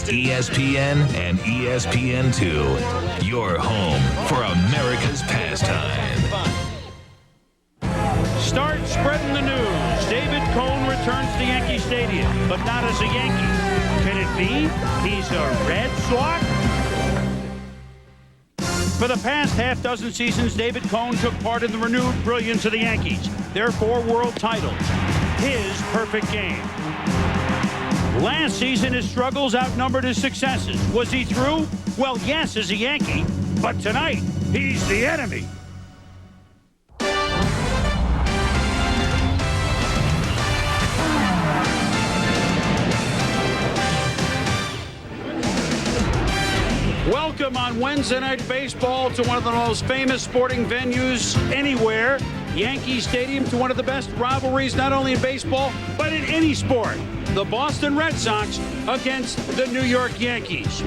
ESPN and ESPN2, your home for America's pastime. Start spreading the news. David Cone returns to Yankee Stadium, but not as a Yankee. Can it be he's a Red Sox? For the past half-dozen seasons, David Cone took part in the renewed brilliance of the Yankees. Their 4 world titles. His perfect game. Last season, his struggles outnumbered his successes. Was he through? Well, yes, as a Yankee. But tonight, he's the enemy. Welcome on Wednesday Night Baseball to one of the most famous sporting venues anywhere. Yankee Stadium, to one of the best rivalries, not only in baseball, but in any sport. The Boston Red Sox against the New York Yankees.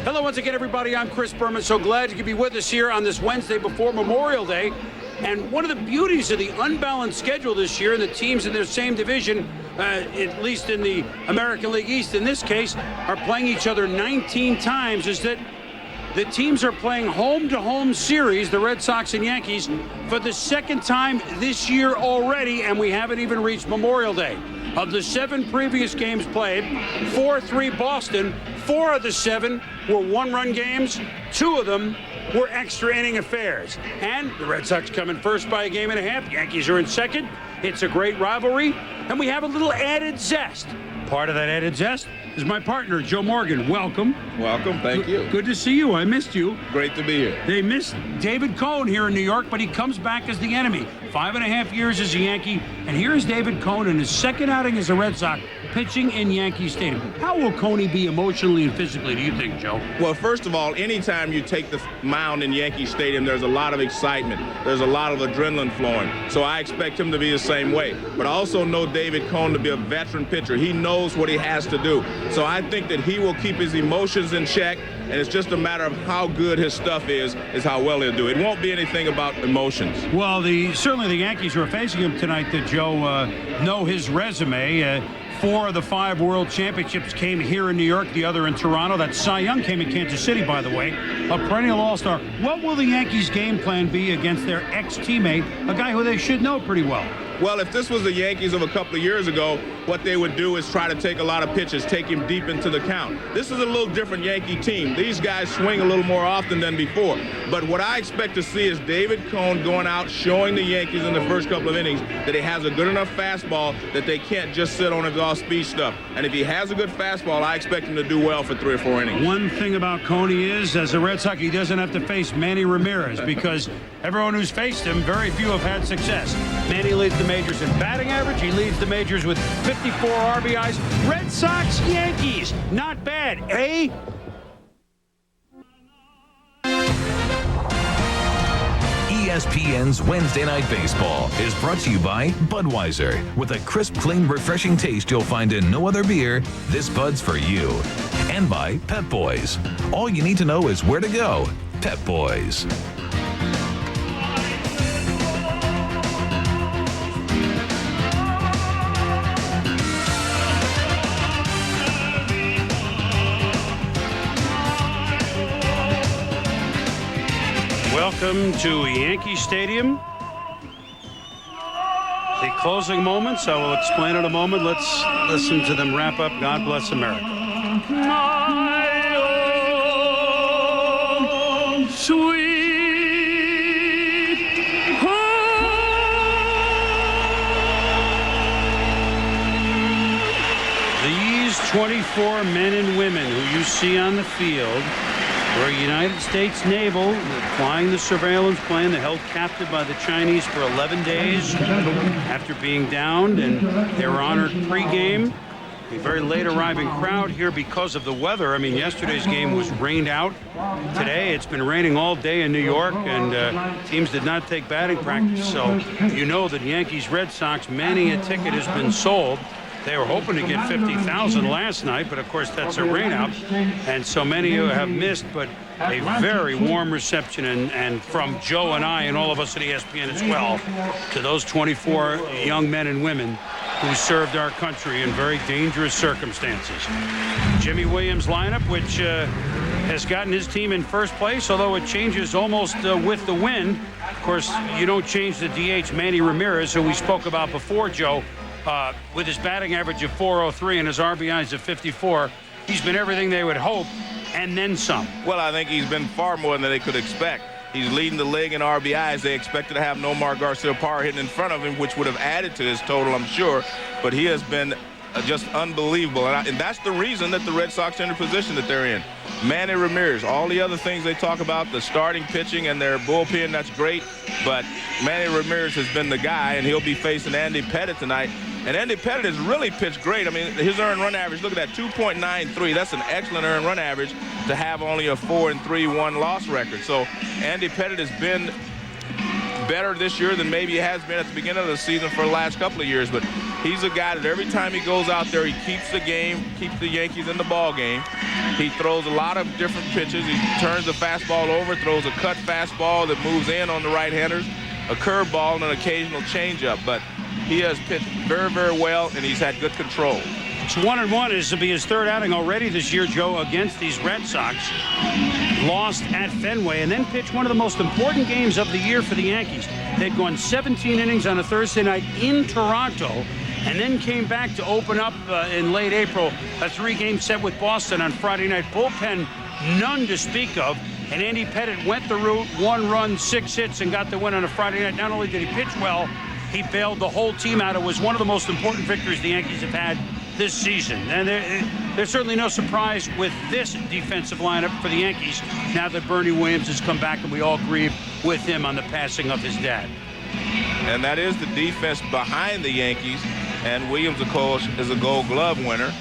Hello once again, everybody. I'm Chris Berman. So glad you could be with us here on this Wednesday before Memorial Day. And one of the beauties of the unbalanced schedule this year, and the teams in their same division, at least in the American League East in this case, are playing each other 19 times, is that the teams are playing home-to-home series, the Red Sox and Yankees, for the second time this year already, and we haven't even reached Memorial Day. Of the 7 previous games played, 4-3 Boston. 4 of the 7 were one-run games. 2 of them were extra inning affairs. And the Red Sox come in first by a game and a half. Yankees are in second. It's a great rivalry, and we have a little added zest. Part of that added zest is my partner, Joe Morgan. Welcome. Welcome. Thank you. Good to see you. I missed you. Great to be here. They missed David Cone here in New York, but he comes back as the enemy. 5.5 years as a Yankee, and here's David Cone in his second outing as a Red Sox, pitching in Yankee Stadium. How will Coney be emotionally and physically, do you think, Joe? Well, first of all, anytime you take the mound in Yankee Stadium, there's a lot of excitement. There's a lot of adrenaline flowing. So I expect him to be the same way. But I also know David Cone to be a veteran pitcher. He knows what he has to do. So I think that he will keep his emotions in check, and it's just a matter of how good his stuff is how well he'll do. It won't be anything about emotions. Well, certainly the Yankees who are facing him tonight, that Joe, know his resume. 4 of the 5 world championships came here in New York, the other in Toronto. That Cy Young came in Kansas City, by the way. A perennial all-star. What will the Yankees' game plan be against their ex-teammate, a guy who they should know pretty well? Well, if this was the Yankees of a couple of years ago, what they would do is try to take a lot of pitches, take him deep into the count. This is a little different Yankee team. These guys swing a little more often than before. But what I expect to see is David Cone going out, showing the Yankees in the first couple of innings that he has a good enough fastball that they can't just sit on his off-speed stuff. And if he has a good fastball, I expect him to do well for 3 or 4 innings. One thing about Coney is, as a Red Sox, he doesn't have to face Manny Ramirez, because everyone who's faced him, very few have had success. Manny leads the majors in batting average. He leads the majors with 54 RBIs. Red Sox, Yankees, not bad, eh? ESPN's Wednesday Night Baseball is brought to you by Budweiser. With a crisp, clean, refreshing taste you'll find in no other beer, this Bud's for you. And by Pep Boys. All you need to know is where to go. Pep Boys. Welcome to Yankee Stadium. The closing moments, I will explain in a moment. Let's listen to them wrap up God Bless America. My own sweet home. These 24 men and women who you see on the field were United States Naval, flying the surveillance plane. They held captive by the Chinese for 11 days after being downed, and they were honored pregame. A very late arriving crowd here because of the weather. I mean, yesterday's game was rained out. Today, it's been raining all day in New York, and teams did not take batting practice. So you know that Yankees Red Sox, many a ticket has been sold. They were hoping to get 50,000 last night, but of course that's a rain out, and so many who have missed. But a very warm reception, and from Joe and I and all of us at ESPN as well, to those 24 young men and women who served our country in very dangerous circumstances. Jimmy Williams' lineup, which has gotten his team in first place, although it changes almost with the wind. Of course, you don't change the DH Manny Ramirez, who we spoke about before, Joe, with his batting average of .403 and his RBIs of 54. He's been everything they would hope, and then some. Well, I think he's been far more than they could expect. He's leading the league in RBIs. They expected to have Nomar Garcia-Parra hitting in front of him, which would have added to his total, I'm sure. But he has been just unbelievable. And that's the reason that the Red Sox are in the position that they're in. Manny Ramirez, all the other things they talk about, the starting pitching and their bullpen, that's great. But Manny Ramirez has been the guy, and he'll be facing Andy Pettitte tonight. And Andy Pettitte has really pitched great. I mean, his earned run average, look at that, 2.93. That's an excellent earned run average to have only a 4-3-1 loss record. So Andy Pettitte has been better this year than maybe he has been at the beginning of the season for the last couple of years. But he's a guy that every time he goes out there, he keeps the game, keeps the Yankees in the ball game. He throws a lot of different pitches. He turns the fastball over, throws a cut fastball that moves in on the right-handers, a curveball, and an occasional changeup. But he has pitched very, very well, and he's had good control. It's 1-1. This will be his third outing already this year, Joe, against these Red Sox. Lost at Fenway, and then pitched one of the most important games of the year for the Yankees. They'd gone 17 innings on a Thursday night in Toronto, and then came back to open up in late April a 3-game set with Boston on Friday night. Bullpen, none to speak of. And Andy Pettitte went the route, 1 run, 6 hits, and got the win on a Friday night. Not only did he pitch well, he bailed the whole team out. It was one of the most important victories the Yankees have had this season. And there's certainly no surprise with this defensive lineup for the Yankees now that Bernie Williams has come back and we all grieve with him on the passing of his dad. And that is the defense behind the Yankees. And Williams, of course, is a Gold Glove winner.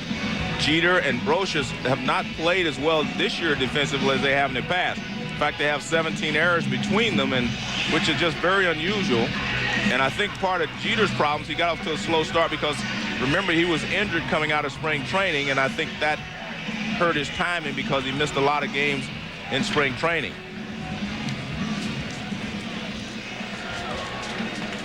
Jeter and Brocious have not played as well this year defensively as they have in the past. In fact, they have 17 errors between them, and which is just very unusual. And I think part of Jeter's problems, he got off to a slow start because, remember, he was injured coming out of spring training, and I think that hurt his timing because he missed a lot of games in spring training.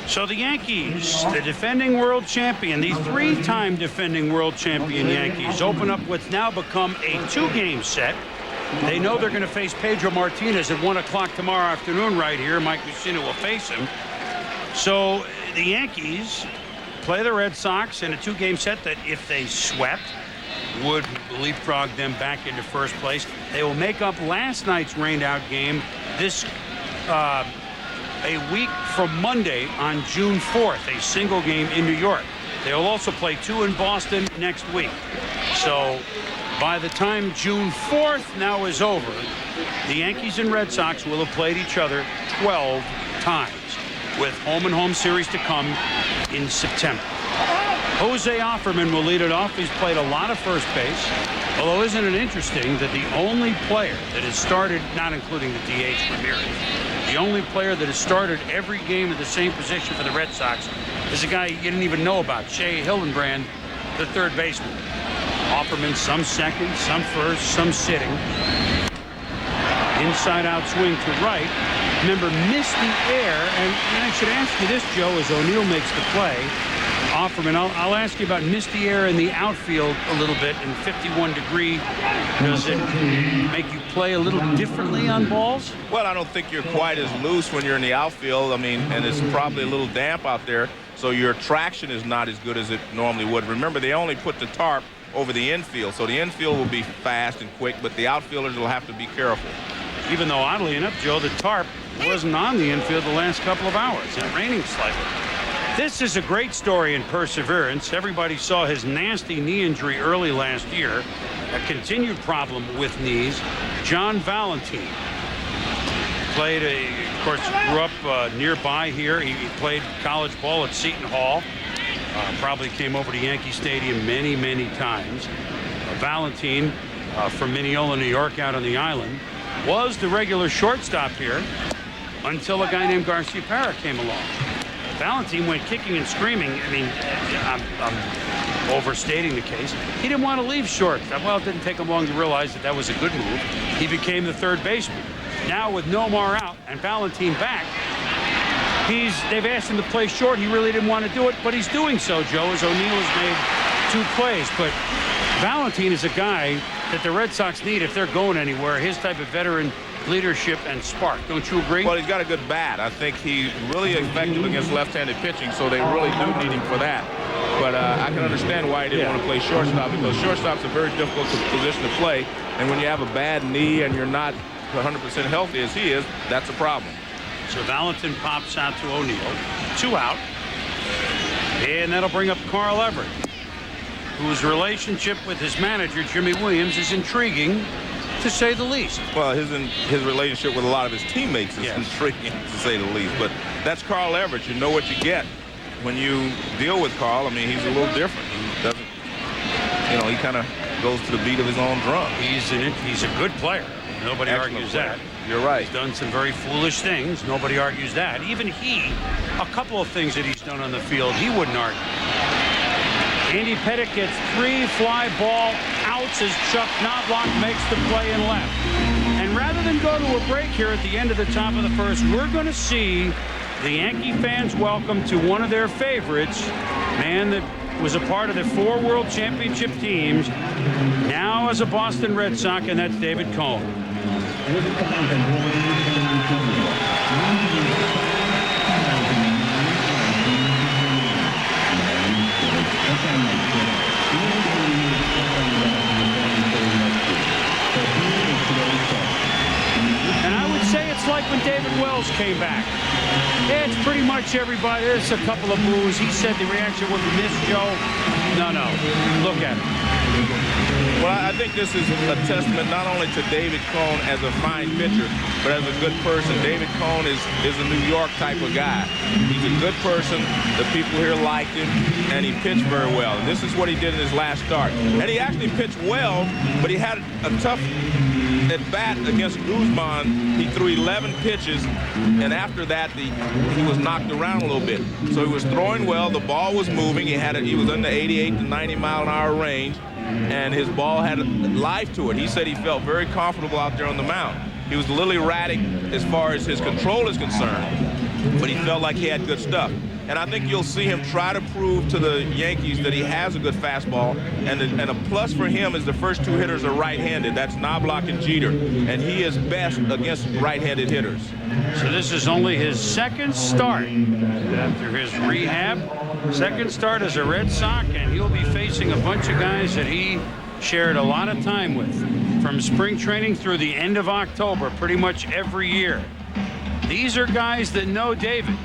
So the Yankees, the defending world champion, the 3-time defending world champion Yankees, open up what's now become a 2-game set. They know they're going to face Pedro Martinez at 1 o'clock tomorrow afternoon right here. Mike Mussina will face him. So the Yankees play the Red Sox in a 2-game set that, if they swept, would leapfrog them back into first place. They will make up last night's rained-out game this a week from Monday on June 4th, a single game in New York. They will also play 2 in Boston next week. So by the time June 4th now is over, the Yankees and Red Sox will have played each other 12 times, with home-and-home series to come in September. Jose Offerman will lead it off. He's played a lot of first base. Although, isn't it interesting that the only player that has started, not including the DH Ramirez, the only player that has started every game at the same position for the Red Sox is a guy you didn't even know about, Shea Hildenbrand, the third baseman. Offerman some second, some first, some sitting. Inside out swing to right. Remember, missed the air, and I should ask you this, Joe, as O'Neill makes the play. Offerman, I'll ask you about misty air in the outfield a little bit in 51 degree. Does it make you play a little differently on balls? Well, I don't think you're quite as loose when you're in the outfield. I mean, and it's probably a little damp out there, so your traction is not as good as it normally would. Remember, they only put the tarp over the infield, so the infield will be fast and quick, but the outfielders will have to be careful. Even though, oddly enough, Joe, the tarp wasn't on the infield the last couple of hours. It's raining slightly. This is a great story in perseverance. Everybody saw his nasty knee injury early last year, a continued problem with knees. John Valentine played, of course, grew up nearby here. He played college ball at Seton Hall. Probably came over to Yankee Stadium many, many times. Valentine from Mineola, New York, out on the island, was the regular shortstop here until a guy named Garcia-Parra came along. Valentine went kicking and screaming. I mean, I'm overstating the case. He didn't want to leave shortstop. Well, it didn't take him long to realize that that was a good move. He became the third baseman. Now with Nomar out and Valentine back, They've asked him to play short. He really didn't want to do it, but he's doing so, Joe, as O'Neill has made 2 plays. But Valentin is a guy that the Red Sox need if they're going anywhere. His type of veteran leadership and spark. Don't you agree? Well, he's got a good bat. I think he's really effective against left-handed pitching, so they really do need him for that. But I can understand why he didn't want to play shortstop, because shortstop's a very difficult position to play. And when you have a bad knee and you're not 100% healthy as he is, that's a problem. So Valentin pops out to O'Neill. 2 out. And that'll bring up Carl Everett, whose relationship with his manager, Jimmy Williams, is intriguing, to say the least. Well, his relationship with a lot of his teammates is intriguing, to say the least. But that's Carl Everett. You know what you get when you deal with Carl. I mean, he's a little different. He doesn't, he kind of goes to the beat of his own drum. He's a good player. Nobody argues that. You're right. He's done some very foolish things. Nobody argues that. Even a couple of things that he's done on the field, he wouldn't argue. Andy Pettitte gets 3 fly ball outs as Chuck Knobloch makes the play in left. And rather than go to a break here at the end of the top of the first, we're going to see the Yankee fans welcome to one of their favorites, man that was a part of the 4 World Championship teams, now as a Boston Red Sox, and that's David Cone. And I would say it's like when David Wells came back. It's pretty much everybody. There's a couple of boos. He said the reaction would be this, Joe. No. Look at it. Well, I think this is a testament not only to David Cone as a fine pitcher, but as a good person. David Cone is a New York type of guy. He's a good person. The people here liked him, and he pitched very well. And this is what he did in his last start. And he actually pitched well, but he had a tough at bat against Guzman. He threw 11 pitches, and after that, he was knocked around a little bit. So he was throwing well. The ball was moving. He was in the 88 to 90 mile an hour range, and his ball had life to it. He said he felt very comfortable out there on the mound. He was a little erratic as far as his control is concerned, but he felt like he had good stuff. And I think you'll see him try to prove to the Yankees that he has a good fastball. And a plus for him is the first 2 hitters are right-handed. That's Knobloch and Jeter. And he is best against right-handed hitters. So this is only his 2nd start after his rehab. 2nd start as a Red Sox, and he'll be facing a bunch of guys that he shared a lot of time with from spring training through the end of October, pretty much every year. These are guys that know David.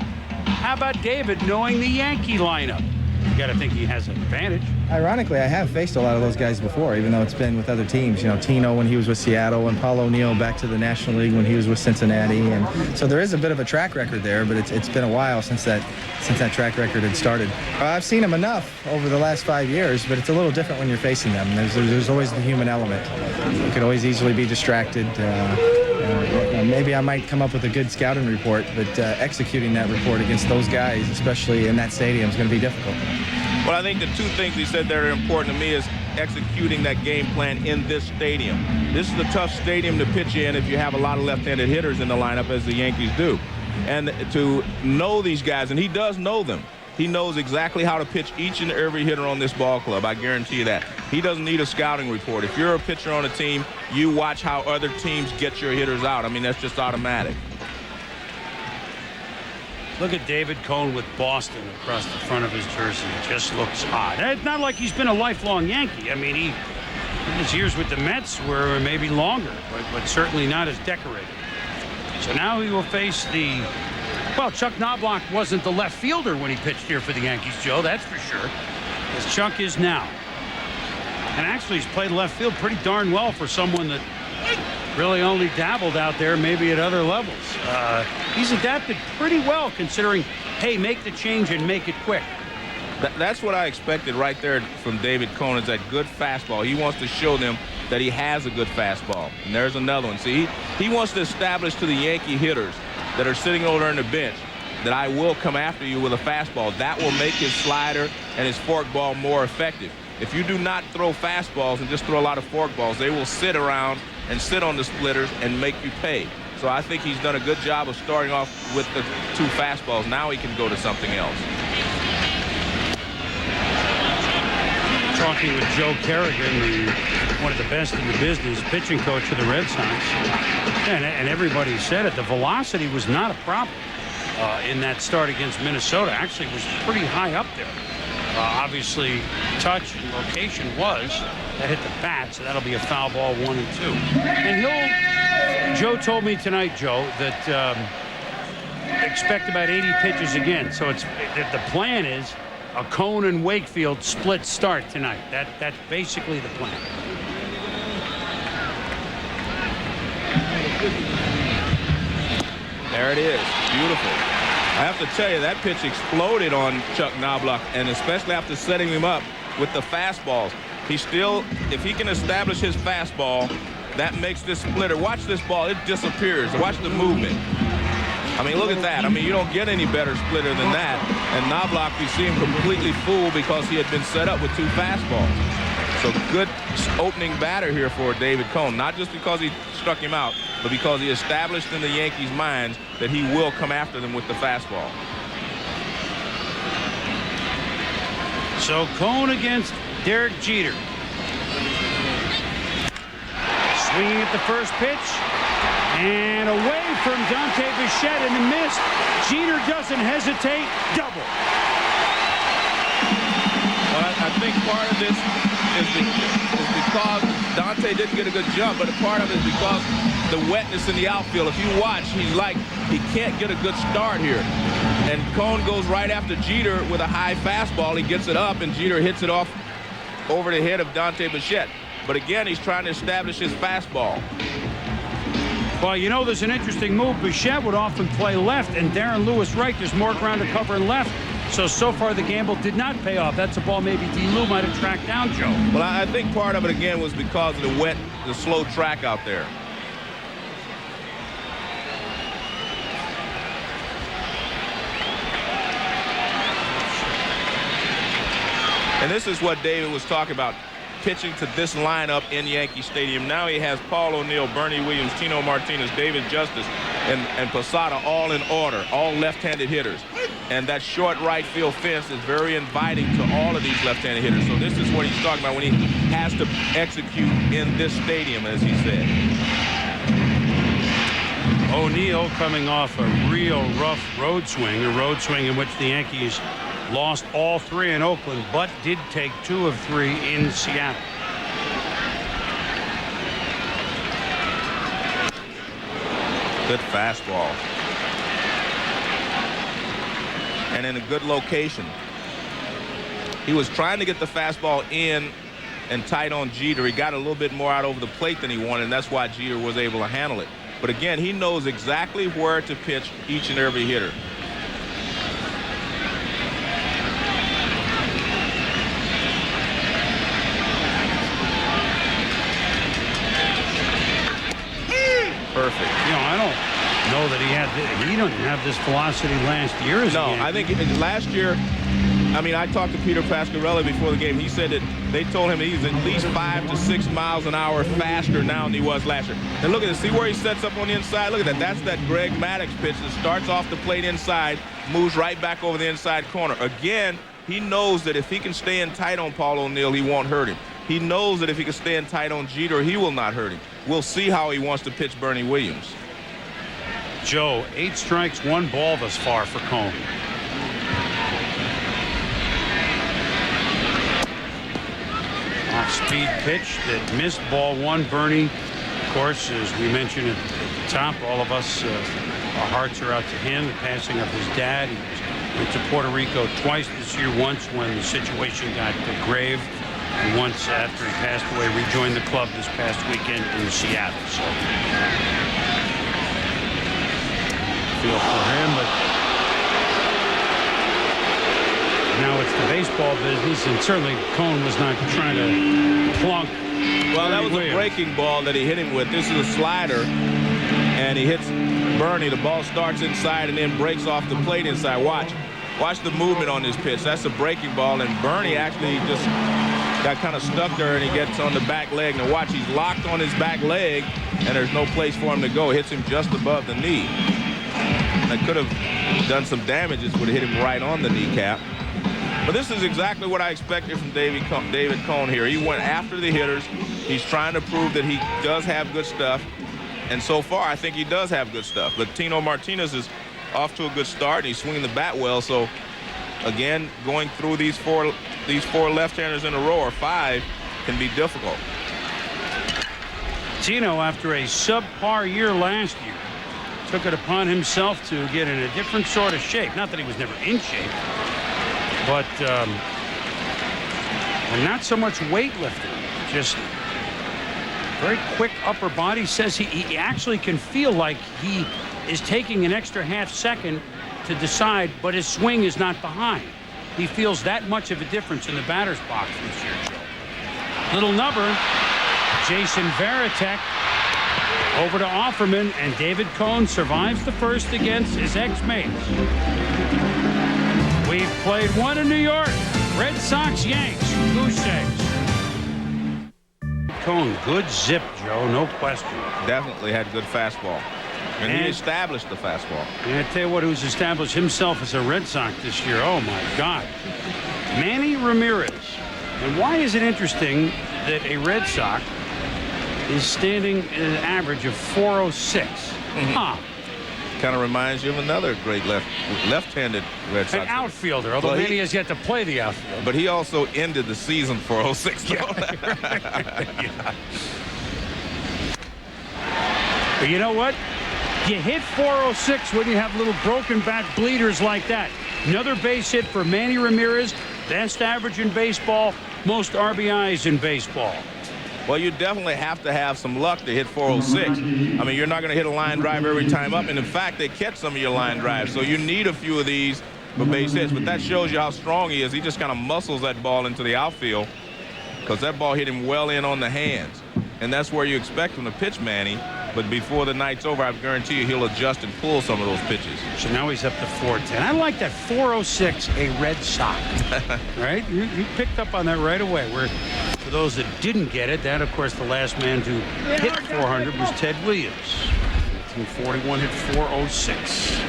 How about David knowing the Yankee lineup? You got to think he has an advantage. Ironically, I have faced a lot of those guys before, even though it's been with other teams. Tino when he was with Seattle, and Paul O'Neill back to the National League when he was with Cincinnati. And so there is a bit of a track record there, but it's been a while since that track record had started. I've seen him enough over the last 5 years, but it's a little different when you're facing them. There's always the human element. You could always easily be distracted. Maybe I might come up with a good scouting report, but executing that report against those guys, especially in that stadium, is going to be difficult. Well, I think the 2 things he said that are important to me is executing that game plan in this stadium. This is a tough stadium to pitch in if you have a lot of left-handed hitters in the lineup, as the Yankees do. And to know these guys, and he does know them. He knows exactly how to pitch each and every hitter on this ball club. I guarantee you that. He doesn't need a scouting report. If you're a pitcher on a team, you watch how other teams get your hitters out. I mean, that's just automatic. Look at David Cone with Boston across the front of his jersey. It just looks odd. It's not like he's been a lifelong Yankee. I mean, his years with the Mets were maybe longer, but certainly not as decorated. So now he will face well, Chuck Knobloch wasn't the left fielder when he pitched here for the Yankees, Joe, that's for sure, as Chuck is now. And actually, he's played left field pretty darn well for someone that really only dabbled out there maybe at other levels. He's adapted pretty well considering, hey, make the change and make it quick. That's what I expected right there from David Cone, is that good fastball. He wants to show them that he has a good fastball. And there's another one. See, he wants to establish to the Yankee hitters that are sitting over there in the bench that I will come after you with a fastball. That will make his slider and his forkball more effective. If you do not throw fastballs and just throw a lot of forkballs, they will sit around and sit on the splitters and make you pay. So I think he's done a good job of starting off with the 2 fastballs. Now he can go to something else. Talking with Joe Kerrigan, one of the best in the business, pitching coach for the Red Sox. And everybody said it. The velocity was not a problem in that start against Minnesota. Actually, it was pretty high up there. Obviously, touch and location was. That hit the bat, so that'll be a foul ball, 1 and 2. And Joe told me tonight, Joe, that expect about 80 pitches again. So the plan is a Cone and Wakefield split start tonight. That's basically the plan. There it is. Beautiful. I have to tell you, that pitch exploded on Chuck Knobloch, and especially after setting him up with the fastballs. He still, if he can establish his fastball, that makes this splitter. Watch this ball. It disappears. Watch the movement. I mean, look at that. I mean, you don't get any better splitter than that. And Knobloch, you see him completely fooled because he had been set up with 2 fastballs. So good opening batter here for David Cone. Not just because he struck him out, but because he established in the Yankees' minds that he will come after them with the fastball. So Cone against Derek Jeter. Swinging at the first pitch. And away from Dante Bichette in the miss. Jeter doesn't hesitate. Double. Well, I think part of this is because Dante didn't get a good jump, but a part of it is because the wetness in the outfield. If you watch, he can't get a good start here. And Cone goes right after Jeter with a high fastball. He gets it up, and Jeter hits it off over the head of Dante Bichette. But again, he's trying to establish his fastball. Well, you know, there's an interesting move. Bichette would often play left, and Darren Lewis right. There's more ground to cover in left. So far the gamble did not pay off. That's a ball maybe D. Lou might have tracked down, Joe. Well, I think part of it, again, was because of the slow track out there. And this is what David was talking about, pitching to this lineup in Yankee Stadium. Now he has Paul O'Neill, Bernie Williams, Tino Martinez, David Justice, and Posada all in order, all left-handed hitters. And that short right field fence is very inviting to all of these left-handed hitters. So this is what he's talking about when he has to execute in this stadium, as he said. O'Neill coming off a real rough road swing, in which the Yankees lost all 3 in Oakland, but did take 2 of 3 in Seattle. Good fastball. And in a good location. He was trying to get the fastball in and tight on Jeter. He got a little bit more out over the plate than he wanted, and that's why Jeter was able to handle it. But again, he knows exactly where to pitch each and every hitter. Perfect. You know, I don't know that he didn't have this velocity last year. No, I think last year, I mean, I talked to Peter Pasquarelli before the game. He said that they told him he's at least 5 to 6 miles an hour faster now than he was last year. And look at this. See where he sets up on the inside? Look at that. That's that Greg Maddux pitch that starts off the plate inside, moves right back over the inside corner. Again, he knows that if he can stay in tight on Paul O'Neill, he won't hurt him. He knows that if he can stay in tight on Jeter, he will not hurt him. We'll see how he wants to pitch Bernie Williams. Joe, 8 strikes, 1 ball thus far for Cone. Off-speed pitch that missed, ball 1. Bernie, of course, as we mentioned at the top, all of us, our hearts are out to him. The passing of his dad. He went to Puerto Rico twice this year, once when the situation got grave, and once after he passed away, rejoined the club this past weekend in Seattle. So feel for him, but now it's the baseball business, and certainly Cone was not trying to plunk. Well, that was a breaking ball that he hit him with. This is a slider, and he hits Bernie. The ball starts inside and then breaks off the plate inside. Watch the movement on this pitch. That's a breaking ball, and Bernie actually just got kind of stuck there, and he gets on the back leg. Now watch, he's locked on his back leg, and there's no place for him to go. Hits him just above the knee. That could have done some damage. It would have hit him right on the kneecap. But this is exactly what I expected from David Cone here. He went after the hitters. He's trying to prove that he does have good stuff. And so far, I think he does have good stuff. But Tino Martinez is off to a good start, and he's swinging the bat well. So, again, going through these four left-handers in a row, or 5, can be difficult. Tino, after a subpar year last year, took it upon himself to get in a different sort of shape. Not that he was never in shape, but and not so much weightlifting, just very quick upper body. Says he actually can feel like he is taking an extra half second to decide, but his swing is not behind. He feels that much of a difference in the batter's box this year, Joe. Little number, Jason Varitek over to Offerman, and David Cone survives the first against his ex-mates. We've played one in New York. Red Sox, Yanks, goose eggs. Cone, good zip, Joe, no question. Definitely had good fastball. And he established the fastball. And I tell you what, who's established himself as a Red Sox this year. Oh, my God. Manny Ramirez. And why is it interesting that a Red Sox is standing at an average of 406? Huh. Kind of reminds you of another great left-handed Red Sox. An outfielder, although Manny has yet to play the outfield. But he also ended the season 406. Yeah. But you know what? You hit 406 when you have little broken back bleeders like that. Another base hit for Manny Ramirez. Best average in baseball, most RBIs in baseball. Well, you definitely have to have some luck to hit 406. I mean, you're not going to hit a line drive every time up. And in fact, they catch some of your line drives. So you need a few of these for base hits. But that shows you how strong he is. He just kind of muscles that ball into the outfield, because that ball hit him well in on the hands. And that's where you expect him to pitch, Manny. But before the night's over, I guarantee you he'll adjust and pull some of those pitches. So now he's up to 410. I like that 406, a Red Sox. Right? You picked up on that right away. Where, for those that didn't get it, that, of course, the last man to hit 400 was Ted Williams. 1941 hit 406.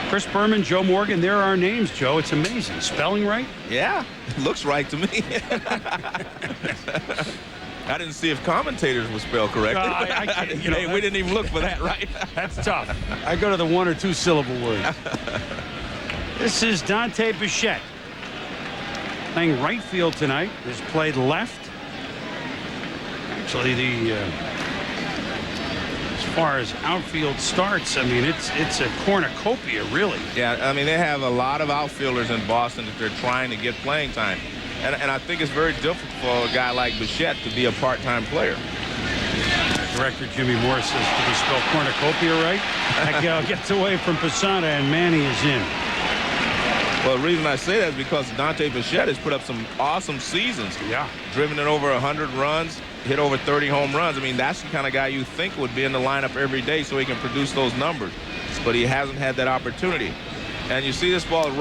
Chris Berman, Joe Morgan, there are our names, Joe. It's amazing. Spelling right? Yeah, it looks right to me. I didn't see if commentators were spelled correctly. We didn't even look for that, right? That's tough. I go to the 1 or 2 syllable words. This is Dante Bichette. Playing right field tonight. Has played left. Actually, as far as outfield starts, I mean, it's a cornucopia, really. Yeah, I mean, they have a lot of outfielders in Boston that they're trying to get playing time. And I think it's very difficult for a guy like Bichette to be a part-time player. Director Jimmy Moore says, did he spell cornucopia right? That gets away from Posada, and Manny is in. Well, the reason I say that is because Dante Bichette has put up some awesome seasons. Yeah. Driven in over 100 runs, hit over 30 home runs. I mean, that's the kind of guy you think would be in the lineup every day so he can produce those numbers. But he hasn't had that opportunity. And you see this ball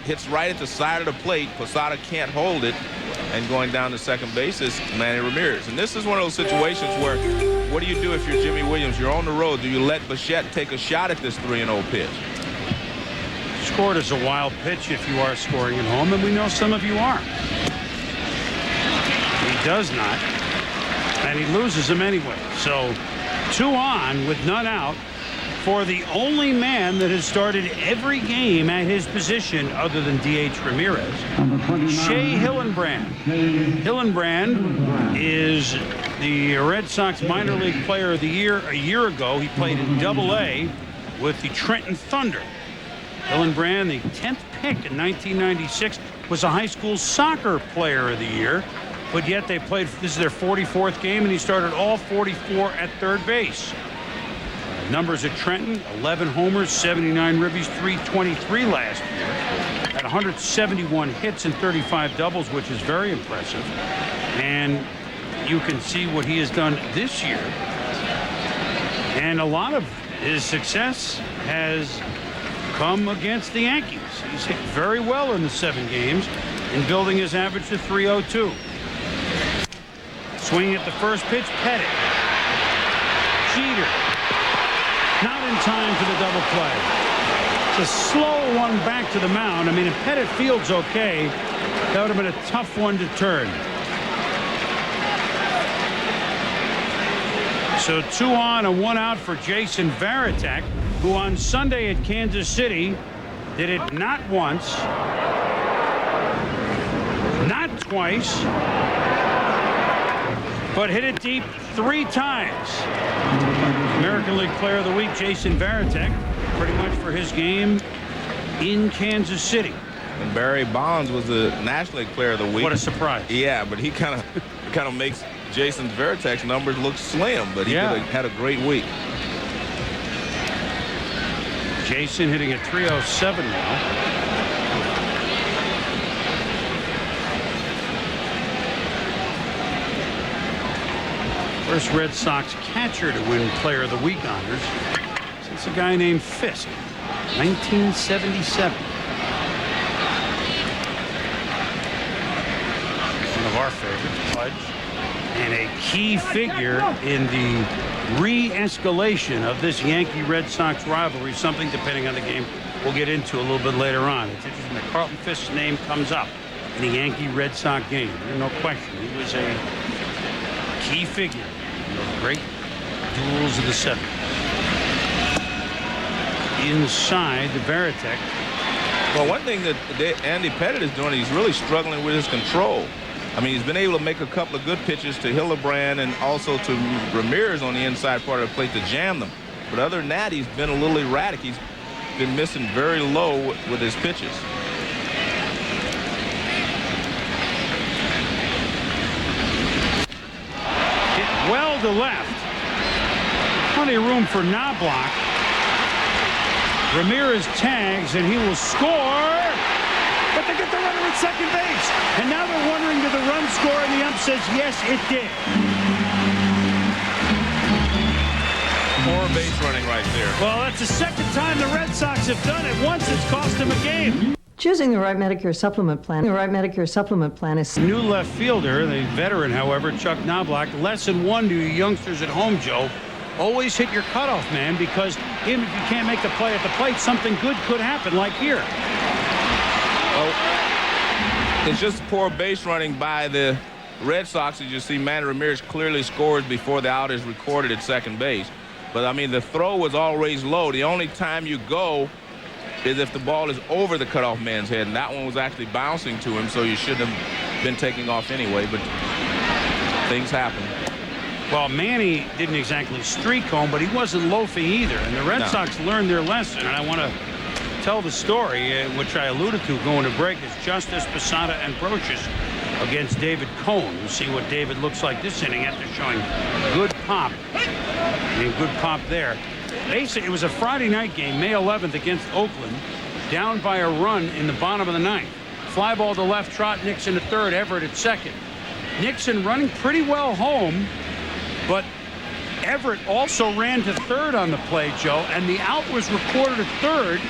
hits right at the side of the plate. Posada can't hold it. And going down to second base is Manny Ramirez. And this is one of those situations where, what do you do if you're Jimmy Williams? You're on the road. Do you let Bichette take a shot at this 3-0 pitch? Scored as a wild pitch if you are scoring at home, and we know some of you are. He does not, and he loses them anyway. So 2 on with none out for the only man that has started every game at his position other than D.H. Ramirez, Shea Hillenbrand. Hillenbrand is the Red Sox minor league player of the year a year ago. He played in Double-A with the Trenton Thunder. Hillenbrand, the 10th pick in 1996, was a high school soccer player of the year, but yet they played, this is their 44th game, and he started all 44 at third base. Numbers at Trenton, 11 homers, 79 ribbies, 323 last year. Had 171 hits and 35 doubles, which is very impressive. And you can see what he has done this year. And a lot of his success has come against the Yankees. He's hit very well in the 7 games and building his average to 302. Swing at the first pitch. Pettit. Jeter. Not in time for the double play. It's a slow one back to the mound. I mean, if Pettit fields okay, that would have been a tough one to turn. So 2 on and 1 out for Jason Varitek, who on Sunday at Kansas City did it not once, not twice, but hit it deep 3 times. American League Player of the Week, Jason Varitek, pretty much for his game in Kansas City. And Barry Bonds was the National League Player of the Week. What a surprise. Yeah, but he kind of makes Jason Varitek's numbers look slim, but he had a great week. Jason hitting at 307 now. First Red Sox catcher to win Player of the Week honors since a guy named Fisk, 1977. One of our favorites, Pudge, and a key figure in the re-escalation of this Yankee-Red Sox rivalry, something, depending on the game, we'll get into a little bit later on. It's interesting that Carlton Fisk's name comes up in a Yankee-Red Sox game. There's no question. He was a key figure in those great duels of the 70s. Inside the Varitek. Well, one thing that Andy Pettit is doing, he's really struggling with his control. I mean, he's been able to make a couple of good pitches to Hildebrand and also to Ramirez on the inside part of the plate to jam them. But other than that, he's been a little erratic. He's been missing very low with his pitches. Hit well to left. Plenty of room for Knobloch. Ramirez tags, and he will score. But they get the runner at second base. And now they're wondering, did the run score? And the ump says, yes, it did. Poor base running right there. Well, that's the second time the Red Sox have done it. Once it's cost them a game. Choosing the right Medicare supplement plan. The right Medicare supplement plan is... New left fielder, the veteran, however, Chuck Knobloch. Lesson 1 to you youngsters at home, Joe. Always hit your cutoff man, because even if you can't make the play at the plate, something good could happen, like here. Well, it's just poor base running by the Red Sox. As you see, Manny Ramirez clearly scores before the out is recorded at second base. But, I mean, the throw was always low. The only time you go is if the ball is over the cutoff man's head, and that one was actually bouncing to him, so you shouldn't have been taking off anyway, but things happen. Well, Manny didn't exactly streak home, but he wasn't loafing either, and the Red Sox learned their lesson, and I want to tell the story, which I alluded to going to break, is Justice, Posada, and Brochus against David Cohn. We'll see what David looks like this inning after showing good pop. I mean, good pop there. Basically, it was a Friday night game, May 11th against Oakland, down by a run in the bottom of the ninth. Fly ball to left, Trot, Nixon to third, Everett at second. Nixon running pretty well home, but Everett also ran to third on the play, Joe, and the out was recorded at third.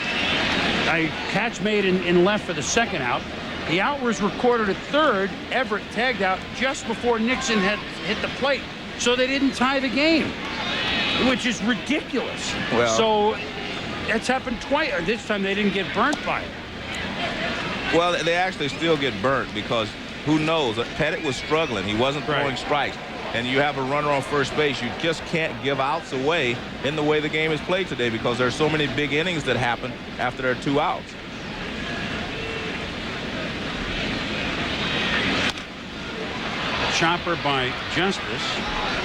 A catch made in left for the second out. The out was recorded at third. Everett tagged out just before Nixon had hit the plate. So they didn't tie the game, which is ridiculous. Well, so that's happened twice. This time they didn't get burnt by it. Well, they actually still get burnt because who knows? Pettit was struggling. He wasn't throwing strikes. And you have a runner on first base. You just can't give outs away in the way the game is played today because there's so many big innings that happen after there are 2 outs. Chopper by Justice.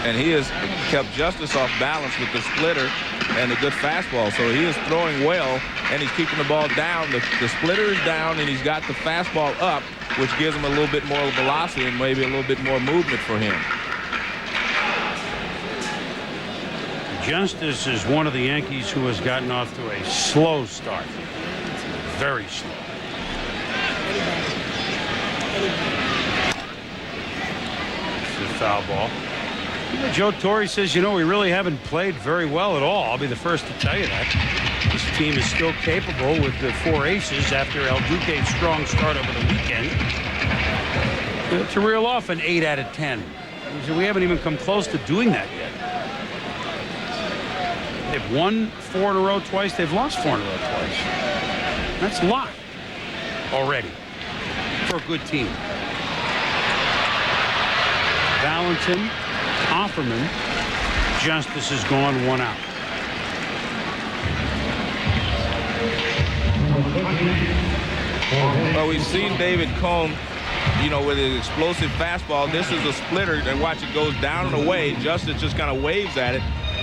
And he has kept Justice off balance with the splitter and the good fastball. So he is throwing well, and he's keeping the ball down. The splitter is down, and he's got the fastball up, which gives him a little bit more velocity and maybe a little bit more movement for him. Justice is one of the Yankees who has gotten off to a slow start. Very slow. It's a foul ball. Joe Torre says, you know, we really haven't played very well at all. I'll be the first to tell you that. This team is still capable with the 4 aces after El Duque's strong start over the weekend to reel off an 8 out of 10. We haven't even come close to doing that yet. They've won 4 in a row twice. They've lost 4 in a row twice. That's a lot already for a good team. Valentin, Offerman, Justice is gone, 1 out. Well, we've seen David Cone, with his explosive fastball. This is a splitter, and watch it goes down and away. Justice just kind of waves at it.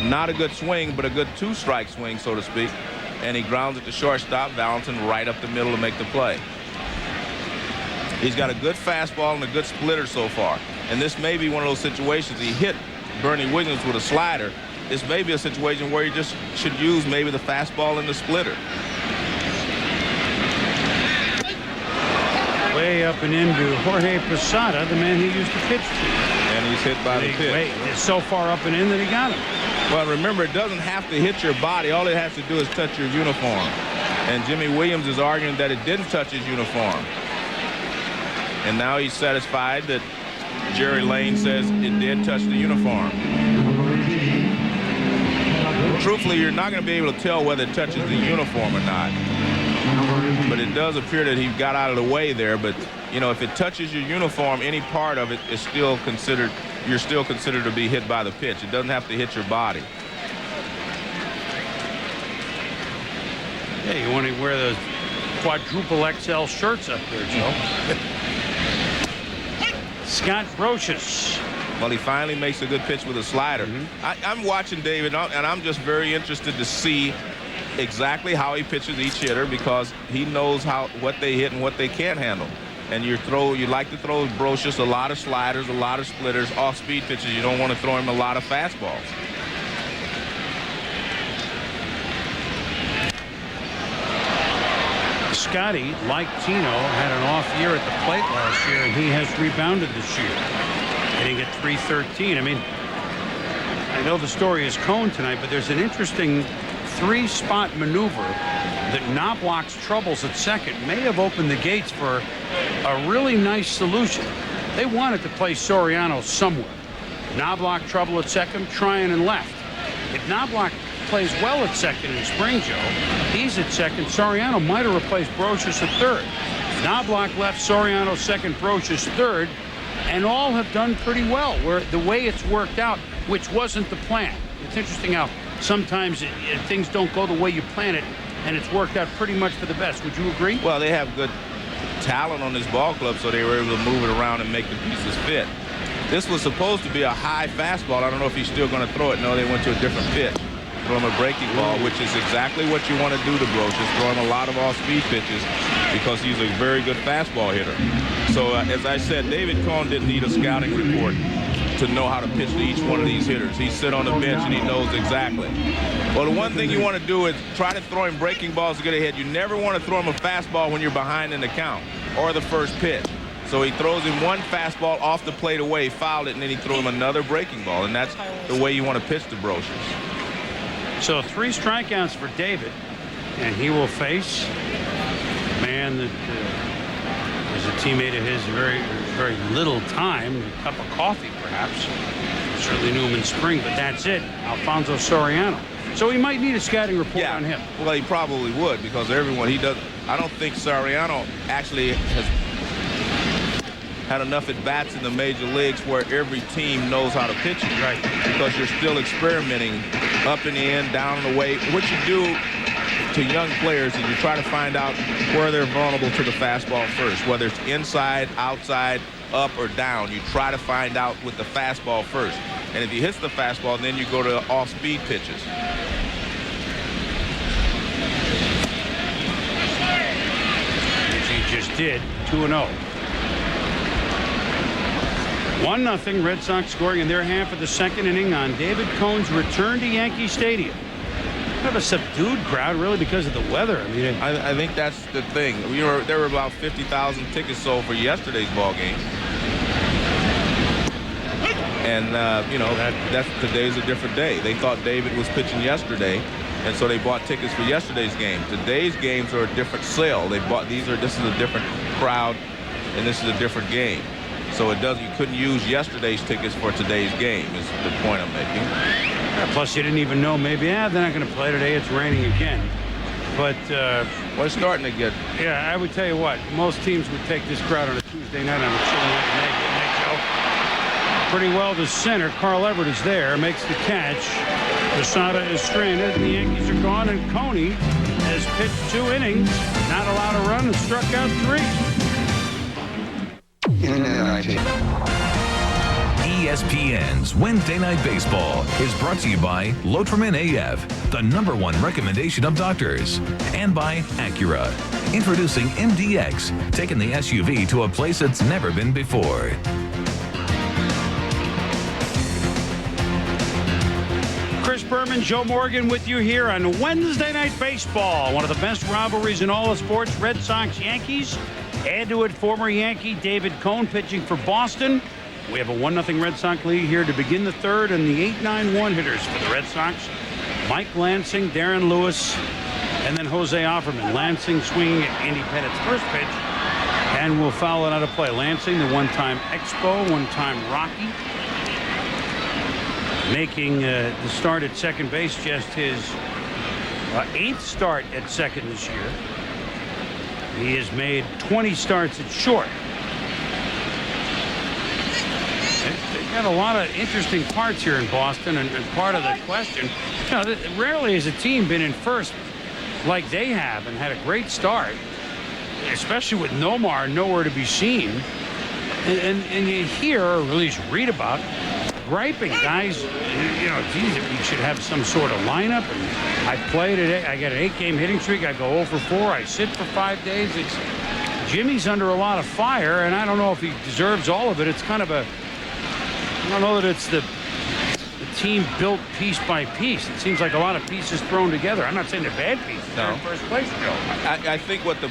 Not a good swing, but a good 2-strike swing, so to speak. And he grounds it to shortstop. Valentin right up the middle to make the play. He's got a good fastball and a good splitter so far. And this may be one of those situations. He hit Bernie Williams with a slider. This may be a situation where he just should use maybe the fastball and the splitter. Way up and into Jorge Posada, the man he used to pitch to. And he's hit by the pitch. It's so far up and in that he got him. Well, remember, it doesn't have to hit your body. All it has to do is touch your uniform. And Jimmy Williams is arguing that it didn't touch his uniform. And now he's satisfied that Jerry Lane says it did touch the uniform. Truthfully, you're not going to be able to tell whether it touches the uniform or not. But it does appear that he got out of the way there. But, if it touches your uniform, any part of it is still considered, you're still considered to be hit by the pitch. It doesn't have to hit your body. Yeah, you want to wear those quadruple XL shirts up there, Joe. Scott Brocious. Well, he finally makes a good pitch with a slider. I'm watching David, and I'm just very interested to see exactly how he pitches each hitter, because he knows what they hit and what they can't handle. And you like to throw Brocious a lot of sliders, a lot of splitters, off-speed pitches. You don't want to throw him a lot of fastballs. Scotty, like Tino, had an off year at the plate last year, and he has rebounded this year, hitting at .313. I mean, I know the story is Cone tonight, but there's an interesting 3-spot maneuver that Knobloch's troubles at second may have opened the gates for a really nice solution. They wanted to play Soriano somewhere. Knobloch trouble at second, Tryon and left. If Knobloch plays well at second in spring, Joe, he's at second. Soriano might have replaced Brocious at third. Knobloch left, Soriano second, Brocious third, and all have done pretty well where the way it's worked out, which wasn't the plan. It's interesting how sometimes things don't go the way you plan it, and it's worked out pretty much for the best. Would you agree? Well, they have good talent on this ball club, so they were able to move it around and make the pieces fit. This was supposed to be a high fastball. I don't know if he's still going to throw it. No, they went to a different pitch. Throw him a breaking ball, which is exactly what you want to do to Brocious. Throw him a lot of off-speed pitches because he's a very good fastball hitter. So, as I said, David Cone didn't need a scouting report to know how to pitch to each one of these hitters. He sit on the bench and he knows exactly. Well, the one thing you want to do is try to throw him breaking balls to get ahead. You never want to throw him a fastball when you're behind in the count or the first pitch. So he throws him one fastball off the plate away, fouled it, and then he threw him another breaking ball. And that's the way you want to pitch to Brocious. So 3 strikeouts for David, and he will face a man that is a teammate of his very, very little time, a cup of coffee perhaps. Certainly knew him in spring, but that's it. Alfonso Soriano. So he might need a scouting report on him. Well, he probably would, because everyone, I don't think Soriano actually has had enough at-bats in the major leagues where every team knows how to pitch it. Right. Because you're still experimenting up and in, down and away. What you do to young players is you try to find out where they're vulnerable to the fastball first, whether it's inside, outside, up, or down. You try to find out with the fastball first. And if he hits the fastball, then you go to off-speed pitches. Which he just did, 2-0. 1-0, Red Sox scoring in their half of the second inning on David Cone's return to Yankee Stadium. Kind of a subdued crowd, really, because of the weather. I mean, I think that's the thing. There were about 50,000 tickets sold for yesterday's ball game. And, today's a different day. They thought David was pitching yesterday, and so they bought tickets for yesterday's game. Today's games are a different sale. This is a different crowd, and this is a different game. So you couldn't use yesterday's tickets for today's game is the point I'm making. Yeah, plus you didn't even know maybe they're not going to play today. It's raining again. But well, it's starting to get. Yeah, I would tell you what, most teams would take this crowd on a Tuesday night on a chilly night. Pretty well to center. Carl Everett is there, makes the catch. Posada is stranded, and the Yankees are gone, and Coney has pitched 2 innings, not allowed a run, and struck out 3. ESPN's Wednesday Night Baseball is brought to you by Lotrimin AF, the #1 recommendation of doctors, and by Acura. Introducing MDX, taking the SUV to a place it's never been before. Chris Berman, Joe Morgan with you here on Wednesday Night Baseball. One of the best rivalries in all of sports, Red Sox, Yankees. Add to it, former Yankee David Cone pitching for Boston. We have a 1-0 Red Sox lead here to begin the third, and the 8-9-1 hitters for the Red Sox. Mike Lansing, Darren Lewis, and then Jose Offerman. Lansing swinging at Andy Pettit's first pitch, and will foul it out of play. Lansing, the one-time Expo, one-time Rocky, making the start at second base, just his 8th start at second this year. He has made 20 starts at short. They've got a lot of interesting parts here in Boston, and part of the question, rarely has a team been in first like they have and had a great start, especially with Nomar nowhere to be seen. And you hear, or at least read about, griping guys, geez, we should have some sort of lineup. And I play today. I got an 8-game hitting streak. I go 0 for 4. I sit for 5 days. Jimmy's under a lot of fire, and I don't know if he deserves all of it. It's kind of I don't know that it's the team built piece by piece. It seems like a lot of pieces thrown together. I'm not saying they're bad pieces. No. They're in first place, Joe. I think what the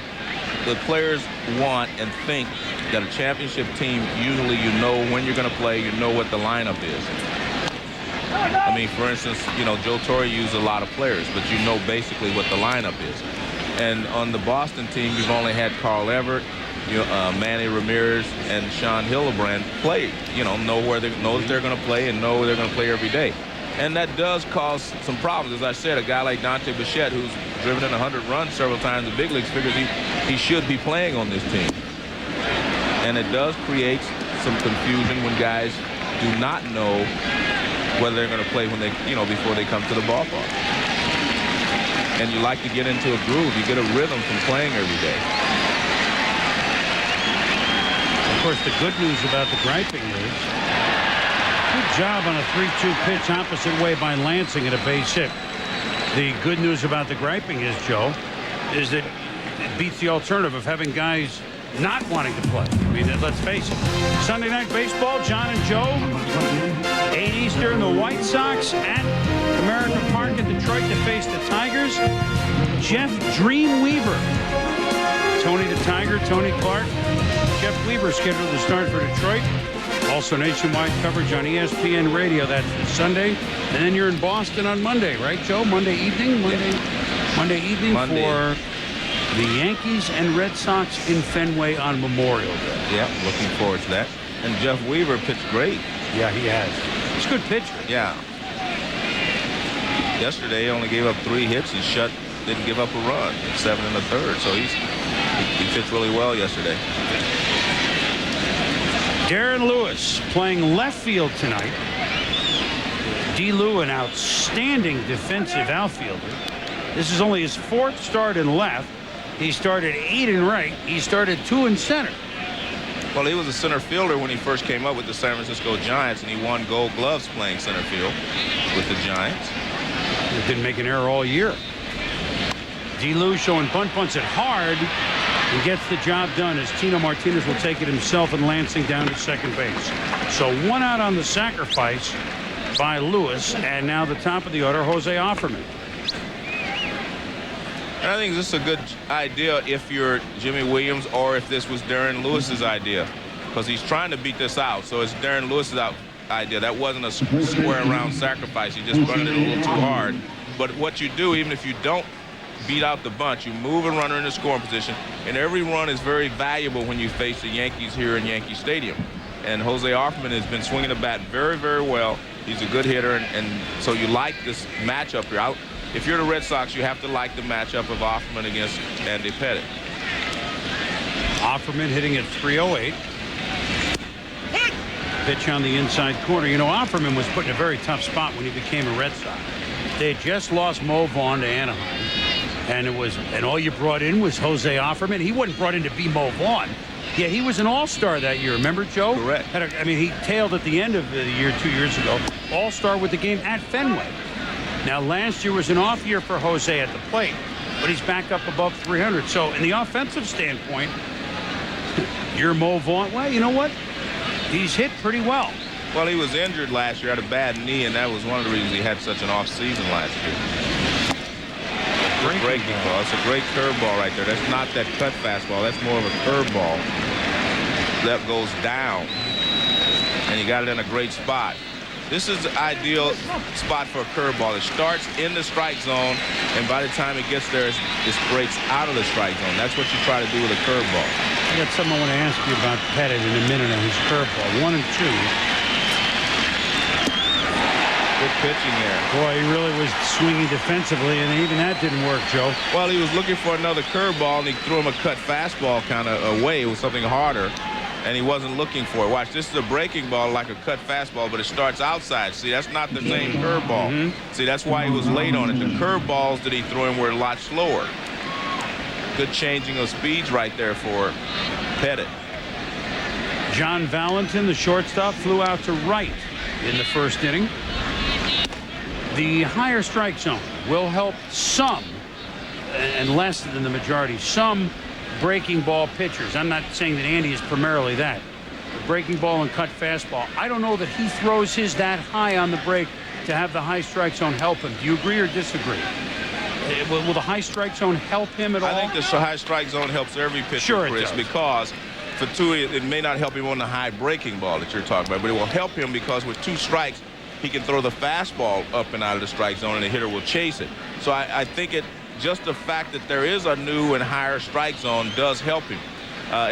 players want and think that a championship team, usually you know when you're going to play, you know what the lineup is. I mean, for instance, Joe Torre used a lot of players, but you know basically what the lineup is. And on the Boston team, you've only had Carl Everett, Manny Ramirez, and Sean Hildebrand play. Know that they're going to play and know they're going to play every day. And that does cause some problems. As I said, a guy like Dante Bichette, who's driven in 100 runs several times in the big leagues, figures he should be playing on this team. And it does create some confusion when guys do not know whether they're going to play when they, before they come to the ballpark. And you like to get into a groove. You get a rhythm from playing every day. Of course, the good news about the griping is good job on a 3-2 pitch opposite way by Lansing at a base hit. The good news about the griping is, Joe, is that it beats the alternative of having guys not wanting to play. I mean, let's face it. Sunday Night Baseball, John and Joe, 8 Eastern, the White Sox at American Park in Detroit to face the Tigers. Jeff Dream Weaver, Tony the Tiger, Tony Clark, Jeff Weaver scheduled to start for Detroit. Also nationwide coverage on ESPN Radio. That's Sunday. And then you're in Boston on Monday, right, Joe? Monday evening? Monday evening for the Yankees and Red Sox in Fenway on Memorial Day. Yeah, looking forward to that. And Jeff Weaver pitched great. Yeah, he has. He's a good pitcher. Yeah. Yesterday, he only gave up 3 hits and didn't give up a run. 7 1/3. So he pitched really well yesterday. Darren Lewis playing left field tonight. D. Lew, an outstanding defensive outfielder. This is only his 4th start in left. He started 8 in right. He started 2 in center. Well, he was a center fielder when he first came up with the San Francisco Giants, and he won Gold Gloves playing center field with the Giants. He didn't make an error all year. D. Lew showing bunts it hard and gets the job done as Tino Martinez will take it himself and Lansing down to second base. So 1 out on the sacrifice by Lewis, and now the top of the order, Jose Offerman. And I think this is a good idea if you're Jimmy Williams or if this was Darren Lewis's idea, because he's trying to beat this out. So it's Darren Lewis's idea. That wasn't a square around sacrifice. He just run it a little too hard. But what you do, even if you don't beat out the bunch, you move a runner into scoring position, and every run is very valuable when you face the Yankees here in Yankee Stadium. And Jose Offerman has been swinging the bat very, very well. He's a good hitter, and so you like this matchup here. If you're the Red Sox, you have to like the matchup of Offerman against Andy Pettitte. Offerman hitting at 308. Pitch on the inside corner. You know, Offerman was put in a very tough spot when he became a Red Sox. They had just lost Mo Vaughn to Anaheim, and all you brought in was Jose Offerman. He wasn't brought in to be Mo Vaughn. Yeah, he was an all-star that year. Remember, Joe? Correct. He tailed at the end of the year 2 years ago. All-star with the game at Fenway. Now, last year was an off year for Jose at the plate, but he's back up above 300. So, in the offensive standpoint, you're Mo Vaughn. Well, you know what? He's hit pretty well. Well, he was injured last year, had a bad knee, and that was one of the reasons he had such an off season last year. Breaking ball. It's a great curveball right there. That's not that cut fastball. That's more of a curveball that goes down, and he got it in a great spot. This is the ideal spot for a curveball. It starts in the strike zone, and by the time it gets there, it breaks out of the strike zone. That's what you try to do with a curveball. I got something I want to ask you about Pettitte in a minute on his curveball. 1 and 2. Good pitching there. Boy, he really was swinging defensively, and even that didn't work, Joe. Well, he was looking for another curveball, and he threw him a cut fastball kind of away. It was something harder, and he wasn't looking for it. Watch, this is a breaking ball like a cut fastball, but it starts outside. See, that's not the same curveball. See, that's why he was late on it. The curveballs that he threw him were a lot slower. Good changing of speeds right there for Pettitte. John Valentin, the shortstop, flew out to right in the first inning. The higher strike zone will help some, and less than the majority, some breaking ball pitchers. I'm not saying that Andy is primarily that. The breaking ball and cut fastball. I don't know that he throws his that high on the break to have the high strike zone help him. Do you agree or disagree? Will the high strike zone help him at all? I think the high strike zone helps every pitcher, sure Chris, because for two, it may not help him on the high breaking ball that you're talking about, but it will help him because with 2 strikes, he can throw the fastball up and out of the strike zone, and the hitter will chase it. So I think just the fact that there is a new and higher strike zone does help him.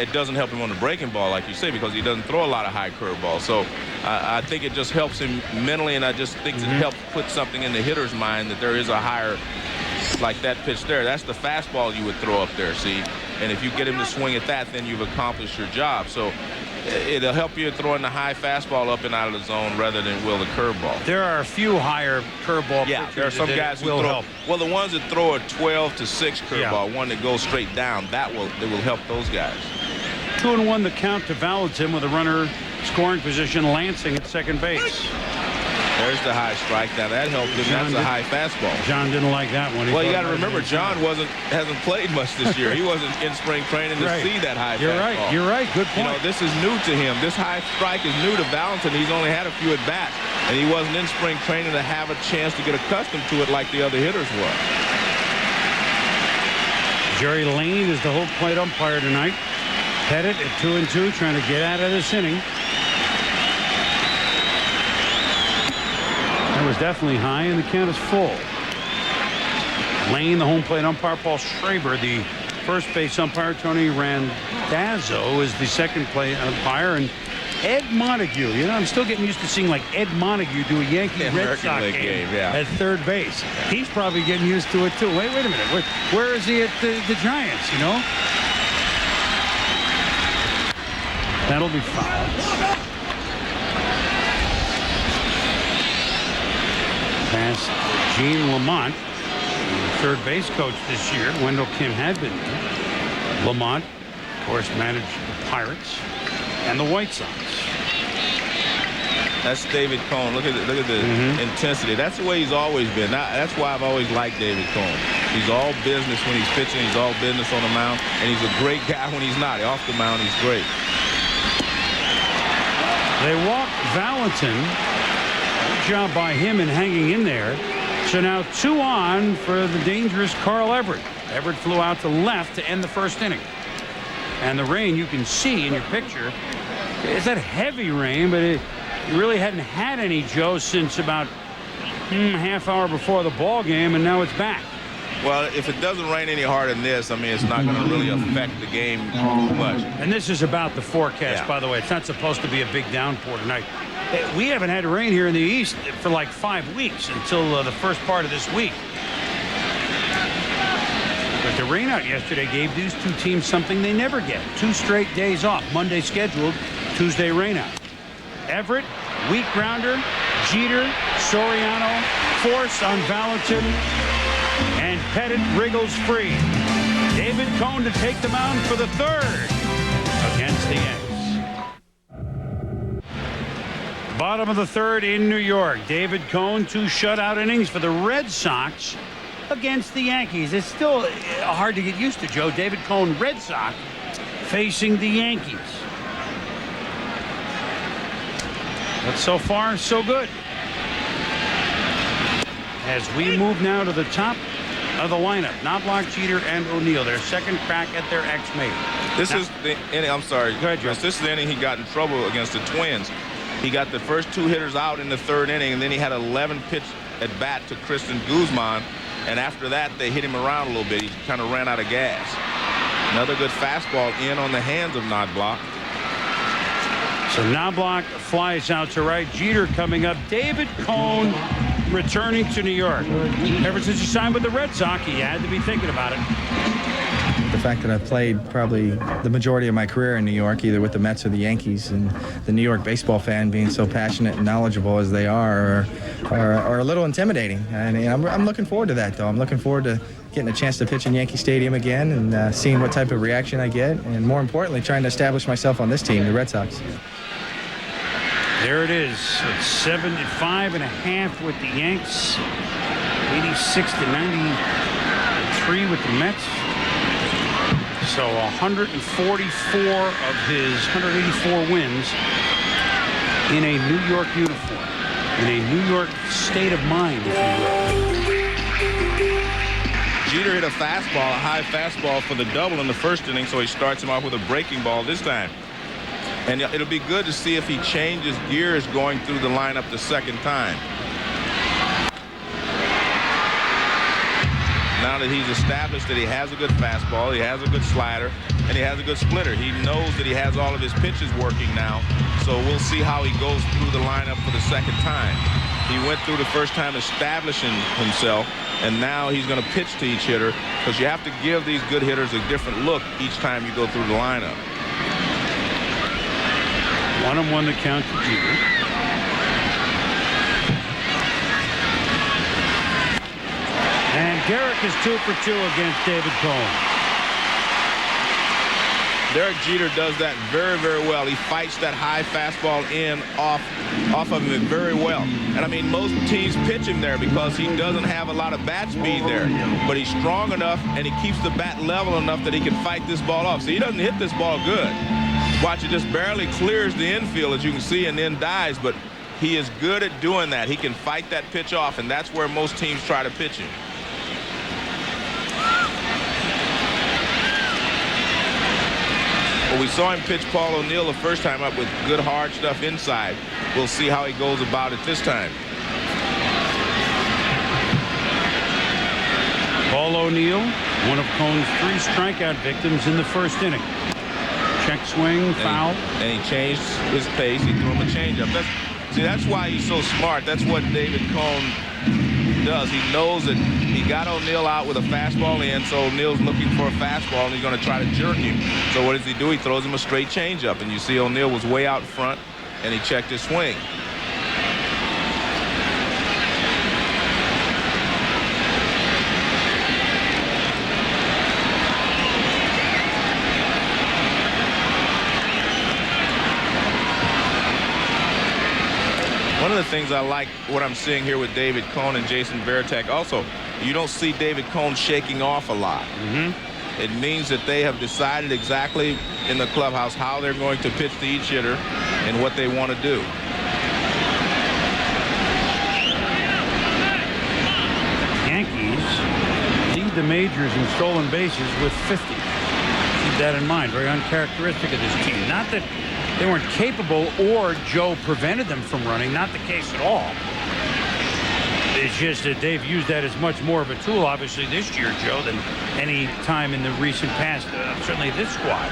It doesn't help him on the breaking ball, like you say, because he doesn't throw a lot of high curveballs. So I think it just helps him mentally, and I just think it helps put something in the hitter's mind that there is a higher, like that pitch there. That's the fastball you would throw up there, see? And if you get him to swing at that, then you've accomplished your job. So it'll help you throwing the high fastball up and out of the zone rather than will the curveball. There are a few higher curveball pitchers. There are some guys who will throw. help. Well, the ones that throw a 12-6 curveball, one that goes straight down, it will help those guys. 2-1 the count to Valentin with a runner scoring position, Lansing at second base. There's the high strike. Now that helped him. That's a high fastball. John didn't like that one. Well, you got to remember, John hasn't played much this year. He wasn't in spring training to see that high fastball. You're right. Good point. You know, this is new to him. This high strike is new to Valentin. He's only had a few at bats, and he wasn't in spring training to have a chance to get accustomed to it like the other hitters were. Jerry Lane is the whole plate umpire tonight. Pettitte at 2-2, trying to get out of this inning. That was definitely high, and the count is full. Lane, the home plate umpire. Paul Schraber, the first base umpire. Tony Randazzo is the second plate umpire. And Ed Montague. You know, I'm still getting used to seeing like Ed Montague do a Yankee Red Sox game at third base. He's probably getting used to it too. Wait a minute. Where is he at the Giants, you know? That'll be foul. Past Gene Lamont, third base coach this year. Wendell Kim had been there. Lamont, of course, managed the Pirates and the White Sox. That's David Cone. Look at the intensity. That's the way he's always been. That's why I've always liked David Cone. He's all business when he's pitching. He's all business on the mound. And he's a great guy when he's not. Off the mound, he's great. They walk Valentin. Good job by him in hanging in there. So now 2 on for the dangerous Carl Everett. Everett flew out to left to end the first inning. And the rain, you can see in your picture, it's that heavy rain, but it really hadn't had any, Joe, since about half hour before the ball game, and now it's back. Well, if it doesn't rain any harder than this, I mean, it's not going to really affect the game too much. And this is about the forecast, by the way. It's not supposed to be a big downpour tonight. We haven't had rain here in the East for like 5 weeks until the first part of this week. But the rain out yesterday gave these two teams something they never get. 2 straight days off. Monday scheduled, Tuesday rain out. Everett, weak grounder, Jeter, Soriano, force on Valentin, and Pettit wriggles free. David Cone to take the mound for the 3rd against the Yankees. Bottom of the 3rd in New York. David Cone, 2 shutout innings for the Red Sox against the Yankees. It's still hard to get used to, Joe. David Cone, Red Sox, facing the Yankees. But so far, so good. As we move now to the top of the lineup, Knobloch, Jeter, and O'Neill. Their second crack at their ex-mate. This is the inning. I'm sorry, go ahead, Joe. This is the inning he got in trouble against the Twins. He got the first 2 hitters out in the 3rd inning, and then he had 11 pitch at bat to Kristen Guzman. And after that, they hit him around a little bit. He kind of ran out of gas. Another good fastball in on the hands of Knobloch. So Knobloch flies out to right. Jeter coming up. David Cone returning to New York. Ever since he signed with the Red Sox, he had to be thinking about it. The fact that I've played probably the majority of my career in New York, either with the Mets or the Yankees, and the New York baseball fan being so passionate and knowledgeable as they are a little intimidating. And I'm looking forward to that, though. I'm looking forward to getting a chance to pitch in Yankee Stadium again and seeing what type of reaction I get, and more importantly, trying to establish myself on this team, the Red Sox. There it is. It's 75.5 with the Yanks, 86 to 93 with the Mets. So 144 of his 184 wins in a New York uniform, in a New York state of mind, if you will. Jeter hit a fastball, a high fastball for the double in the 1st inning, so he starts him off with a breaking ball this time. And it'll be good to see if he changes gears going through the lineup the 2nd time. Now that he's established that he has a good fastball, he has a good slider, and he has a good splitter. He knows that he has all of his pitches working now, so we'll see how he goes through the lineup for the 2nd time. He went through the 1st time establishing himself, and now he's going to pitch to each hitter, because you have to give these good hitters a different look each time you go through the lineup. 1-1 the count to Jeter. And Garrick is 2 for 2 against David Cone. Derek Jeter does that very, very well. He fights that high fastball in off of him very well. And I mean, most teams pitch him there because he doesn't have a lot of bat speed there. But he's strong enough and he keeps the bat level enough that he can fight this ball off. So he doesn't hit this ball good. Watch, it just barely clears the infield, as you can see, and then dies. But he is good at doing that. He can fight that pitch off, and that's where most teams try to pitch him. Well, we saw him pitch Paul O'Neill the 1st time up with good hard stuff inside. We'll see how he goes about it this time. Paul O'Neill, one of Cone's 3 strikeout victims in the 1st inning. Check swing, foul. And he changed his pace. He threw him a changeup. That's why he's so smart. That's what David Cone does. He knows that he got O'Neill out with a fastball in, so O'Neill's looking for a fastball, and he's going to try to jerk him. So what does he do? He throws him a straight changeup, and you see O'Neill was way out front, and he checked his swing. One of the things I like what I'm seeing here with David Cone and Jason Varitek also, you don't see David Cone shaking off a lot. It means that they have decided exactly in the clubhouse how they're going to pitch to each hitter and what they want to do. Yankees lead the majors in stolen bases with 50. Keep that in mind. Very uncharacteristic of this team. Not that they weren't capable or Joe prevented them from running. Not the case at all. It's just that they've used that as much more of a tool, obviously, this year, Joe, than any time in the recent past, certainly this squad.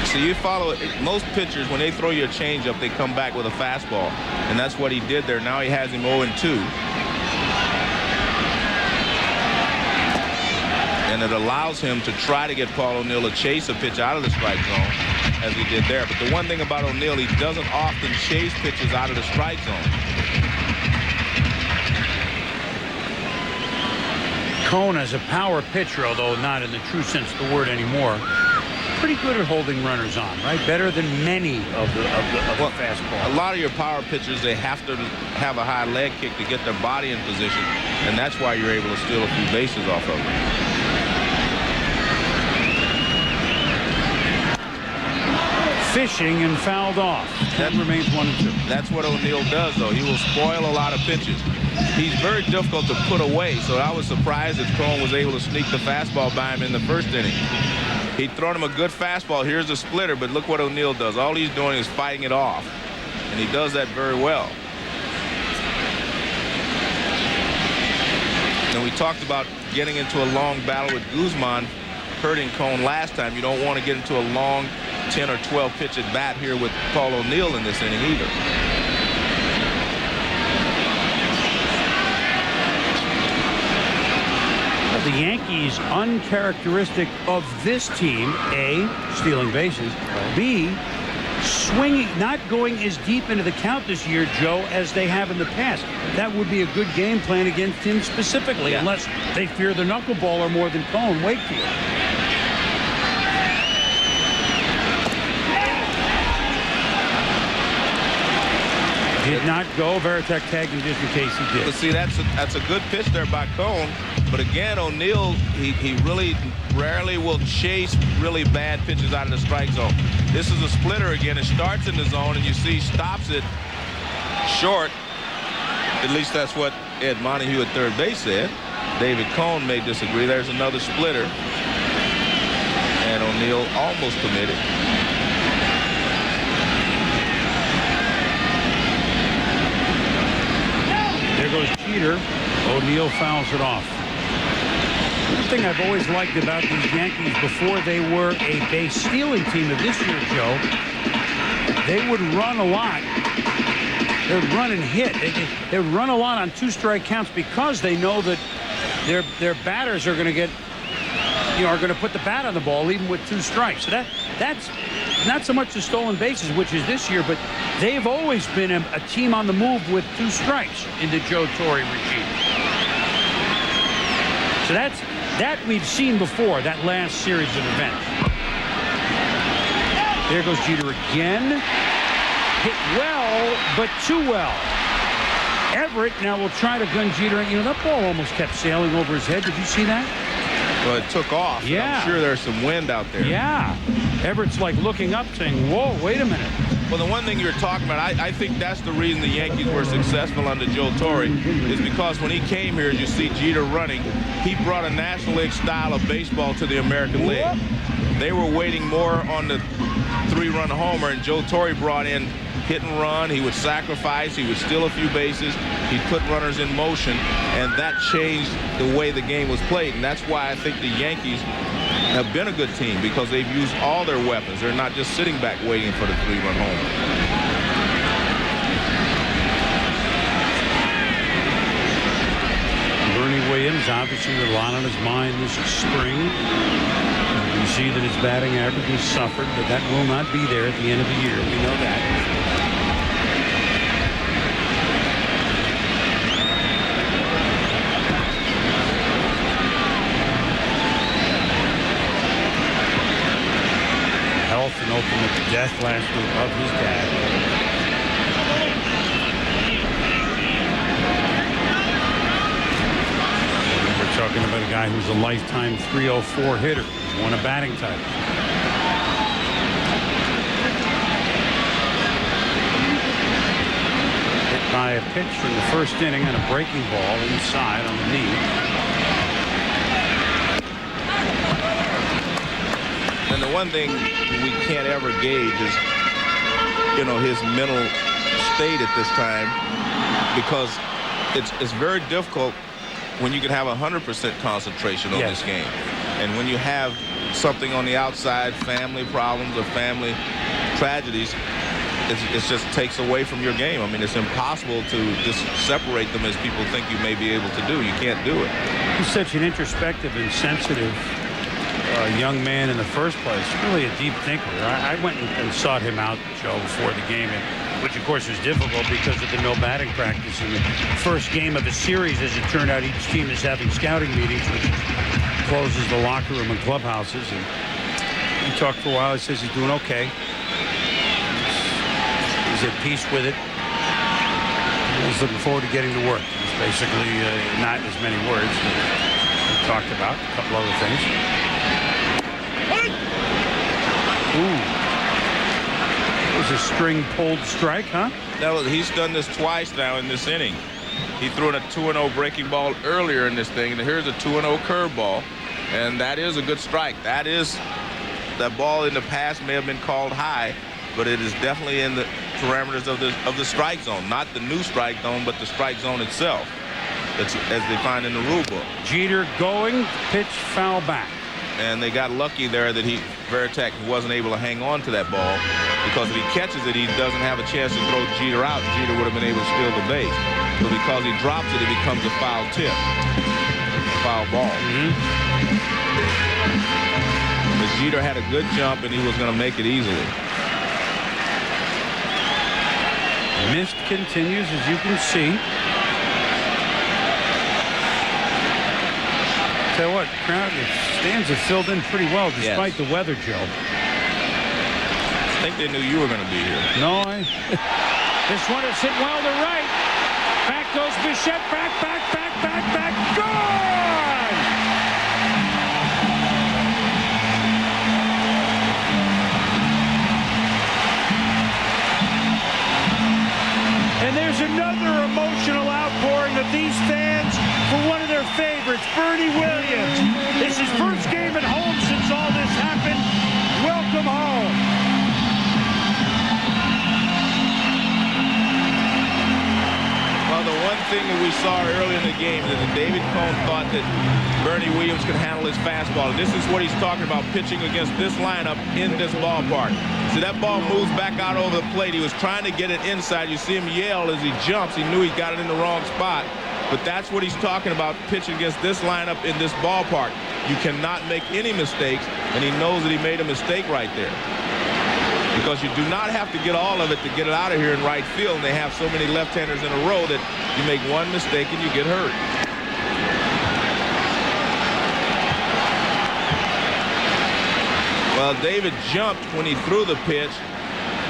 So you follow it. Most pitchers, when they throw you a changeup, they come back with a fastball. And that's what he did there. Now he has him 0-2. And it allows him to try to get Paul O'Neill to chase a pitch out of the strike zone, as he did there. But the one thing about O'Neill, he doesn't often chase pitches out of the strike zone. Cone as a power pitcher, although not in the true sense of the word anymore, pretty good at holding runners on, right? Better than many of the fastball. A lot of your power pitchers, they have to have a high leg kick to get their body in position, and that's why you're able to steal a few bases off of them. Fishing and fouled off. That remains 1-2. That's what O'Neill does, though. He will spoil a lot of pitches. He's very difficult to put away, so I was surprised that Cone was able to sneak the fastball by him in the first inning. He'd thrown him a good fastball. Here's a splitter, but look what O'Neill does. All he's doing is fighting it off, and he does that very well. And we talked about getting into a long battle with Guzman, hurting Cone last time. You don't want to get into a long 10 or 12 pitch at bat here with Paul O'Neill in this inning either. The Yankees, uncharacteristic of this team, A, stealing bases, B, swinging, not going as deep into the count this year, Joe, as they have in the past. That would be a good game plan against him specifically, unless they fear the knuckleballer more than Cone Wakefield. Did not go. Veritek tagged him just in case he did. But see, that's a good pitch there by Cone. But again, O'Neill, he really rarely will chase really bad pitches out of the strike zone. This is a splitter again. It starts in the zone, and you see stops it short. At least that's what Ed Montague at third base said. David Cone may disagree. There's another splitter. And O'Neill almost committed. There goes Jeter. O'Neill fouls it off. One thing I've always liked about these Yankees before they were a base stealing team of this year, Joe, they would run a lot. They'd run and hit. They would run a lot on two-strike counts because they know that their batters are going to get, are going to put the bat on the ball even with two strikes. So that's not so much the stolen bases, which is this year, but they've always been a team on the move with two strikes in the Joe Torre regime. So that we've seen before, that last series of events. There goes Jeter again. Hit well, but too well. Everett now will try to gun Jeter. That ball almost kept sailing over his head. Did you see that? Well, it took off. Yeah. I'm sure there's some wind out there. Yeah. Everett's like looking up saying, whoa, wait a minute. Well, the one thing you're talking about, I think that's the reason the Yankees were successful under Joe Torre, is because when he came here, you see Jeter running, he brought a National League style of baseball to the American League. They were waiting more on the three-run homer, and Joe Torre brought in hit and run. He would sacrifice. He would steal a few bases. He'd put runners in motion, and that changed the way the game was played. And that's why I think the Yankees have been a good team, because they've used all their weapons. They're not just sitting back waiting for the three-run homer. Bernie Williams, obviously with a lot on his mind this spring. You see that his batting average has suffered, but that will not be there at the end of the year. We know that. Health and ultimate death last week of his dad. We're talking about a guy who's a lifetime 304 hitter. He's won a batting title. Hit by a pitch in the first inning on a breaking ball inside on the knee. And the one thing we can't ever gauge is, his mental stayed at this time because it's very difficult when you can have 100% concentration on this game. And when you have something on the outside, family problems or family tragedies, it just takes away from your game. I mean, it's impossible to just separate them as people think you may be able to do. You can't do it. He's such an introspective and sensitive young man in the first place. Really a deep thinker. I went and sought him out, Joe, before the game, which of course was difficult because of the no batting practice in the first game of the series. As it turned out, each team is having scouting meetings, which closes the locker room and clubhouses. And he talked for a while. He says he's doing okay. He's at peace with it. He's looking forward to getting to work. It's basically not as many words, but we talked about a couple other things. Ooh. It was a string pulled strike, huh? No, he's done this twice now in this inning. He threw in a 2-0 breaking ball earlier in this thing, and here's a 2-0 curveball, and that is a good strike. That ball in the past may have been called high, but it is definitely in the parameters of the strike zone, not the new strike zone, but the strike zone itself. That's as defined in the rule book. Jeter going, pitch foul back. And they got lucky there that Veritek wasn't able to hang on to that ball, because if he catches it, he doesn't have a chance to throw Jeter out. Jeter would have been able to steal the base. But because he drops it, it becomes a foul tip, a foul ball. But Jeter had a good jump, and he was going to make it easily. Mist continues, as you can see. Tell you what, crowd, the stands have filled in pretty well despite the weather, Joe. I think they knew you were going to be here. No, this one is hit well to right. Back goes Bichette. Back. Gone! And there's another emotional outpouring of these fans for one of their favorites, Bernie Williams. This is his first game at home since all this happened. Welcome home. Well, the one thing that we saw early in the game is that David Cone thought that Bernie Williams could handle his fastball. And this is what he's talking about, pitching against this lineup in this ballpark. So that ball moves back out over the plate. He was trying to get it inside. You see him yell as he jumps. He knew he got it in the wrong spot. But that's what he's talking about, pitching against this lineup in this ballpark. You cannot make any mistakes, and he knows that he made a mistake right there. Because you do not have to get all of it to get it out of here in right field, and they have so many left-handers in a row that you make one mistake and you get hurt. Well, David jumped when he threw the pitch.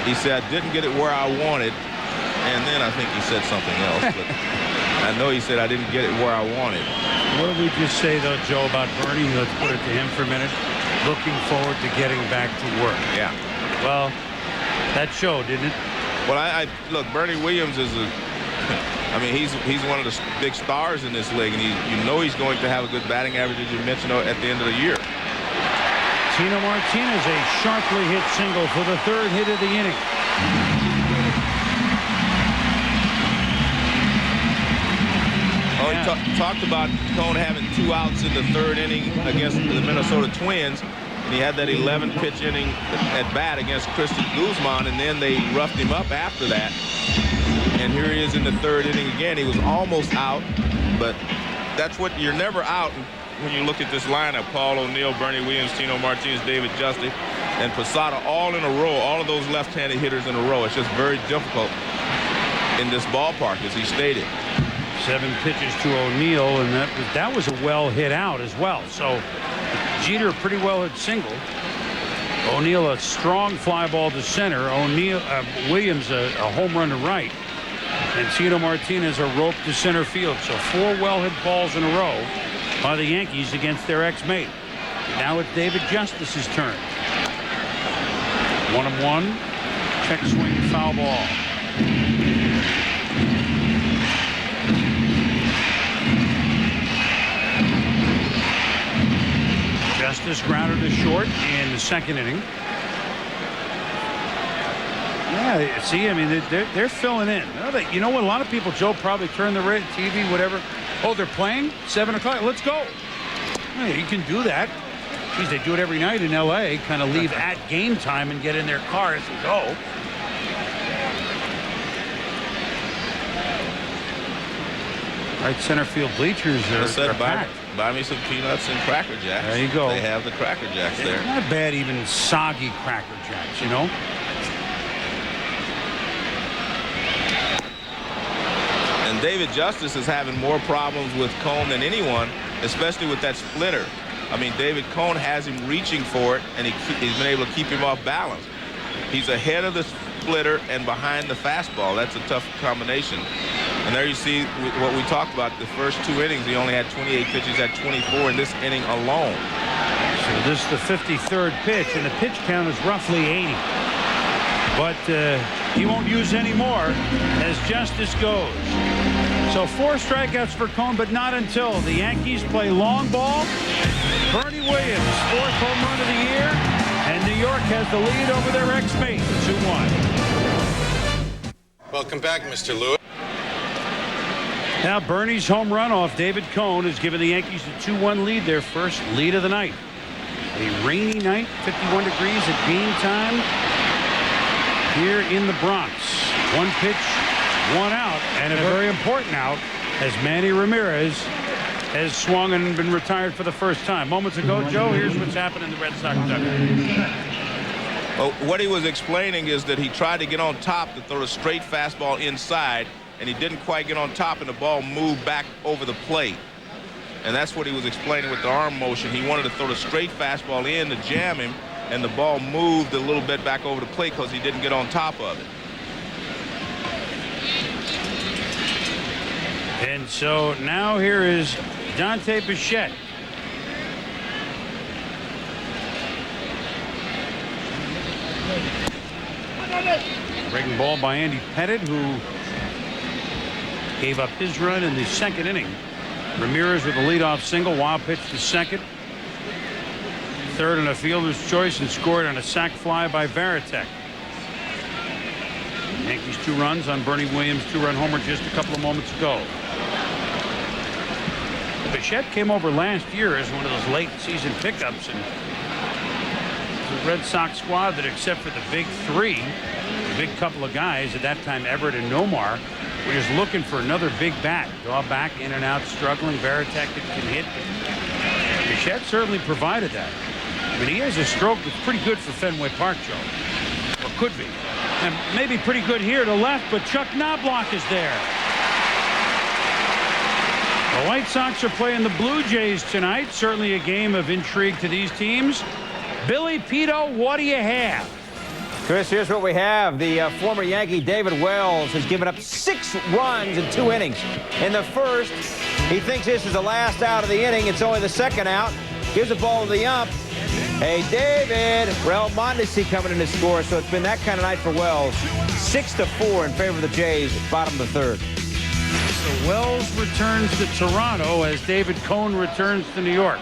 He said, I didn't get it where I wanted. And then I think he said something else. But I know he said, I didn't get it where I wanted. What did we just say, though, Joe, about Bernie? Let's put it to him for a minute. Looking forward to getting back to work. Yeah. Well, that showed, didn't it? Well, look, Bernie Williams is I mean, he's one of the big stars in this league, and you know he's going to have a good batting average, as you mentioned, at the end of the year. Tino Martinez, a sharply hit single for the third hit of the inning. Oh, he talked about Cone having 2 outs in the third inning against the Minnesota Twins. And he had that 11-pitch inning at bat against Christian Guzman, and then they roughed him up after that. And here he is in the third inning again. He was almost out, but that's what you're never out when you look at this lineup. Paul O'Neill, Bernie Williams, Tino Martinez, David Justice, and Posada all in a row, all of those left-handed hitters in a row. It's just very difficult in this ballpark, as he stated. 7 pitches to O'Neill, and that was a well hit out as well. So Jeter pretty well hit single. O'Neill a strong fly ball to center. Williams a home run to right, and Tino Martinez a rope to center field. So 4 well hit balls in a row by the Yankees against their ex-mate. Now it's David Justice's turn. 1-1. Check swing, foul ball. Justice grounded to short in the second inning. Yeah, see, I mean, they're filling in. You know what? A lot of people, Joe, probably turn the TV, whatever. Oh, they're playing? 7 o'clock. Let's go. Hey, you can do that. Geez, they do it every night in L.A. Kind of leave at game time and get in their cars and go. Right center field bleachers are packed. Buy me some peanuts and Cracker Jacks. There you go. They have the Cracker Jacks there. Not bad, even soggy Cracker Jacks, you know. And David Justice is having more problems with Cone than anyone, especially with that splitter. I mean, David Cone has him reaching for it, and he's been able to keep him off balance. He's ahead of the splitter and behind the fastball. That's a tough combination. And there you see what we talked about. The first 2 innings, he only had 28 pitches at 24 in this inning alone. So this is the 53rd pitch, and the pitch count is roughly 80. But he won't use any more as Justice goes. So 4 strikeouts for Cone, but not until the Yankees play long ball. Bernie Williams, 4th home run of the year, and New York has the lead over their ex-mate, 2-1. Welcome back, Mr. Lewis. Now Bernie's home run off David Cone has given the Yankees a 2-1 lead, their first lead of the night. A rainy night, 51 degrees at game time here in the Bronx. 1 pitch, 1 out, and a very important out as Manny Ramirez has swung and been retired for the first time. Moments ago, Joe, here's what's happened in the Red Sox dugout. Well, what he was explaining is that he tried to get on top to throw a straight fastball inside, and he didn't quite get on top, and the ball moved back over the plate. And that's what he was explaining with the arm motion. He wanted to throw the straight fastball in to jam him, and the ball moved a little bit back over the plate because he didn't get on top of it. And so now here is Dante Bichette. Breaking ball by Andy Pettit, who gave up his run in the 2nd inning. Ramirez with a leadoff single, wild pitch to second. 3rd on a fielder's choice and scored on a sac fly by Varitek. Yankees 2 runs on Bernie Williams' 2-run homer just a couple of moments ago. Bichette came over last year as one of those late season pickups, and the Red Sox squad that, except for the big 3, the big couple of guys at that time, Everett and Nomar, were just looking for another big bat. Draw back, in and out, struggling. Varitek can hit. Bichette certainly provided that. I mean, he has a stroke that's pretty good for Fenway Park, Joe. Or could be. And maybe pretty good here to left, but Chuck Knobloch is there. The White Sox are playing the Blue Jays tonight. Certainly a game of intrigue to these teams. Billy Pito, what do you have? Chris, here's what we have. The former Yankee David Wells has given up 6 runs in 2 innings. In the first, he thinks this is the last out of the inning. It's only the 2nd out. Gives the ball to the ump. Hey, David. Rel Mondesi coming in to score, so it's been that kind of night for Wells. 6-4 in favor of the Jays, bottom of the 3rd. So Wells returns to Toronto as David Cone returns to New York.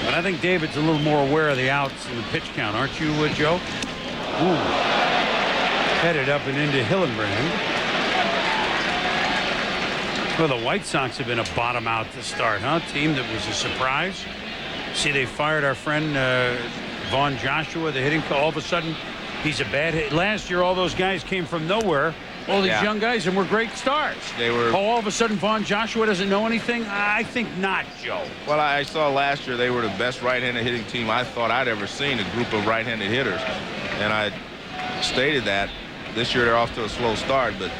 But I think David's a little more aware of the outs and the pitch count, aren't you, Joe? Ooh. Headed up and into Hillenbrand. Well, the White Sox have been a bottom out to start, huh? Team that was a surprise. See, they fired our friend Vaughn Joshua, the hitting coach. All of a sudden, he's a bad hit. Last year, all those guys came from nowhere. All these young guys, and were great stars. They were. Oh, all of a sudden, Vaughn Joshua doesn't know anything? I think not, Joe. Well, I saw last year they were the best right-handed hitting team I thought I'd ever seen, a group of right-handed hitters. And I stated that. This year they're off to a slow start, but,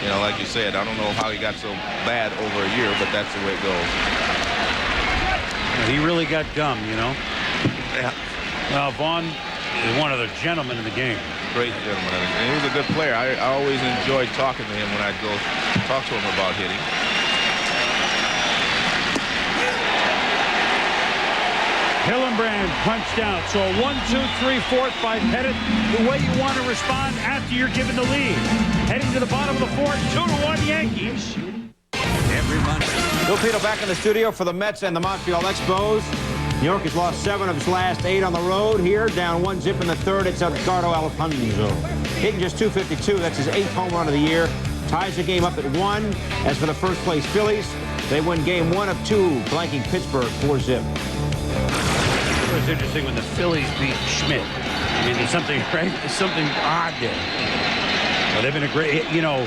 you know, like you said, I don't know how he got so bad over a year, but that's the way it goes. He really got dumb, you know? Yeah. Well, Vaughn is one of the gentlemen in the game. Great gentleman. And he was a good player. I always enjoyed talking to him when I'd go talk to him about hitting. Hillenbrand punched out. So a 1-2-3-4 by Pettit. The way you want to respond after you're given the lead. Heading to the bottom of the 4th, 2-1 Yankees. Bill Pito back in the studio for the Mets and the Montreal Expos. New York has lost 7 of its last 8 on the road here. Down 1-0 in the third. It's Edgardo Alfonzo. Hitting just .252. That's his 8th home run of the year. Ties the game up at 1. As for the first-place Phillies, they win game 1 of 2, blanking Pittsburgh 4-0. It was interesting when the Phillies beat Schmidt. I mean, there's something odd there. Well, they've been a great, you know,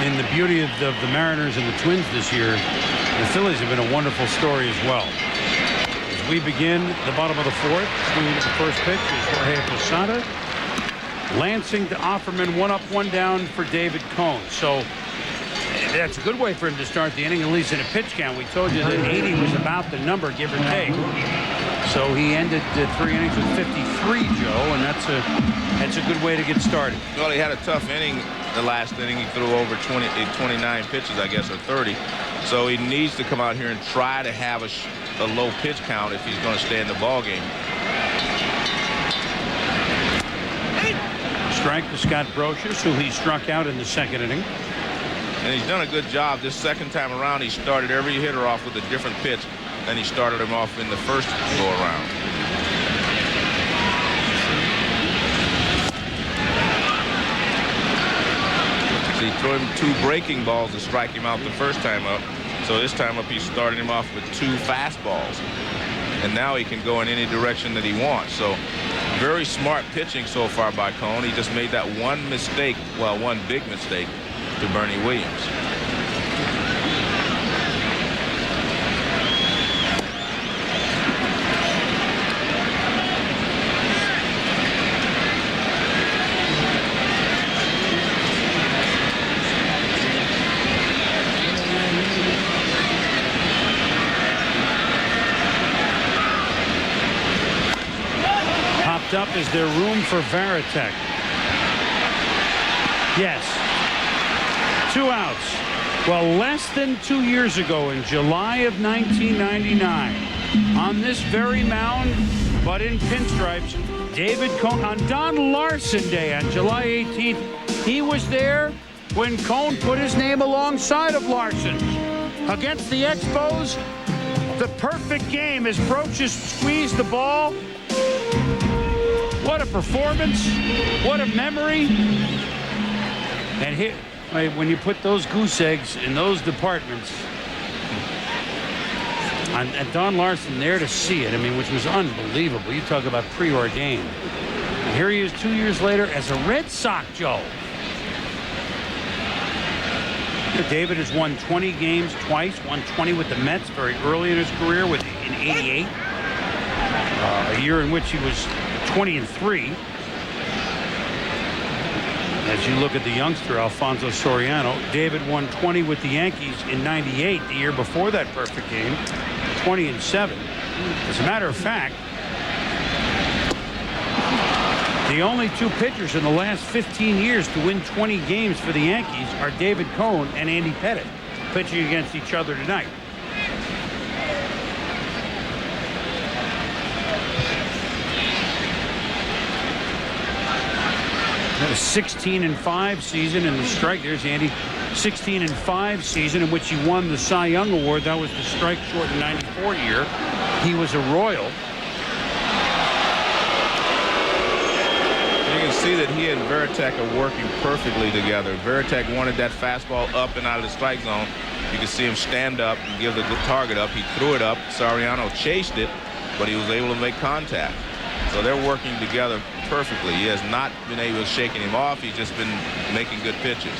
in the beauty of the Mariners and the Twins this year, the Phillies have been a wonderful story as well. As we begin the bottom of the fourth, swinging at the first pitch is Jorge Posada. Lansing to Offerman, 1 up, 1 down for David Cone. So that's a good way for him to start the inning, at least in a pitch count. We told you that 80 was about the number, give or take. So he ended 3 innings with 53, Joe, and that's a good way to get started. Well, he had a tough inning the last inning. He threw over 29 pitches, I guess, or 30. So he needs to come out here and try to have a low pitch count if he's going to stay in the ball game. Strike to Scott Brocious, who he struck out in the second inning. And he's done a good job this second time around. He started every hitter off with a different pitch than he started him off in the first go around. So he threw him 2 breaking balls to strike him out the first time up. So this time up, he started him off with 2 fastballs. And now he can go in any direction that he wants. So very smart pitching so far by Cone. He just made that one mistake, well, one big mistake to Bernie Williams. Up is there room for Varitek? Yes. 2 outs. Well, less than 2 years ago, in July of 1999, on this very mound, but in pinstripes, David Cone, on Don Larson Day on July 18th, he was there when Cone put his name alongside of Larson's. Against the Expos, the perfect game as Brocious squeezed the ball. What a performance. What a memory. And here, when you put those goose eggs in those departments, and Don Larson there to see it, I mean, which was unbelievable. You talk about preordained. And here he is 2 years later as a Red Sox, Joe. David has won 20 games twice, won 20 with the Mets very early in his career in '88. A year in which he was 20-3. As you look at the youngster Alfonso Soriano, David won 20 with the Yankees in '98, the year before that perfect game, 20-7. As a matter of fact, the only 2 pitchers in the last 15 years to win 20 games for the Yankees are David Cone and Andy Pettitte, pitching against each other tonight. A 16-5 season in the strike. There's Andy. 16-5 season in which he won the Cy Young Award. That was the strike short in '94 year. He was a Royal. You can see that he and Varitek are working perfectly together. Varitek wanted that fastball up and out of the strike zone. You can see him stand up and give the target up. He threw it up. Soriano chased it, but he was able to make contact. So they're working together perfectly. He has not been able to shake him off. He's just been making good pitches.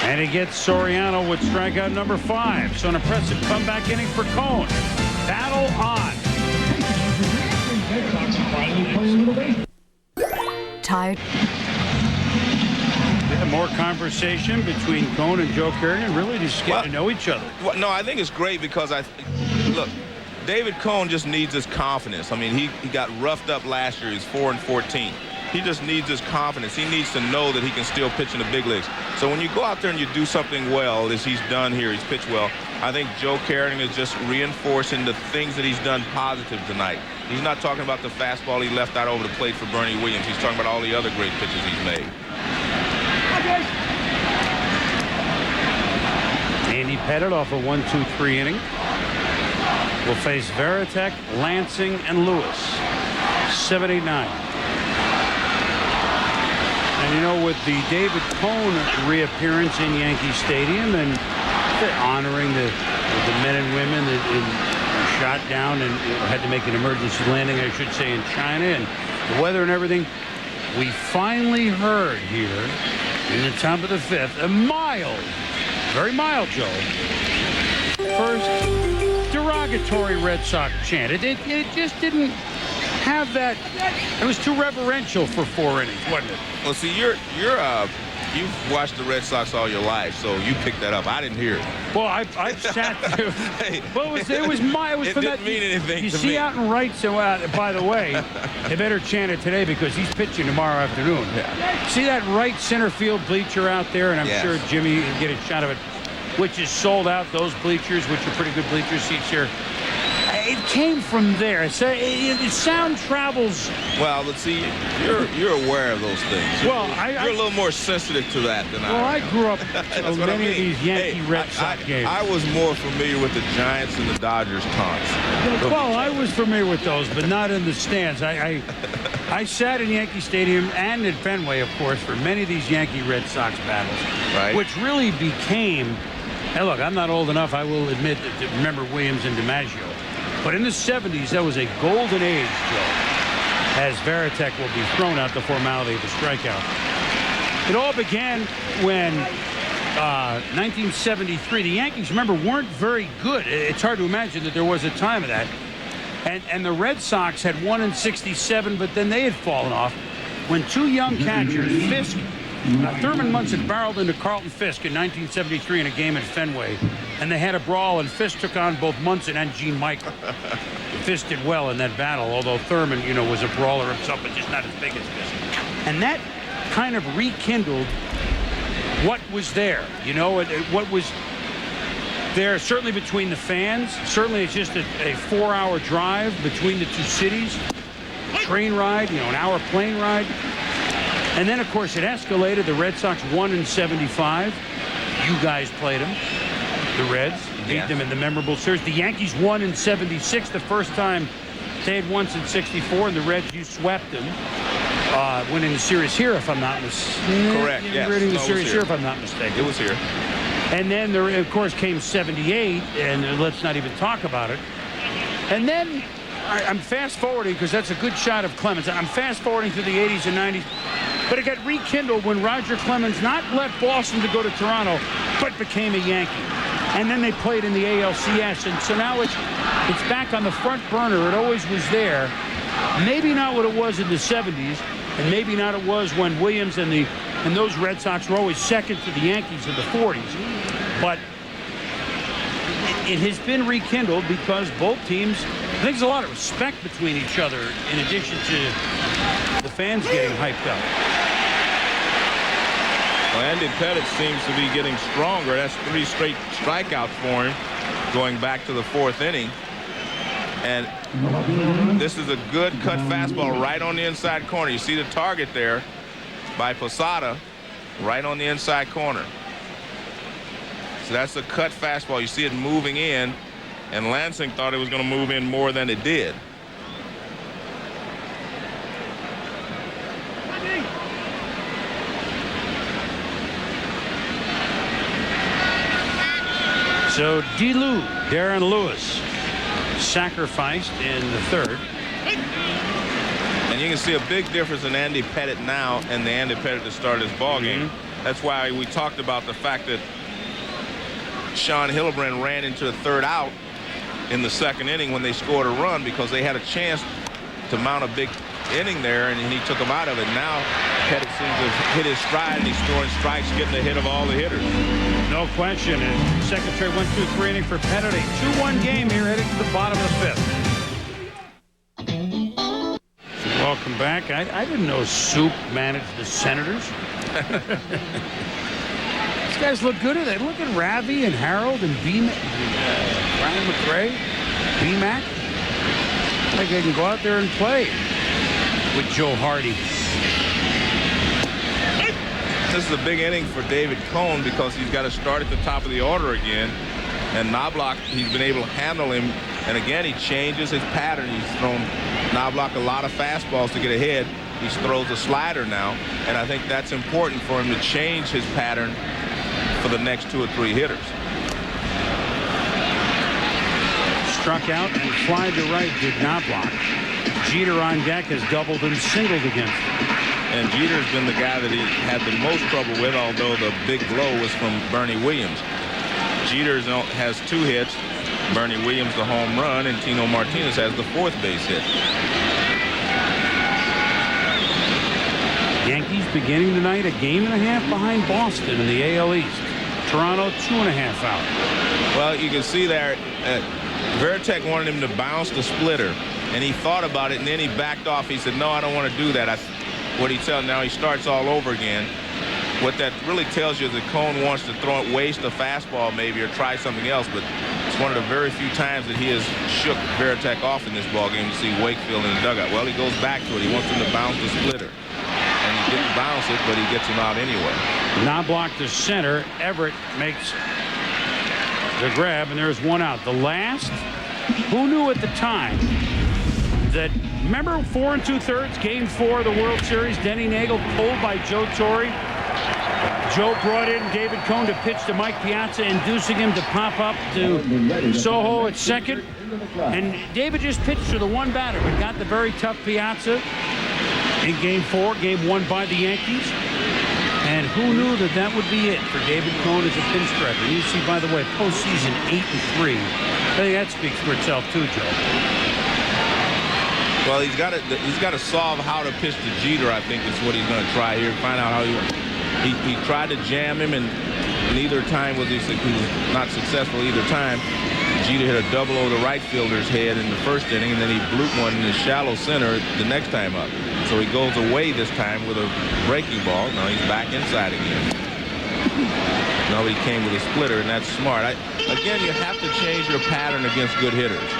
And he gets Soriano with strikeout number 5. So an impressive comeback inning for Cone. Battle on. Tired. More conversation between Cone and Joe Kerrigan, really just getting to know each other. Well, no, I think it's great because look, David Cone just needs his confidence. I mean, he got roughed up last year. He's 4-14. He just needs his confidence. He needs to know that he can still pitch in the big leagues. So when you go out there and you do something well, as he's done here, he's pitched well, I think Joe Kerrigan is just reinforcing the things that he's done positive tonight. He's not talking about the fastball he left out over the plate for Bernie Williams. He's talking about all the other great pitches he's made. Andy Pettit off a 1-2-3 inning will face Varitek, Lansing, and Lewis. 7, 8, 9. And you know, with the David Cone reappearance in Yankee Stadium and honoring the men and women that were shot down and had to make an emergency landing, I should say, in China, and the weather and everything, we finally heard here in the top of the 5th a mild, very mild, Joe, first derogatory Red Sox chant. It just didn't have that. It was too reverential for 4 innings, wasn't it? Well, see, you've watched the Red Sox all your life, so you picked that up. I didn't hear it. Well, I've sat through. Well, it was from that. Didn't mean anything you to see me. out in right. So, by the way, they better chant it today because he's pitching tomorrow afternoon. Yeah. See that right center field bleacher out there, and I'm Yes. sure Jimmy can get a shot of it, which is sold out. Those bleachers, which are pretty good bleacher seats here. It came from there. So sound travels. Well, let's see, you're aware of those things. Well, you're a little more sensitive to that than I am. Well, I grew up That's on what I many of mean. these Yankee Red Sox games. I was more familiar with the Giants and the Dodgers taunts. Well, I was familiar with those, but not in the stands. I sat in Yankee Stadium and at Fenway, of course, for many of these Yankee Red Sox battles, Right. which really became. Hey, look, I'm not old enough, I will admit, to remember Williams and DiMaggio. But in the 70s, that was a golden age, Joe, as Varitek will be thrown out the formality of the strikeout. It all began when 1973, the Yankees, remember, weren't very good. It's hard to imagine that there was a time of that. And the Red Sox had won in 67, but then they had fallen off when 2 young catchers, Fisk, Thurman Munson barreled into Carlton Fisk in 1973 in a game at Fenway, and they had a brawl, and Fisk took on both Munson and Gene Michael. Fisk did well in that battle, although Thurman, you know, was a brawler himself, but just not as big as Fisk. And that kind of rekindled what was there, you know, what was there certainly between the fans. Certainly it's just a 4-hour drive between the 2 cities, a train ride, you know, an hour plane ride. And then, of course, it escalated. The Red Sox won in 75. You guys played them, the Reds, beat them in the memorable series. The Yankees won in 76, the first time they had won since 64, and the Reds, you swept them, winning the series here, if I'm not mistaken. Correct, yes. Winning the No, it was series here. here, if I'm not mistaken. It was here. And then there, of course, came 78, and let's not even talk about it. And then I'm fast forwarding because that's a good shot of Clemens. I'm fast forwarding through the 80s and 90s. But it got rekindled when Roger Clemens not left Boston to go to Toronto, but became a Yankee. And then they played in the ALCS. And so now it's back on the front burner. It always was there. Maybe not what it was in the 70s, and maybe not it was when Williams and those Red Sox were always second to the Yankees in the 40s. But it has been rekindled because both teams, I think there's a lot of respect between each other in addition to the fans getting hyped up. Well, Andy Pettit seems to be getting stronger. That's 3 straight strikeouts for him going back to the 4th inning. And this is a good cut fastball right on the inside corner. You see the target there by Posada right on the inside corner. So that's a cut fastball. You see it moving in, and Lansing thought it was going to move in more than it did. So Darren Lewis sacrificed in the 3rd. And you can see a big difference in Andy Pettit now and the Andy Pettit that started his ball game. That's why we talked about the fact that Sean Hildebrand ran into the 3rd out in the 2nd inning when they scored a run, because they had a chance to mount a big inning there, and he took them out of it. Now Pettit seems to have hit his stride, and he's throwing strikes, getting ahead of all the hitters. No question. And second straight 1-2-3 inning for Pettit. A 2-1 game here heading to the bottom of the 5th. Welcome back. I didn't know Soup managed the Senators. These guys look good at it. Look at Ravi and Harold and Brian McRae, B-Mac. Like they can go out there and play with Joe Hardy. This is a big inning for David Cone because he's got to start at the top of the order again. And Knobloch, he's been able to handle him. And again, he changes his pattern. He's thrown Knobloch a lot of fastballs to get ahead. He throws a slider now. And I think that's important for him to change his pattern for the next 2 or 3 hitters. Struck out and flied to right, did Knobloch. Jeter on deck has doubled and singled against him. And Jeter's been the guy that he had the most trouble with, although the big blow was from Bernie Williams. Jeter has 2 hits, Bernie Williams the home run, and Tino Martinez has the 4th base hit. Yankees beginning tonight a game and a half behind Boston in the AL East. Toronto 2.5 out. Well, you can see there, Veritek wanted him to bounce the splitter, and he thought about it, and then he backed off. He said, no, I don't want to do that. What he tells now, he starts all over again. What that really tells you is that Cone wants to waste a fastball maybe or try something else, but it's one of the very few times that he has shook Veritek off in this ballgame. You see Wakefield in the dugout. Well, he goes back to it. He wants him to bounce the splitter. And he didn't bounce it, but he gets him out anyway. Knobloch to center. Everett makes the grab, and there's 1 out. The last, who knew at the time that, remember 4 2/3, Game 4 of the World Series, Denny Nagel pulled by Joe Torre. Joe brought in David Cone to pitch to Mike Piazza, inducing him to pop up to Soho at second. And David just pitched to the 1 batter, but got the very tough Piazza in Game 4, Game 1 by the Yankees. And who knew that that would be it for David Cone as a pinstriper? You see, by the way, postseason 8-3. I think that speaks for itself too, Joe. Well, he's got to solve how to pitch to Jeter. I think is what he's going to try here. Find out how he tried to jam him, and neither time was he not successful either time. Jeter hit a double over the right fielder's head in the first inning, and then he blooped one in the shallow center the next time up. So he goes away this time with a breaking ball. Now he's back inside again. Now he came with a splitter, and that's smart. Again, you have to change your pattern against good hitters.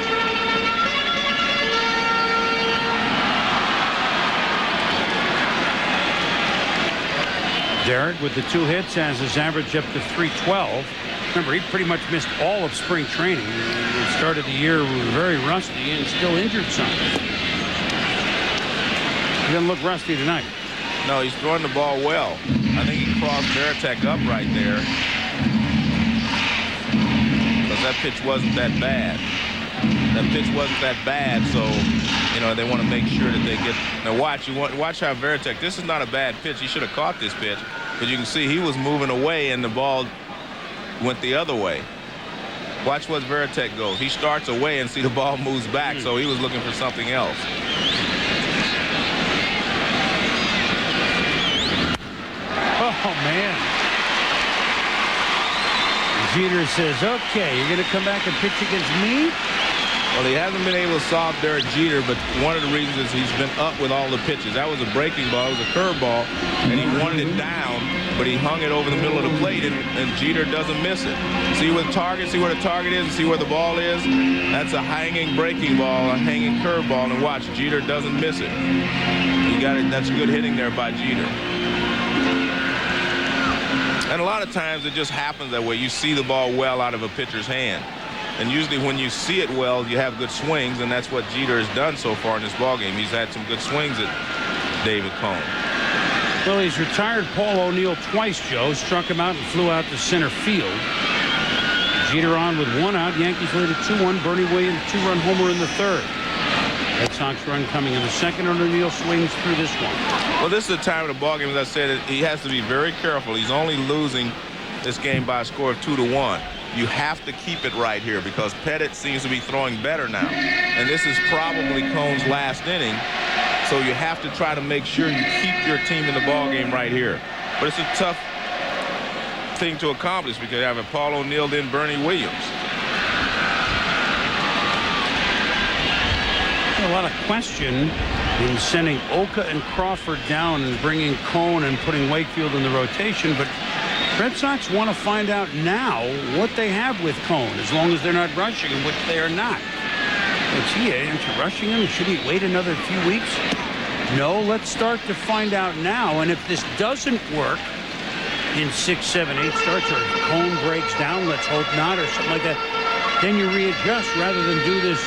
Derek with the 2 hits has his average up to 312. Remember, he pretty much missed all of spring training. He started the year very rusty and still injured some. He doesn't look rusty tonight. No, he's throwing the ball well. I think he crossed Veritek up right there. Because that pitch wasn't that bad. That pitch wasn't that bad, so, they want to make sure that they get... Now, watch how Veritek... This is not a bad pitch. He should have caught this pitch. But you can see he was moving away, and the ball went the other way. Watch what Veritek goes. He starts away, and see the ball moves back, so he was looking for something else. Oh, man. Jeter says, okay, you're going to come back and pitch against me? Well, he hasn't been able to solve Derek Jeter, but one of the reasons is he's been up with all the pitches. That was a breaking ball. It was a curveball, and he wanted it down, but he hung it over the middle of the plate, and Jeter doesn't miss it. See where the target is, and see where the ball is? That's a hanging breaking ball, a hanging curveball, and watch, Jeter doesn't miss it. He got it. That's good hitting there by Jeter. And a lot of times it just happens that way. You see the ball well out of a pitcher's hand. And usually when you see it well, you have good swings, and that's what Jeter has done so far in this ballgame. He's had some good swings at David Cone. Well, he's retired Paul O'Neill twice, Joe. Struck him out and flew out to center field. Jeter on with 1 out. Yankees lead at 2-1. Bernie Williams, 2-run homer in the 3rd. Red Sox run coming in the 2nd, and O'Neill swings through this one. Well, this is the time of the ballgame, as I said, he has to be very careful. He's only losing this game by a score of 2-1. You have to keep it right here because Pettit seems to be throwing better now. And this is probably Cone's last inning. So you have to try to make sure you keep your team in the ballgame right here. But it's a tough thing to accomplish because you have a Paul O'Neill, then Bernie Williams. A lot of question in sending Oka and Crawford down and bringing Cone and putting Wakefield in the rotation, but Red Sox want to find out now what they have with Cone, as long as they're not rushing him, which they are not. Gee, aren't you rushing him? Should he wait another few weeks? No, let's start to find out now. And if this doesn't work, in 6, 7, 8 starts, or Cone breaks down, let's hope not, or something like that, then you readjust rather than do this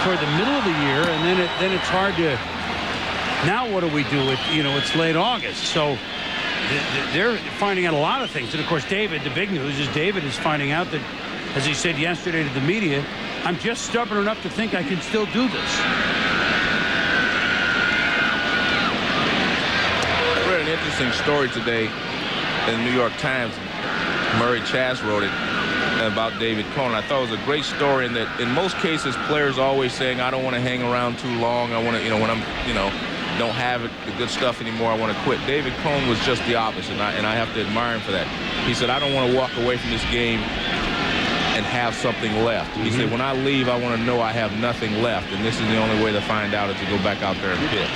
toward the middle of the year, and then it's hard to. Now what do we do? It's late August, so they're finding out a lot of things. And of course, David, the big news is David is finding out that, as he said yesterday to the media, I'm just stubborn enough to think I can still do this. I read an interesting story today in the New York Times. Murray Chass wrote it about David Cone. I thought it was a great story in that in most cases players are always saying, I don't want to hang around too long. I want to, when I'm, don't have the good stuff anymore, I want to quit. David Cone was just the opposite, and I have to admire him for that. He said, I don't want to walk away from this game and have something left. He said, when I leave, I want to know I have nothing left, and this is the only way to find out is to go back out there and pitch.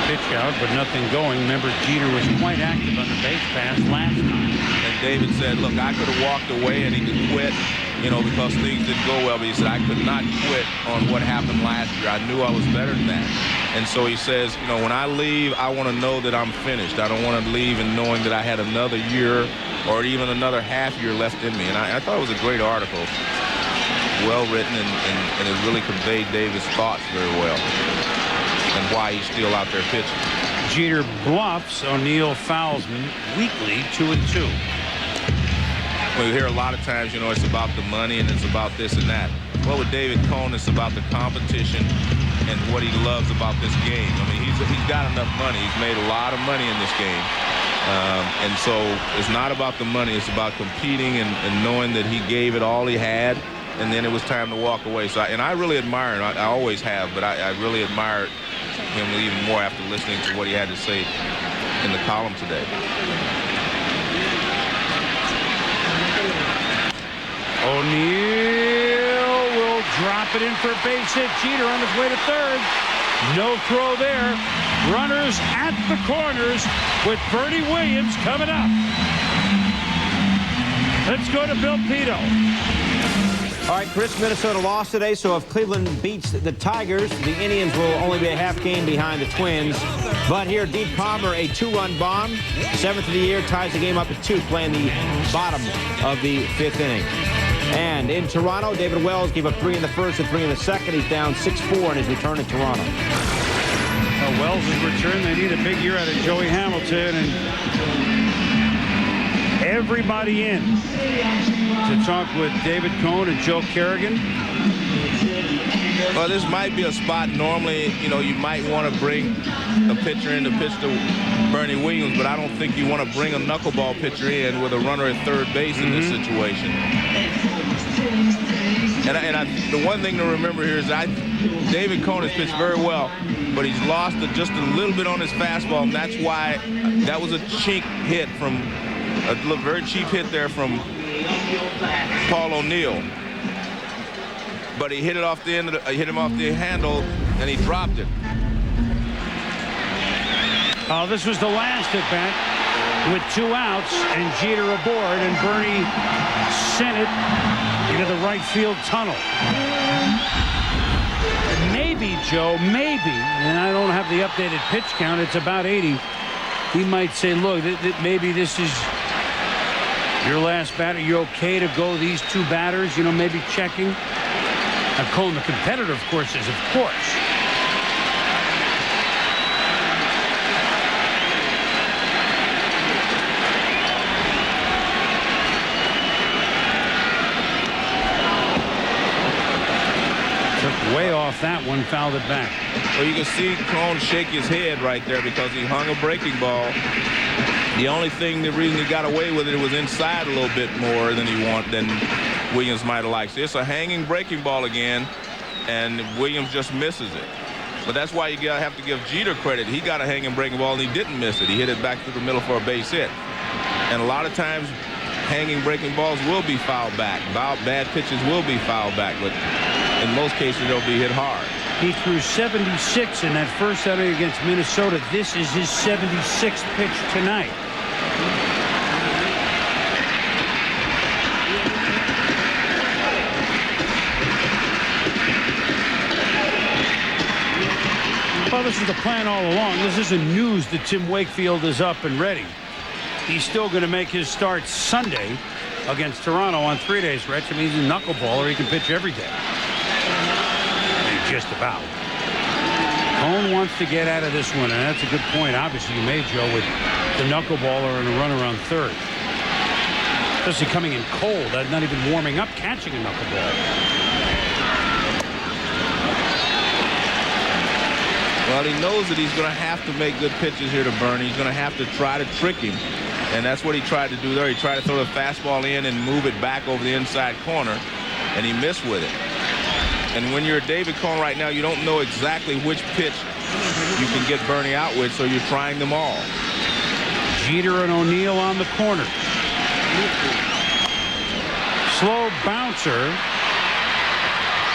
Pitch out, but nothing going. Remember, Jeter was quite active on the base pass last time. And David said, look, I could have walked away and he could quit, because things didn't go well. But he said, I could not quit on what happened last year. I knew I was better than that. And so he says, when I leave, I want to know that I'm finished. I don't want to leave and knowing that I had another year or even another half year left in me. And I thought it was a great article, well written, and it really conveyed David's thoughts very well and why he's still out there pitching. Jeter bluffs. O'Neill fouls weekly 2-2. We hear a lot of times, it's about the money and it's about this and that. Well, with David Cone, it's about the competition and what he loves about this game. I mean, he's got enough money. He's made a lot of money in this game. And so it's not about the money. It's about competing and knowing that he gave it all he had, and then it was time to walk away. So, I really admire him. I always have, but I really admire him even more after listening to what he had to say in the column today. O'Neill will drop it in for a base hit. Jeter on his way to third. No throw there. Runners at the corners with Bernie Williams coming up. Let's go to Bill Pito. All right, Chris, Minnesota lost today, so if Cleveland beats the Tigers, the Indians will only be a half game behind the Twins. But here, Deep Palmer, a 2-run bomb, 7th of the year, ties the game up at 2, playing the bottom of the 5th inning. And in Toronto, David Wells gave up 3 in the first and 3 in the second. He's down 6-4 in his return to Toronto. Wells' return, they need a big year out of Joey Hamilton, and everybody in to talk with David Cone and Joe Kerrigan. Well, this might be a spot normally, you might want to bring a pitcher in to pitch to Bernie Williams, but I don't think you want to bring a knuckleball pitcher in with a runner at third base in this situation. And the one thing to remember here is David Cone has pitched very well, but he's lost just a little bit on his fastball, and that's why that was a cheap hit from a very cheap hit there from Paul O'Neill. But he hit it off the end hit him off the handle, and he dropped it. Oh, this was the last at bat with 2 outs and Jeter aboard, and Bernie sent it into the right field tunnel. Maybe, Joe, maybe, and I don't have the updated pitch count, it's about 80. He might say, look, maybe this is your last batter. You're okay to go these 2 batters, maybe checking. Now, Cone, the competitor, of course, is, of course. Took way off that one, fouled it back. Well, you can see Cone shake his head right there because he hung a breaking ball. The only thing, the reason he got away with it was inside a little bit more than Williams might have liked. So it's a hanging breaking ball again, and Williams just misses it. But that's why you have to give Jeter credit. He got a hanging breaking ball, and he didn't miss it. He hit it back through the middle for a base hit. And a lot of times, hanging breaking balls will be fouled back. Bad pitches will be fouled back, but in most cases, they'll be hit hard. He threw 76 in that first outing against Minnesota. This is his 76th pitch tonight. Well, this is the plan all along. This isn't news that Tim Wakefield is up and ready. he's still going to make his start Sunday against Toronto on 3 days, Rich. I mean, he's a knuckleballer. He can pitch every day. Just about. Cone wants to get out of this one, and that's a good point. Obviously, you made, Joe, with the knuckleballer and a runner on third. Especially coming in cold, not even warming up, catching a knuckleball. Well, he knows that he's going to have to make good pitches here to Bernie. He's going to have to try to trick him, and that's what he tried to do there. He tried to throw the fastball in and move it back over the inside corner, and he missed with it. And when you're David Cone right now, you don't know exactly which pitch you can get Bernie out with, so you're trying them all. Jeter and O'Neill on the corner. Slow bouncer.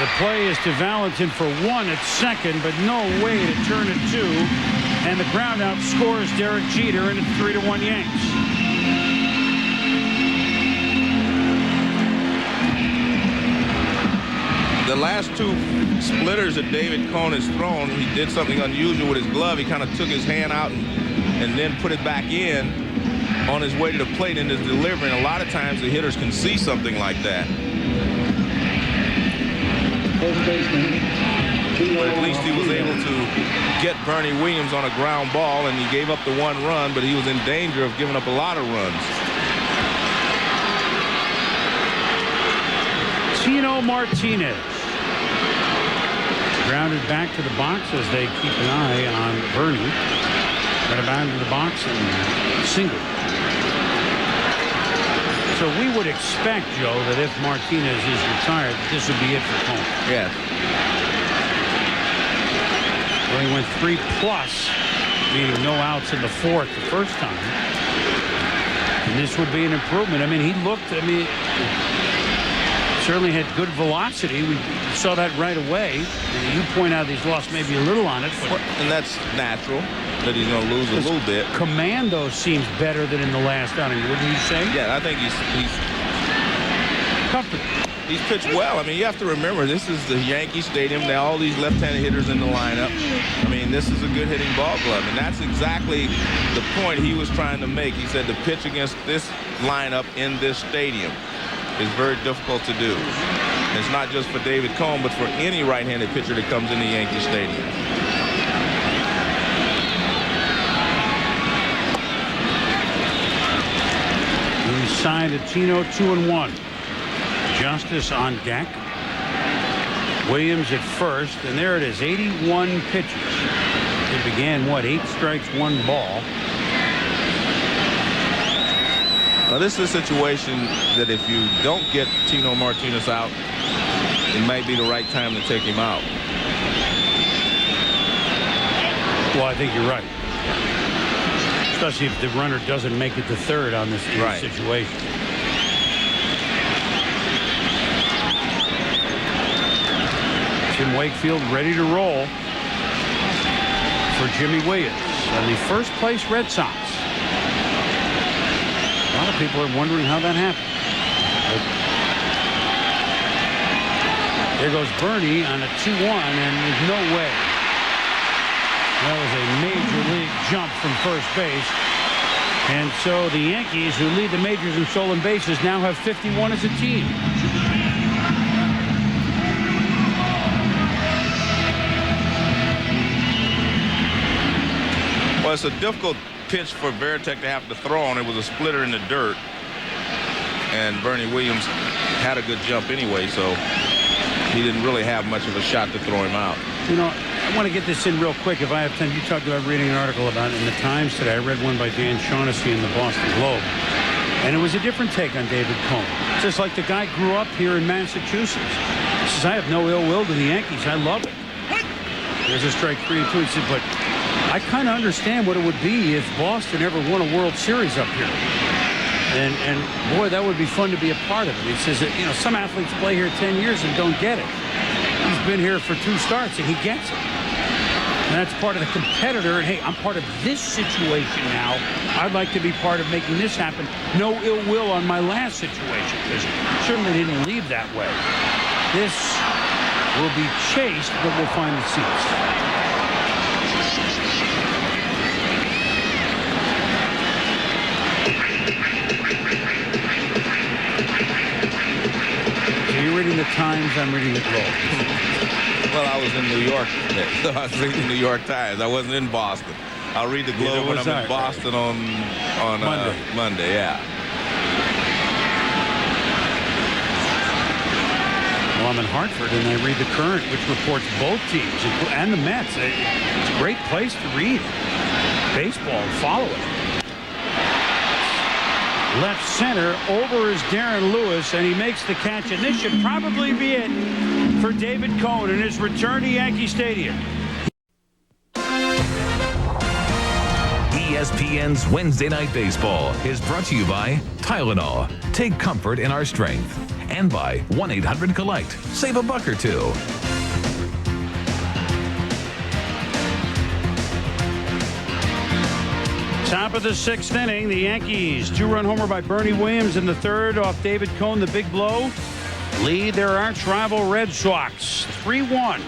The play is to Valentin for one at second, but no way to turn it two. And the ground out scores Derek Jeter, and it's 3-1 Yanks. The last two splitters that David Cone has thrown, he did something unusual with his glove. He kind of took his hand out and then put it back in on his way to the plate in his delivery. And a lot of times the hitters can see something like that. But at least he was able to get Bernie Williams on a ground ball, and he gave up the one run, but he was in danger of giving up a lot of runs. Tino Martinez. Grounded back to the box as they keep an eye on Bernie. Got him out into the box and single. So we would expect, Joe, that if Martinez is retired, this would be it for Cone. Yes. Well, he went 3+, meaning no outs in the fourth the first time. And this would be an improvement. I mean, he looked, certainly had good velocity. We saw that right away. And you point out he's lost maybe a little on it. But and that's natural, that he's going to lose a little bit. Commando seems better than in the last outing, wouldn't you say? Yeah, I think he's comfortable. He's pitched well. I mean, you have to remember, this is the Yankee Stadium. There are all these left-handed hitters in the lineup. I mean, this is a good hitting ball club, and that's exactly the point he was trying to make. He said to pitch against this lineup in this stadium is very difficult to do. And it's not just for David Cone, but for any right-handed pitcher that comes into Yankee Stadium. Inside of Tino, 2-1. Justice on deck. Williams at first, and there it is, 81 pitches. It began, 8 strikes, 1 ball. Now, this is a situation that if you don't get Tino Martinez out, it might be the right time to take him out. Well, I think you're right. Especially if the runner doesn't make it to third on this situation. Tim Wakefield ready to roll for Jimmy Williams and the first place Red Sox. A lot of people are wondering how that happened. But there goes Bernie on a 2-1, and there's no way. That was a major league jump from first base. And so the Yankees, who lead the majors in stolen bases, now have 51 as a team. Well, it's a difficult pitch for Veritek to have to throw on. It was a splitter in the dirt. And Bernie Williams had a good jump anyway, so he didn't really have much of a shot to throw him out. You know, I want to get this in real quick if I have time. You talked about reading an article about it in the Times today. I read one by Dan Shaughnessy in the Boston Globe. And it was a different take on David Cone. Just like the guy grew up here in Massachusetts. He says, I have no ill will to the Yankees. I love it. There's a strike 3-2. He said, but I kind of understand what it would be if Boston ever won a World Series up here. And boy, that would be fun to be a part of it. He says that, some athletes play here 10 years and don't get it. He's been here for 2 starts and he gets it. And that's part of the competitor. And hey, I'm part of this situation now. I'd like to be part of making this happen. No ill will on my last situation, because certainly didn't leave that way. This will be chased, but we'll find the seats. reading the Times, I'm reading the Globe. Well, I was in New York. I was reading the New York Times. I wasn't in Boston. I'll read the Globe when I'm in Boston on Monday. Yeah. Well, I'm in Hartford, and I read the Current, which reports both teams and the Mets. It's a great place to read baseball and follow it. Left center, over is Darren Lewis, and he makes the catch, and this should probably be it for David Cone in his return to Yankee Stadium. ESPN's Wednesday Night Baseball is brought to you by Tylenol. Take comfort in our strength. And by 1-800-COLLECT. Save a buck or two. Top of the 6th inning, the Yankees, 2-run homer by Bernie Williams in the 3rd off David Cone, the big blow. Lead their arch rival Red Sox 3-1.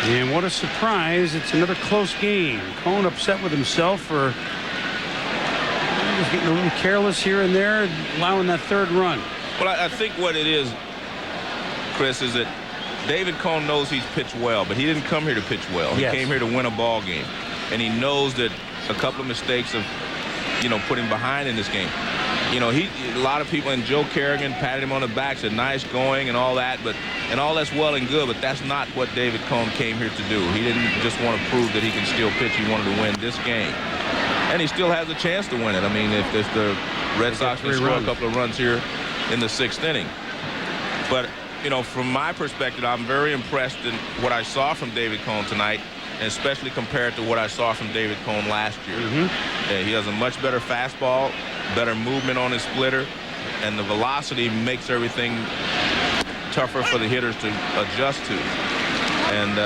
And what a surprise, it's another close game. Cone upset with himself for getting a little careless here and there, allowing that 3rd run. Well, I think what it is, Chris, is that David Cone knows he's pitched well, but he didn't come here to pitch well. He came here to win a ball game. And he knows that a couple of mistakes have, put him behind in this game. A lot of people, and Joe Kerrigan patted him on the back, said nice going and all that, and all that's well and good, but that's not what David Cone came here to do. He didn't just want to prove that he can still pitch. He wanted to win this game. And he still has a chance to win it. I mean, if the Red Sox can score a couple of runs here in the 6th inning. But, from my perspective, I'm very impressed in what I saw from David Cone tonight, and especially compared to what I saw from David Cone last year. He has a much better fastball, better movement on his splitter, and the velocity makes everything tougher for the hitters to adjust to. And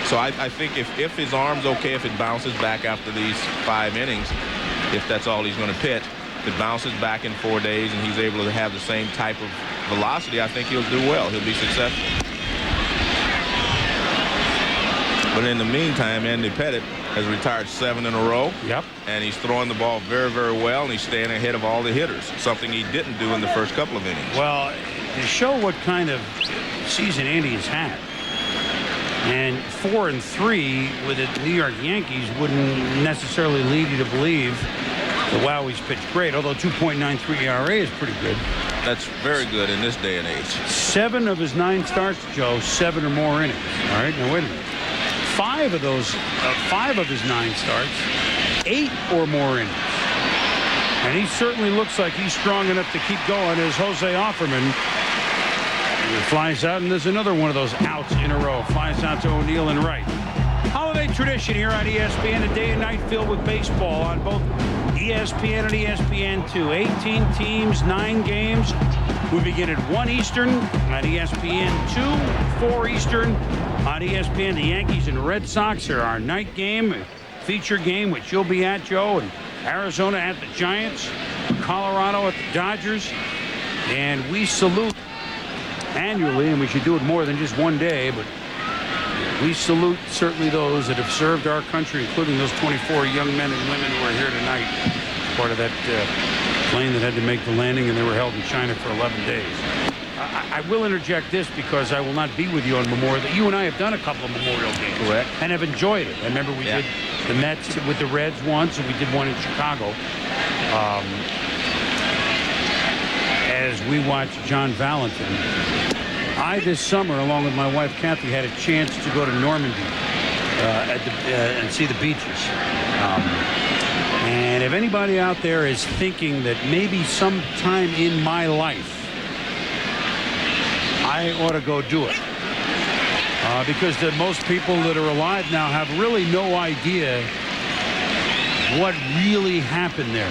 so I think if his arm's okay, if it bounces back after these 5 innings, if that's all he's going to pitch, if it bounces back in 4 days and he's able to have the same type of velocity, I think he'll do well. He'll be successful. But in the meantime, Andy Pettitte has retired 7 in a row. And he's throwing the ball very, very well, and he's staying ahead of all the hitters, something he didn't do in the first couple of innings. Well, to show what kind of season Andy has had, and 4-3 with the New York Yankees wouldn't necessarily lead you to believe that, wow, he's pitched great, although 2.93 ERA is pretty good. That's very good in this day and age. 7 of his 9 starts, Joe, 7 or more innings. All right, now wait a minute. 5 of his 9 starts, 8 or more innings. And he certainly looks like he's strong enough to keep going as Jose Offerman flies out, and there's another one of those outs in a row. Flies out to O'Neill and right. Holiday tradition here on ESPN, a day and night filled with baseball on both ESPN and ESPN2. 18 teams, 9 games. We begin at 1 Eastern on ESPN2, 4 Eastern on ESPN. The Yankees and Red Sox are our night game, feature game, which you'll be at, Joe, and Arizona at the Giants, Colorado at the Dodgers. And we salute annually, and we should do it more than just one day, but we salute certainly those that have served our country, including those 24 young men and women who are here tonight, part of that plane that had to make the landing, and they were held in China for 11 days. I will interject this because I will not be with you on Memorial. You and I have done a couple of Memorial games. Correct. And have enjoyed it. I remember we did the Mets with the Reds once, and we did one in Chicago. As we watched John Valentin. This summer, along with my wife Kathy, had a chance to go to Normandy and see the beaches. And if anybody out there is thinking that maybe sometime in my life I ought to go do it, because most people that are alive now have really no idea what really happened there.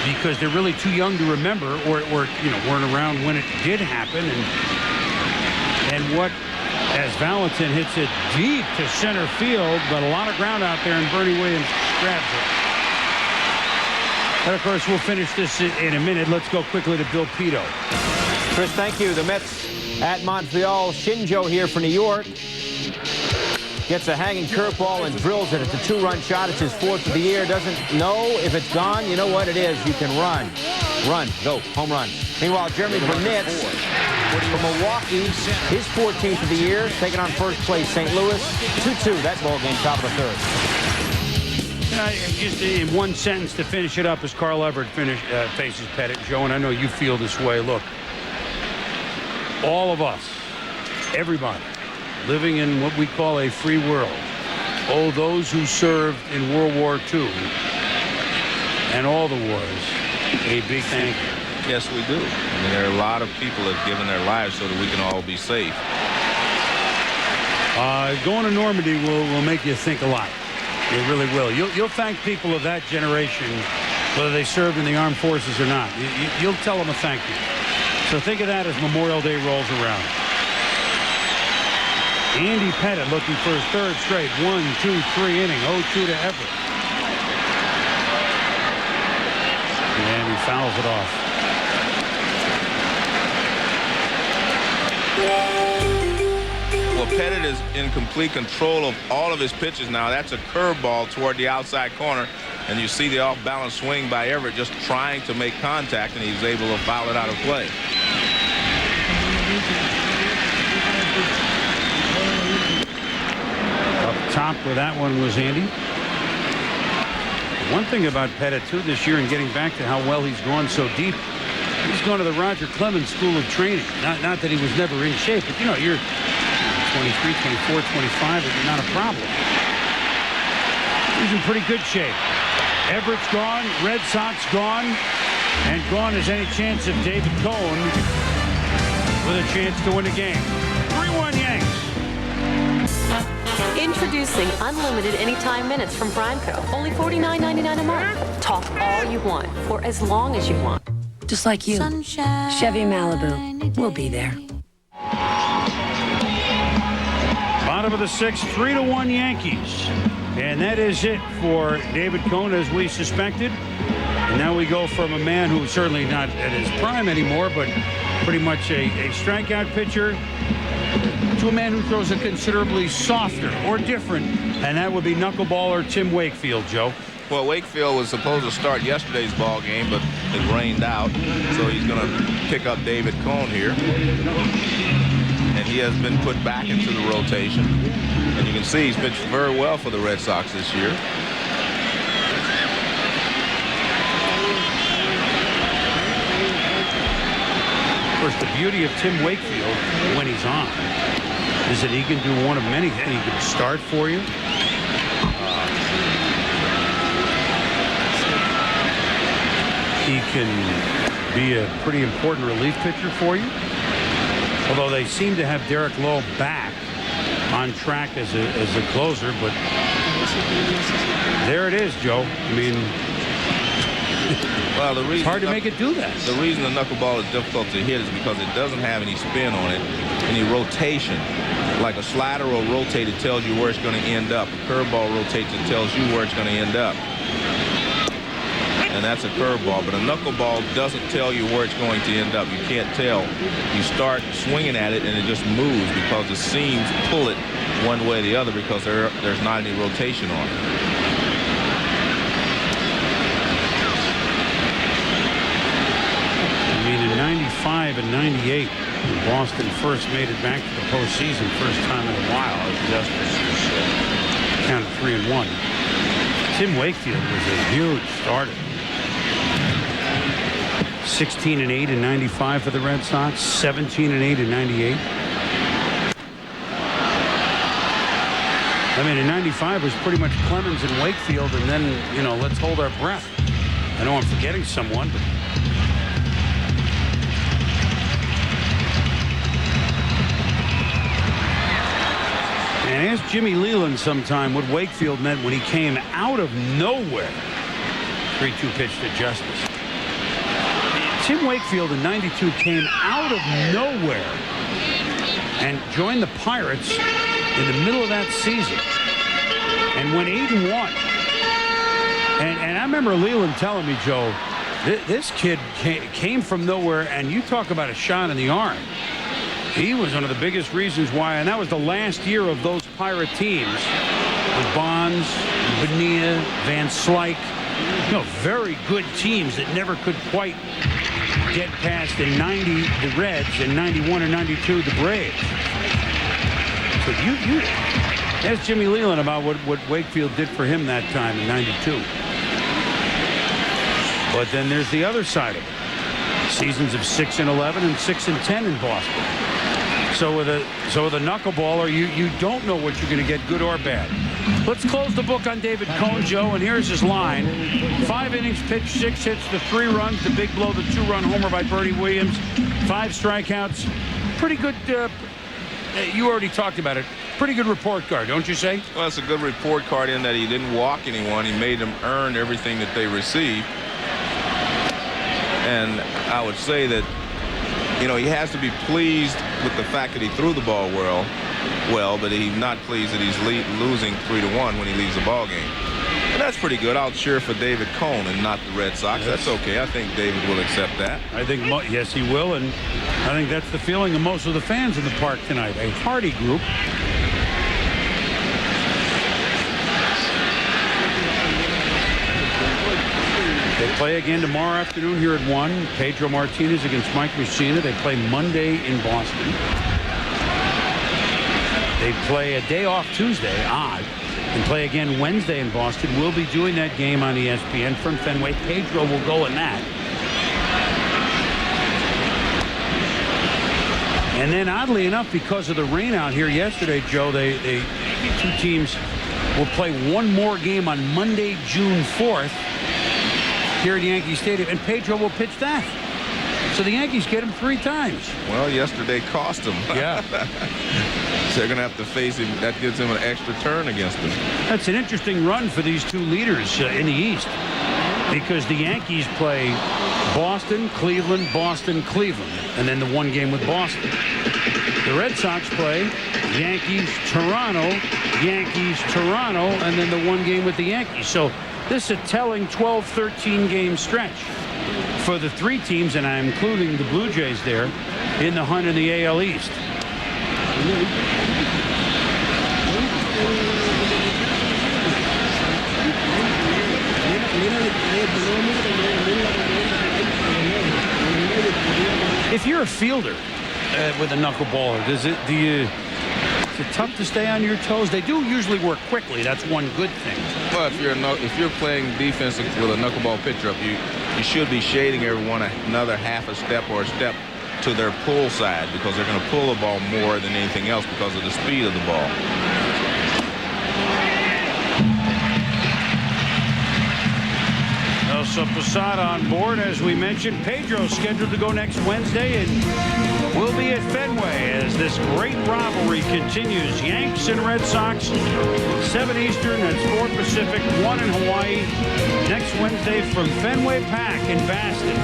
Because they're really too young to remember, or weren't around when it did happen, and what, as Valentin hits it deep to center field, but a lot of ground out there, and Bernie Williams grabs it. And of course, we'll finish this in a minute. Let's go quickly to Bill Pito. Chris, thank you. The Mets at Montreal. Shinjo here for New York. Gets a hanging curveball and drills it. It's a 2-run shot. It's his 4th of the year. Doesn't know if it's gone. You know what it is. You can run. Run, go, home run. Meanwhile, Jeremy Burnett from Milwaukee, his 14th of the year, taking on first place St. Louis. 2-2, that ball game, top of the third. Just in one sentence to finish it up as Carl Everett faces Pettit, Joe, and I know you feel this way. Look, all of us, everybody, living in what we call a free world, owe those who served in World War II and all the wars a big thank you. Yes, we do. I mean, there are a lot of people that have given their lives so that we can all be safe. Going to Normandy will make you think a lot. It really will. You'll thank people of that generation, whether they served in the armed forces or not. You'll tell them a thank you. So think of that as Memorial Day rolls around. Andy Pettit looking for his third straight 1-2-3 inning. 0-2 to Everett. And he fouls it off. Well, Pettit is in complete control of all of his pitches now. That's a curveball toward the outside corner. And you see the off-balance swing by Everett just trying to make contact, and he's able to foul it out of play. Up top with that one was Andy. One thing about Pettit, too, this year, and getting back to how well he's gone so deep, he's gone to the Roger Clemens School of Training. Not that he was never in shape, but, you know, you're 23, 24, 25, it's not a problem. He's in pretty good shape. Everett's gone, Red Sox gone, and gone is any chance of David Cohn with a chance to win the game. 3-1 Yanks. Introducing unlimited anytime minutes from Primeco. Only $49.99 a month. Talk all you want for as long as you want. Just like you. Sunshine, Chevy Malibu. We'll be there. Bottom of the sixth, 3-1 Yankees. And that is it for David Cohn, as we suspected. And now we go from a man who's certainly not at his prime anymore, but pretty much a strikeout pitcher, to a man who throws a considerably softer or different, and that would be knuckleballer Tim Wakefield, Joe. Well, Wakefield was supposed to start yesterday's ball game, but it rained out, so he's going to pick up David Cohn here. And he has been put back into the rotation. And you can see he's pitched very well for the Red Sox this year. Of course, the beauty of Tim Wakefield when he's on is that he can do one of many things. He can start for you. He can be a pretty important relief pitcher for you. Although they seem to have Derek Lowe back on track as a closer, but there it is, Joe. I mean, well, it's hard to make it do that. The reason the knuckleball is difficult to hit is because it doesn't have any spin on it, any rotation. Like a slider will rotate, it tells you where it's going to end up. A curveball rotates, it tells you where it's going to end up. And that's a curveball, but a knuckleball doesn't tell you where it's going to end up. You can't tell. You start swinging at it and it just moves because the seams pull it one way or the other because there's not any rotation on it. I mean, in 95 and 98, when Boston first made it back to the postseason, first time in a while, as Justice counted 3-1. Tim Wakefield was a huge starter. 16-8 in 95 for the Red Sox, 17-8 in 98. I mean, in 95 was pretty much Clemens and Wakefield, and then, you know, let's hold our breath. I know I'm forgetting someone, but and ask Jimmy Leland sometime what Wakefield meant when he came out of nowhere. 3-2 pitch to Justice. Tim Wakefield in 92 came out of nowhere and joined the Pirates in the middle of that season and went 8-1. And I remember Leland telling me, Joe, this kid came from nowhere, and you talk about a shot in the arm. He was one of the biggest reasons why, and that was the last year of those Pirate teams with Bonds, Bonilla, Van Slyke, very good teams that never could quite get past in 90 the Reds and 91 and 92 the Braves. So you ask Jimmy Leland about what Wakefield did for him that time in 92. But then there's the other side of it. Seasons of 6-11 and 6-10 in Boston. So with a knuckleballer, you don't know what you're going to get, good or bad. Let's close the book on David Cone, Joe, and here's his line. 5 innings pitched, 6 hits to 3 runs. The big blow, the 2-run homer by Bertie Williams. 5 strikeouts. Pretty good. You already talked about it. Pretty good report card, don't you say? Well, it's a good report card in that he didn't walk anyone. He made them earn everything that they received. And I would say that, he has to be pleased with the fact that he threw the ball well, but he's not pleased that he's losing 3-1 when he leaves the ball game. And that's pretty good. I'll cheer for David Cone and not the Red Sox. Yes. That's okay. I think David will accept that. I think, yes, he will, and I think that's the feeling of most of the fans in the park tonight. A hearty group. They play again tomorrow afternoon here at 1. Pedro Martinez against Mike Mussina. They play Monday in Boston. They play a day off Tuesday, odd, and play again Wednesday in Boston. We'll be doing that game on ESPN from Fenway. Pedro will go in that. And then, oddly enough, because of the rain out here yesterday, Joe, the 2 teams will play one more game on Monday, June 4th. Here at Yankee Stadium, and Pedro will pitch that. So the Yankees get him 3 times. Well, yesterday cost him. Yeah. So they're going to have to face him. That gives him an extra turn against him. That's an interesting run for these 2 leaders in the East, because the Yankees play Boston, Cleveland, Boston, Cleveland, and then the 1 game with Boston. The Red Sox play Yankees, Toronto, and then the 1 game with the Yankees. So this is a telling 12-13 game stretch for the 3 teams, and I'm including the Blue Jays there, in the hunt in the AL East. If you're a fielder with a knuckleballer, is it tough to stay on your toes? They do usually work quickly. That's one good thing. Well, if you're playing defense with a knuckleball pitcher up, you should be shading everyone another half a step or a step to their pull side, because they're going to pull the ball more than anything else because of the speed of the ball. So Posada on board, as we mentioned. Pedro's scheduled to go next Wednesday, and we'll be at Fenway as this great rivalry continues. Yanks and Red Sox, 7 Eastern, that's 4 Pacific, 1 in Hawaii. Next Wednesday from Fenway Park in Boston.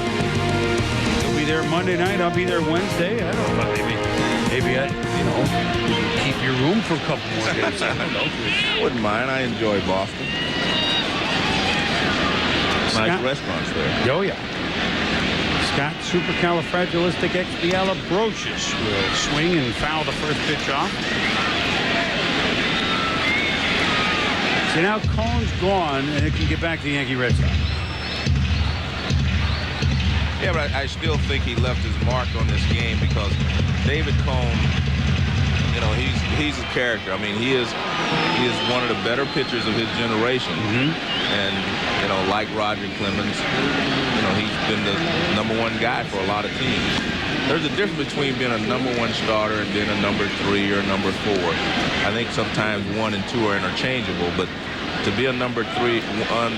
You'll be there Monday night. I'll be there Wednesday. I don't know, maybe I, keep your room for a couple more days. I don't know. I wouldn't mind. I enjoy Boston. Nice restaurants there. Oh, yeah. Scott Supercalifragilisticexpialidocious will swing and foul the first pitch off. See, now Cone's gone, and it can get back to the Yankee Red Sox. Yeah, but I still think he left his mark on this game, because David Cone, he's a character. I mean, he is one of the better pitchers of his generation. And, like Roger Clemens, he's been the #1 guy for a lot of teams. There's a difference between being a #1 starter and being a #3 or #4. I think sometimes 1 and 2 are interchangeable, but to be a #3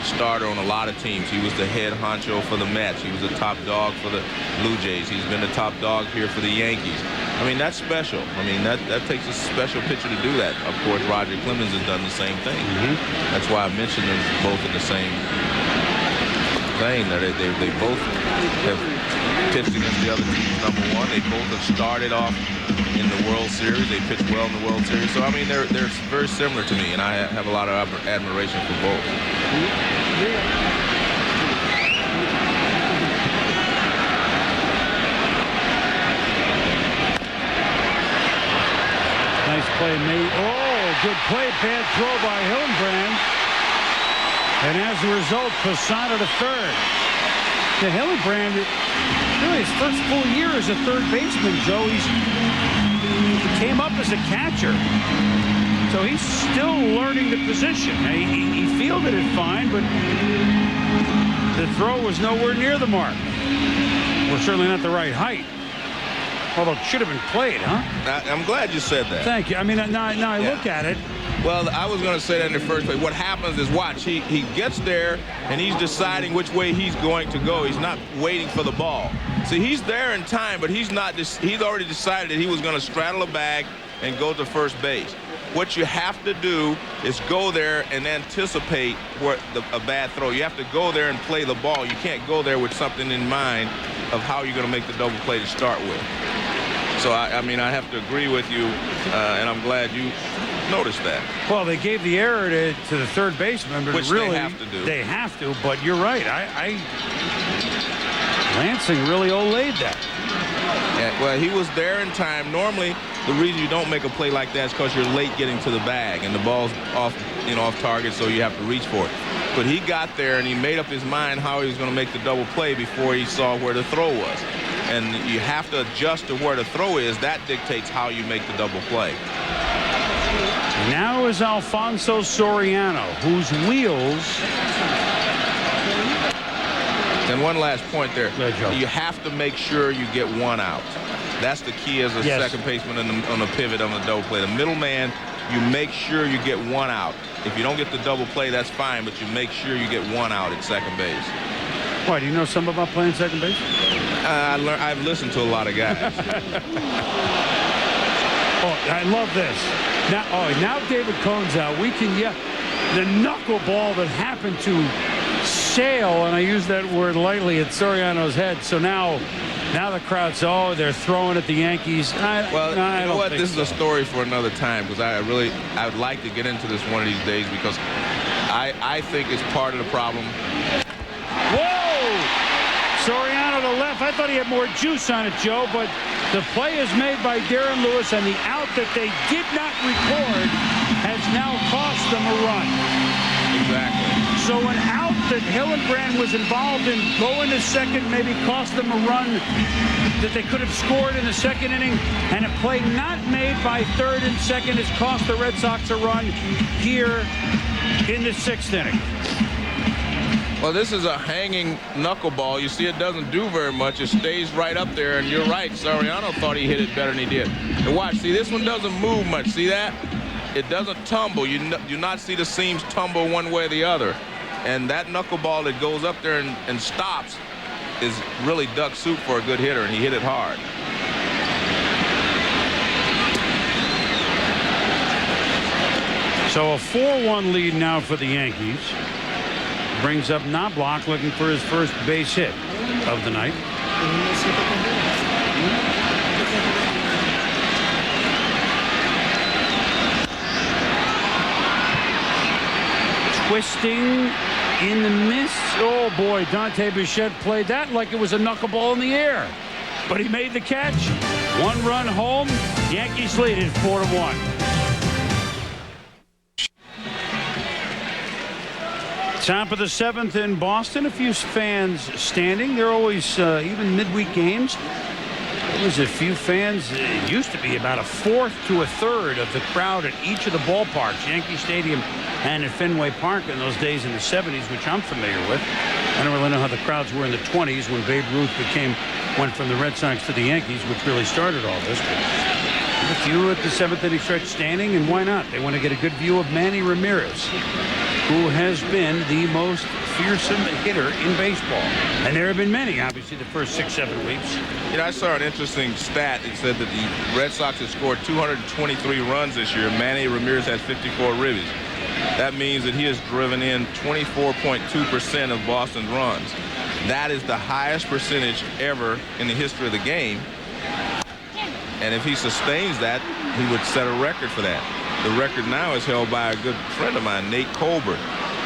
starter on a lot of teams, he was the head honcho for the Mets. He was the top dog for the Blue Jays. He's been the top dog here for the Yankees. I mean, that's special. I mean, that takes a special pitcher to do that. Of course, Roger Clemens has done the same thing. That's why I mentioned them both in the same thing, that they both have pitched against the other team's #1. They both have started off in the World Series. They pitched well in the World Series. So, I mean, they're very similar to me, and I have a lot of admiration for both. Nice play made. Oh, good play. Bad throw by Hillenbrand. And as a result, Posada to third. The Hillenbrand, really his first full year as a third baseman, Joe. He came up as a catcher. So he's still learning the position. He fielded it fine, but the throw was nowhere near the mark. Or certainly not the right height. Although it should have been played, huh? I'm glad you said that. Thank you. I mean, now I look at it. Well, I was going to say that in the first place. What happens is, watch, he gets there, and he's deciding which way he's going to go. He's not waiting for the ball. See, he's there in time, but he's already decided that he was going to straddle a bag and go to first base. What you have to do is go there and anticipate a bad throw. You have to go there and play the ball. You can't go there with something in mind of how you're going to make the double play to start with. So, I mean, I have to agree with you, and I'm glad you noticed that. Well, they gave the error to the third baseman, but which really, they have to do. They have to, but you're right. Lansing really olayed that. Yeah, well, he was there in time. Normally, the reason you don't make a play like that is because you're late getting to the bag and the ball's off target, so you have to reach for it. But he got there and he made up his mind how he was going to make the double play before he saw where the throw was. And you have to adjust to where the throw is. That dictates how you make the double play. Now is Alfonso Soriano, whose wheels. And one last point there. You have to make sure you get one out. That's the key as a second baseman on the pivot on the double play. The middleman, you make sure you get one out. If you don't get the double play, that's fine, but you make sure you get one out at second base. Why, do you know something about playing second base? I've listened to a lot of guys. I love this. Now David Cohn's out. We can, the knuckleball that happened to sail, and I use that word lightly, at Soriano's head. So now the crowd's, they're throwing at the Yankees. You know what? This is a story for another time, because I would like to get into this one of these days, because I think it's part of the problem. Whoa! Soriano to left. I thought he had more juice on it, Joe, but the play is made by Darren Lewis, and the out that they did not record has now cost them a run. Exactly. So an out that Hillenbrand was involved in going to second maybe cost them a run that they could have scored in the second inning, and a play not made by third and second has cost the Red Sox a run here in the sixth inning. Well, this is a hanging knuckleball. You see it doesn't do very much. It stays right up there, and you're right. Soriano thought he hit it better than he did. And watch, see, this one doesn't move much. See that? It doesn't tumble. You do not see the seams tumble one way or the other. And that knuckleball that goes up there and stops is really duck soup for a good hitter, and he hit it hard. So a 4-1 lead now for the Yankees. Brings up Knobloch looking for his first base hit of the night. Twisting in the mist. Oh boy, Dante Bichette played that like it was a knuckleball in the air. But he made the catch. One run home. Yankees lead it 4-1. Top of the seventh in Boston. A few fans standing. They're always, even midweek games, there's a few fans. It used to be about a fourth to a third of the crowd at each of the ballparks, Yankee Stadium and at Fenway Park in those days in the 70s, which I'm familiar with. I don't really know how the crowds were in the 20s when Babe Ruth went from the Red Sox to the Yankees, which really started all this. But a few at the seventh inning stretch standing, and why not? They want to get a good view of Manny Ramirez, who has been the most fearsome hitter in baseball. And there have been many, obviously, the first 6-7 weeks. You know, I saw an interesting stat. It said that the Red Sox have scored 223 runs this year. Manny Ramirez has 54 ribbies. That means that he has driven in 24.2% of Boston's runs. That is the highest percentage ever in the history of the game. And if he sustains that, he would set a record for that. The record now is held by a good friend of mine, Nate Colbert.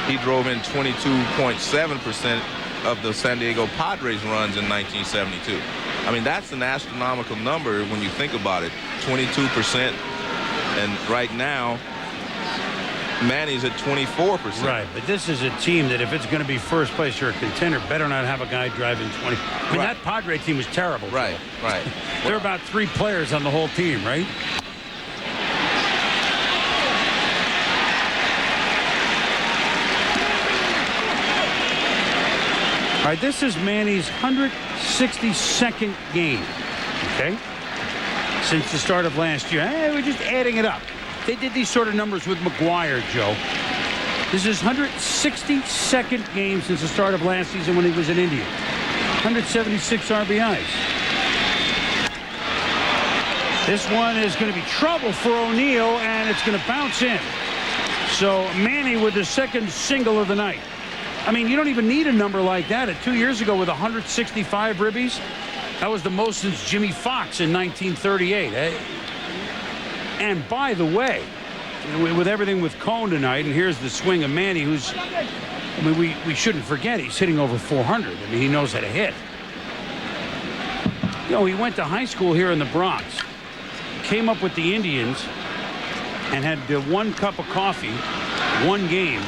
He drove in 22.7% of the San Diego Padres runs in 1972. I mean, that's an astronomical number when you think about it, 22%. And right now, Manny's at 24%. Right, but this is a team that if it's going to be first place or a contender, better not have a guy driving 20. I mean, that Padre team was terrible. Right, right. There are about 3 players on the whole team, right? All right, this is Manny's 162nd game, okay, since the start of last year. We're just adding it up. They did these sort of numbers with McGuire, Joe. This is 162nd game since the start of last season when he was in India. 176 RBIs. This one is going to be trouble for O'Neill, and it's going to bounce in. So Manny with the second single of the night. I mean, you don't even need a number like that. 2 years ago with 165 ribbies, that was the most since Jimmy Fox in 1938. And by the way, with everything with Cone tonight, and here's the swing of Manny, who's, I mean, we shouldn't forget he's hitting over 400. I mean, he knows how to hit. You know, he went to high school here in the Bronx, came up with the Indians, and had 1 cup of coffee, 1 game.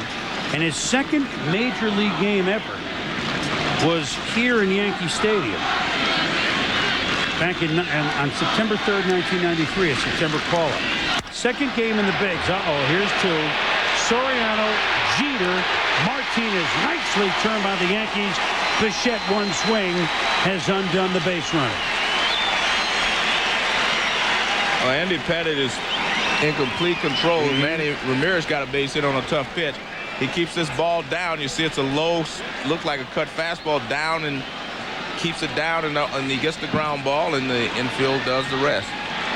And his second major league game ever was here in Yankee Stadium back on September 3rd, 1993, a September call-up. Second game in the bigs. Here's 2. Soriano, Jeter, Martinez, nicely turned by the Yankees. Bichette, 1 swing, has undone the base runner. Well, Andy Pettit is in complete control. Manny Ramirez got a base hit on a tough pitch. He keeps this ball down. You see it's a low, look like a cut fastball down, and keeps it down, and he gets the ground ball, and the infield does the rest.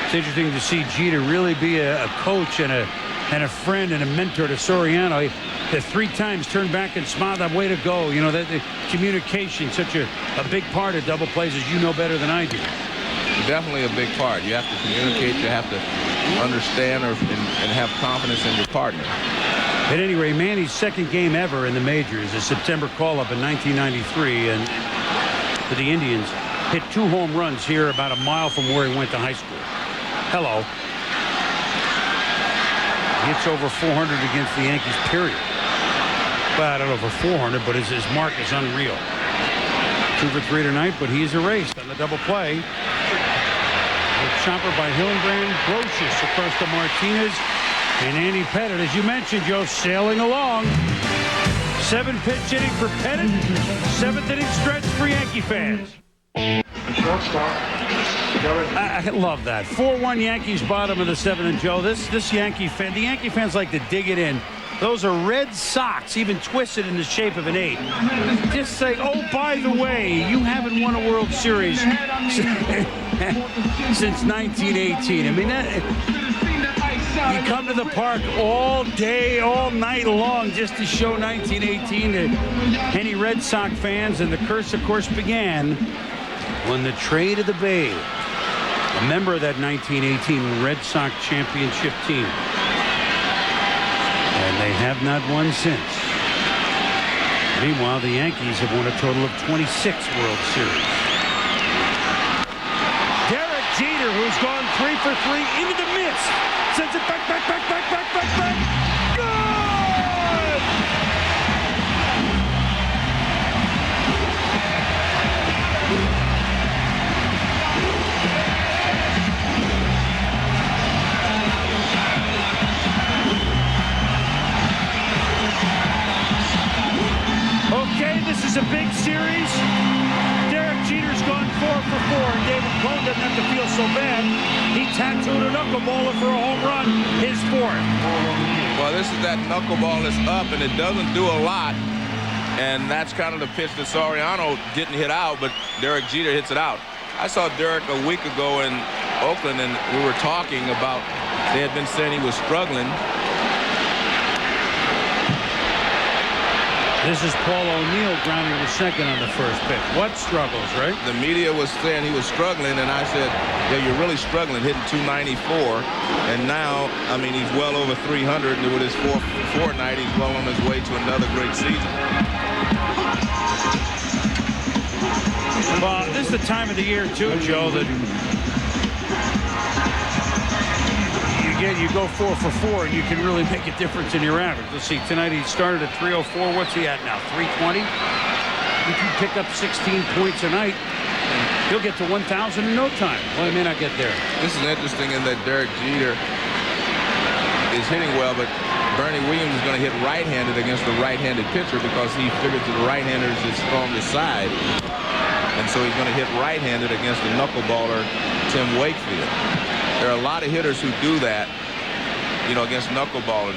It's interesting to see Jeter really be a coach and a friend and a mentor to Soriano. He 3 times turned back and smiled. That way to go. You know, that the communication, such a big part of double plays, as you know better than I do. Definitely a big part. You have to communicate. You have to understand and have confidence in your partner. At any rate, Manny's second game ever in the majors, a September call-up in 1993, and for the Indians, hit 2 home runs here about a mile from where he went to high school. Hello. Hits over 400 against the Yankees, period. Well, I don't know for 400, but his mark is unreal. 2 for 3 tonight, but he's erased on the double play. A chopper by Hillenbrand, Brocious across to Martinez. And Andy Pettit, as you mentioned, Joe, sailing along. 7-pitch inning for Pettit. 7th inning stretch for Yankee fans. I love that. 4-1 Yankees, bottom of the 7th. And Joe, this Yankee fan, the Yankee fans like to dig it in. Those are Red Sox, even twisted in the shape of an 8. Just say, oh, by the way, you haven't won a World Series since 1918. I mean, you come to the park all day, all night long just to show 1918 to any Red Sox fans. And the curse, of course, began when the trade of the Bay, a member of that 1918 Red Sox championship team. And they have not won since. Meanwhile, the Yankees have won a total of 26 World Series. Derek Jeter, who's gone 3 for 3 into the mist. Sends it back. Good! Okay, this is a big series. Derek Jeter's gone 4 for 4, and David Cone doesn't have to feel so bad. He tattooed a knuckleballer for a home run, his 4th. Well, this is that knuckleball that's up, and it doesn't do a lot. And that's kind of the pitch that Soriano didn't hit out, but Derek Jeter hits it out. I saw Derek a week ago in Oakland, and we were talking about, they had been saying he was struggling. This is Paul O'Neill grounding to second on the first pitch. What struggles, right? The media was saying he was struggling, and I said, yeah, you're really struggling, hitting 294. And now, I mean, he's well over 300, and with his 4 night, he's well on his way to another great season. Well, this is the time of the year, too, Joe, that you again, you go 4 for 4, and you can really make a difference in your average. Let's see, tonight he started at 304. What's he at now? 320? If you pick up 16 points a night, he'll get to 1,000 in no time. Well, he may not get there. This is interesting in that Derek Jeter is hitting well, but Bernie Williams is going to hit right-handed against the right-handed pitcher because he figures that the right-hander is his strongest side. And so he's going to hit right-handed against the knuckleballer Tim Wakefield. There are a lot of hitters who do that, you know, against knuckleballers.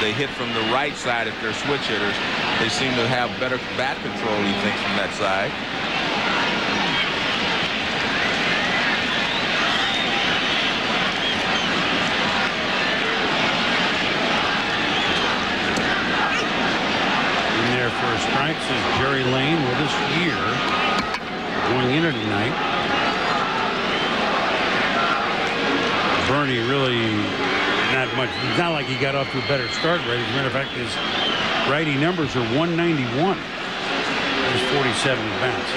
They hit from the right side if they're switch hitters. They seem to have better bat control, he thinks, from that side. In there for strikes is Jerry Lane with us here going into tonight. Bernie really not much. It's not like he got off to a better start rate. As a matter of fact, his righty numbers are 191. His 47 at-bats.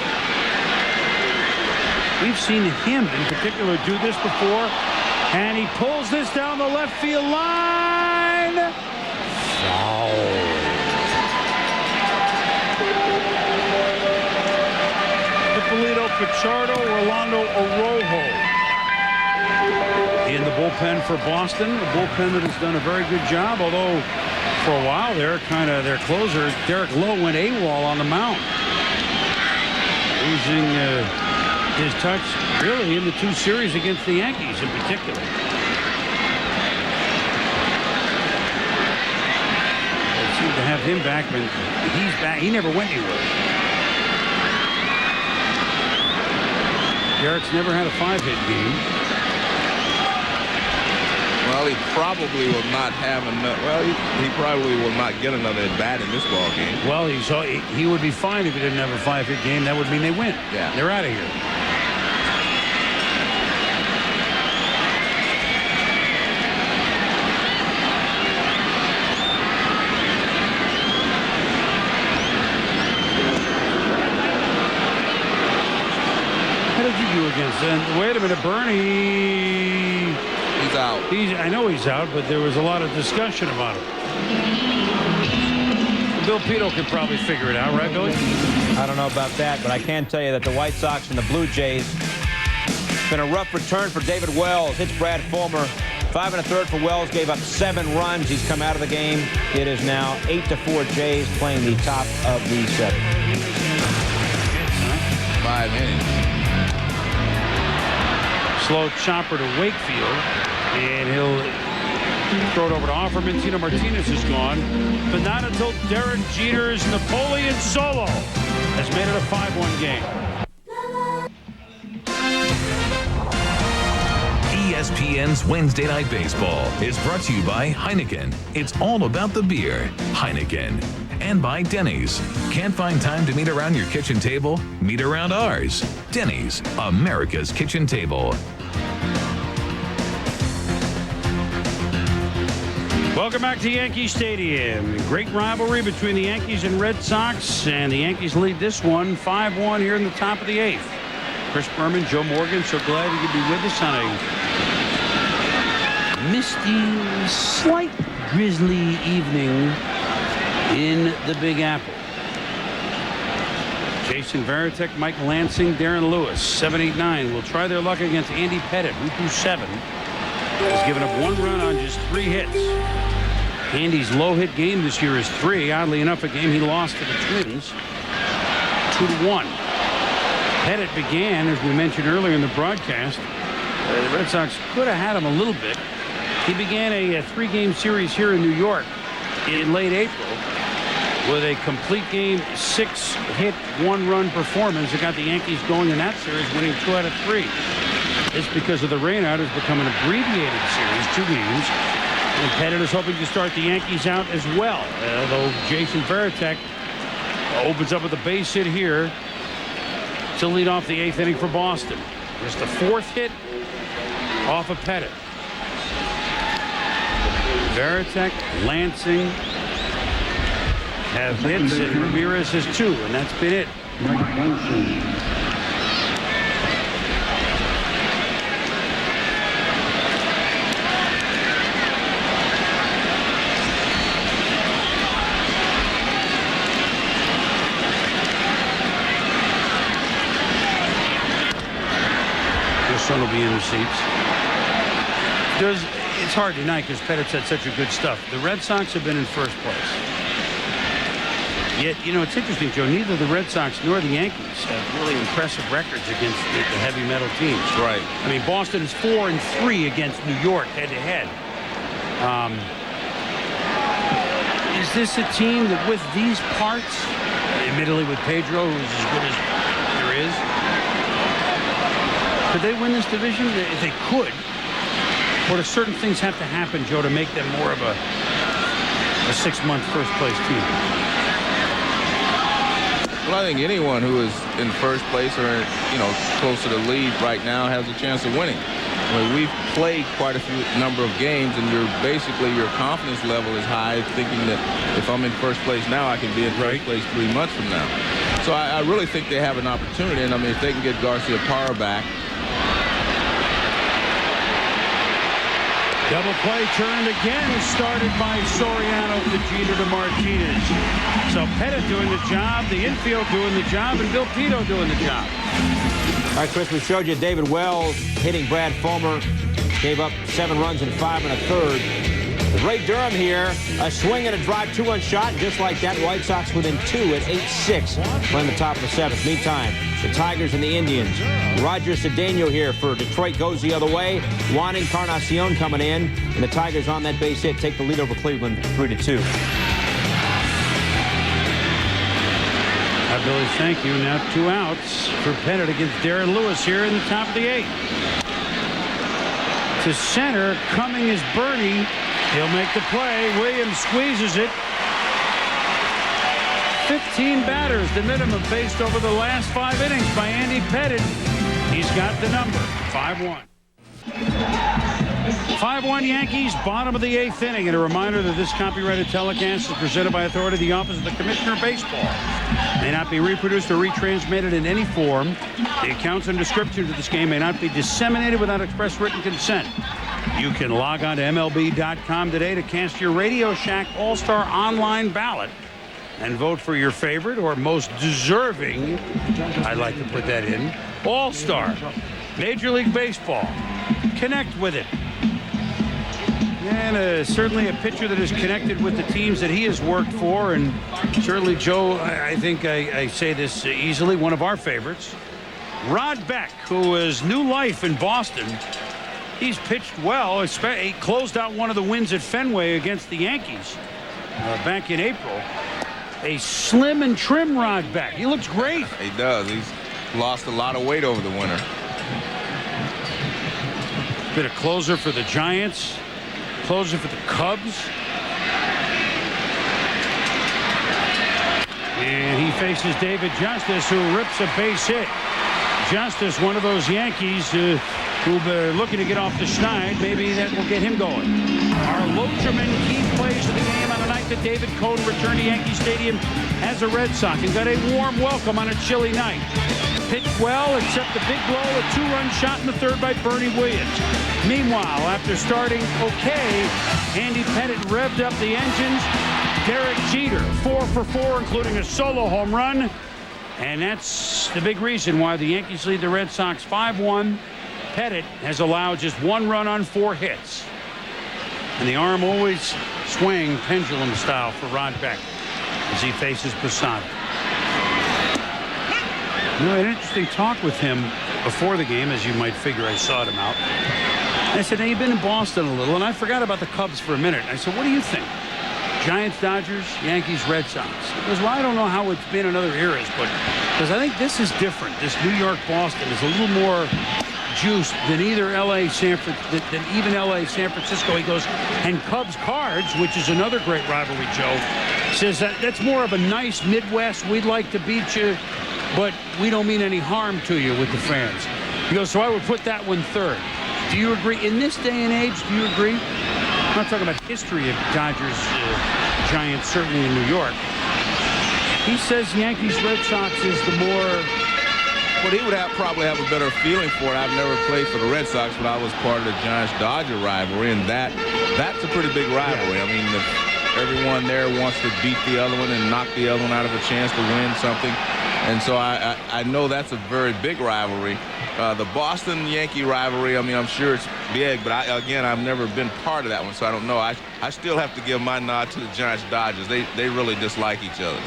We've seen him in particular do this before, and he pulls this down the left field line. Foul. Hippolito Pichardo, Orlando Orojo in the bullpen for Boston, a bullpen that has done a very good job, although for a while there, their closer, Derek Lowe, went AWOL on the mound, losing his touch really in the 2 series against the Yankees in particular. They seem to have him back, but he's back. He never went anywhere. Derek's never had a 5-hit game. Well, he probably will not have enough. Well, he probably will not get another at bat in this ball game. Well, he would be fine if he didn't have a 5-hit game. That would mean they win. Yeah, they're out of here. How did you do against them? Wait a minute, Bernie. He's out. I know he's out, but there was a lot of discussion about it. Bill Pito could probably figure it out, right, Billy? I don't know about that, but I can tell you that the White Sox and the Blue Jays, it's been a rough return for David Wells. Hits Brad Fulmer. 5 1/3 for Wells, gave up 7 runs. He's come out of the game. It is now 8-4 Jays playing the top of the 7th. 5 innings. Slow chopper to Wakefield, and he'll throw it over to Offerman. Tino Martinez is gone, but not until Derek Jeter's Napoleon solo has made it a 5-1 game. ESPN's Wednesday Night Baseball is brought to you by Heineken. It's all about the beer. Heineken. And by Denny's. Can't find time to meet around your kitchen table? Meet around ours. Denny's, America's kitchen table. Welcome back to Yankee Stadium. Great rivalry between the Yankees and Red Sox, and the Yankees lead this one 5-1 here in the top of the 8th. Chris Berman, Joe Morgan, so glad you could be with us on a misty, slight drizzly evening in the Big Apple. Jason Varitek, Mike Lansing, Darren Lewis, 7-8-9 will try their luck against Andy Pettit, who threw 7. Has given up 1 run on just 3 hits. Andy's low hit game this year is 3. Oddly enough, a game he lost to the Twins 2-1. Pettit began, as we mentioned earlier in the broadcast, the Red Sox could have had him a little bit. He began a 3-game series here in New York in late April with a complete game 6-hit 1-run performance that got the Yankees going in that series, winning 2 out of 3. It's because of the rainout has become an abbreviated series, 2 games. And Pettit is hoping to start the Yankees out as well. Although Jason Varitek opens up with a base hit here to lead off the 8th inning for Boston. Just the 4th hit off of Pettit. Varitek, Lansing have hits, and Ramirez has 2, and that's been it. be in the seats. It's hard tonight because Pettit's had such a good stuff. The Red Sox have been in first place. Yet, it's interesting, Joe, neither the Red Sox nor the Yankees have really impressive records against the heavy metal teams. Right. I mean, Boston is 4-3 against New York head-to-head. Is this a team that with these parts, admittedly with Pedro, who's as good as there is, could they win this division? If they could, or do certain things have to happen, Joe, to make them more of a 6-month first-place team? Well, I think anyone who is in first place or, close to the lead right now has a chance of winning. I mean, we've played quite a number of games, and your confidence level is high, thinking that if I'm in first place now, I can be in first place 3 months from now. So I really think they have an opportunity, and I mean, if they can get Garcia Parra back. Double play turned again, started by Soriano to Jeter to Martinez. So Pettit doing the job, the infield doing the job, and Bill Pito doing the job. All right, Chris, we showed you David Wells hitting Brad Fulmer. Gave up 7 runs in 5 1/3. Ray Durham here, a swing and a drive 2-run shot. And just like that, White Sox within 2 at 8-6. Playing the top of the 7th. Meantime, the Tigers and the Indians. Roger Cedeno here for Detroit goes the other way. Juan Encarnacion coming in. And the Tigers on that base hit take the lead over Cleveland 3-2. Billy, thank you. Now 2 outs for Pettit against Darren Lewis here in the top of the 8th. To center, coming is Bernie. He'll make the play. Williams squeezes it. 15 batters, the minimum faced over the last 5 innings by Andy Pettit. He's got the number, 5-1. 5-1 Yankees, bottom of the 8th inning. And a reminder that this copyrighted telecast is presented by authority of the Office of the Commissioner of Baseball. May not be reproduced or retransmitted in any form. The accounts and descriptions of this game may not be disseminated without express written consent. You can log on to MLB.com today to cast your Radio Shack All-Star online ballot and vote for your favorite or most deserving, I'd like to put that in, All-Star Major League Baseball. Connect with it. And certainly a pitcher that is connected with the teams that he has worked for. And certainly, Joe, I think I say this easily, one of our favorites. Rod Beck, who is new life in Boston. He's pitched well. He closed out one of the wins at Fenway against the Yankees back in April. A slim and trim Rod Beck. He looks great. He does. He's lost a lot of weight over the winter. Been a closer for the Giants. Closer for the Cubs. And he faces David Justice, who rips a base hit. Justice, one of those Yankees who've been looking to get off the schneid. Maybe that will get him going. Our Locherman key plays of the game on the night that David Cone returned to Yankee Stadium as a Red Sox and got a warm welcome on a chilly night. Pitched well, except the big blow, a 2-run shot in the 3rd by Bernie Williams. Meanwhile, after starting okay, Andy Pettit revved up the engines. Derek Jeter, 4 for 4, including a solo home run. And that's the big reason why the Yankees lead the Red Sox 5-1. Pettit has allowed just 1 run on 4 hits. And the arm always swing pendulum style for Rod Beck as he faces Posada. You know, an interesting talk with him before the game, as you might figure. I sought him out. I said, hey, you've been in Boston a little, and I forgot about the Cubs for a minute. I said, what do you think? Giants, Dodgers, Yankees, Red Sox. He goes, well, I don't know how it's been in other eras, but because I think this is different. This New York Boston is a little more juiced than either than even LA San Francisco. He goes, and Cubs Cards, which is another great rivalry, Joe, says that's more of a nice Midwest. We'd like to beat you, but we don't mean any harm to you with the fans. He goes, so I would put that one 3rd. Do you agree? In this day and age, do you agree? I'm not talking about history of Dodgers, Giants, certainly in New York. He says Yankees, Red Sox is the more... Well, he would probably have a better feeling for it. I've never played for the Red Sox, but I was part of the Giants-Dodger rivalry, and that's a pretty big rivalry. I mean, everyone there wants to beat the other one and knock the other one out of a chance to win something. And so I know that's a very big rivalry. The Boston-Yankee rivalry, I mean, I'm sure it's big, but I've never been part of that one, so I don't know. I still have to give my nod to the Giants-Dodgers. They really dislike each other.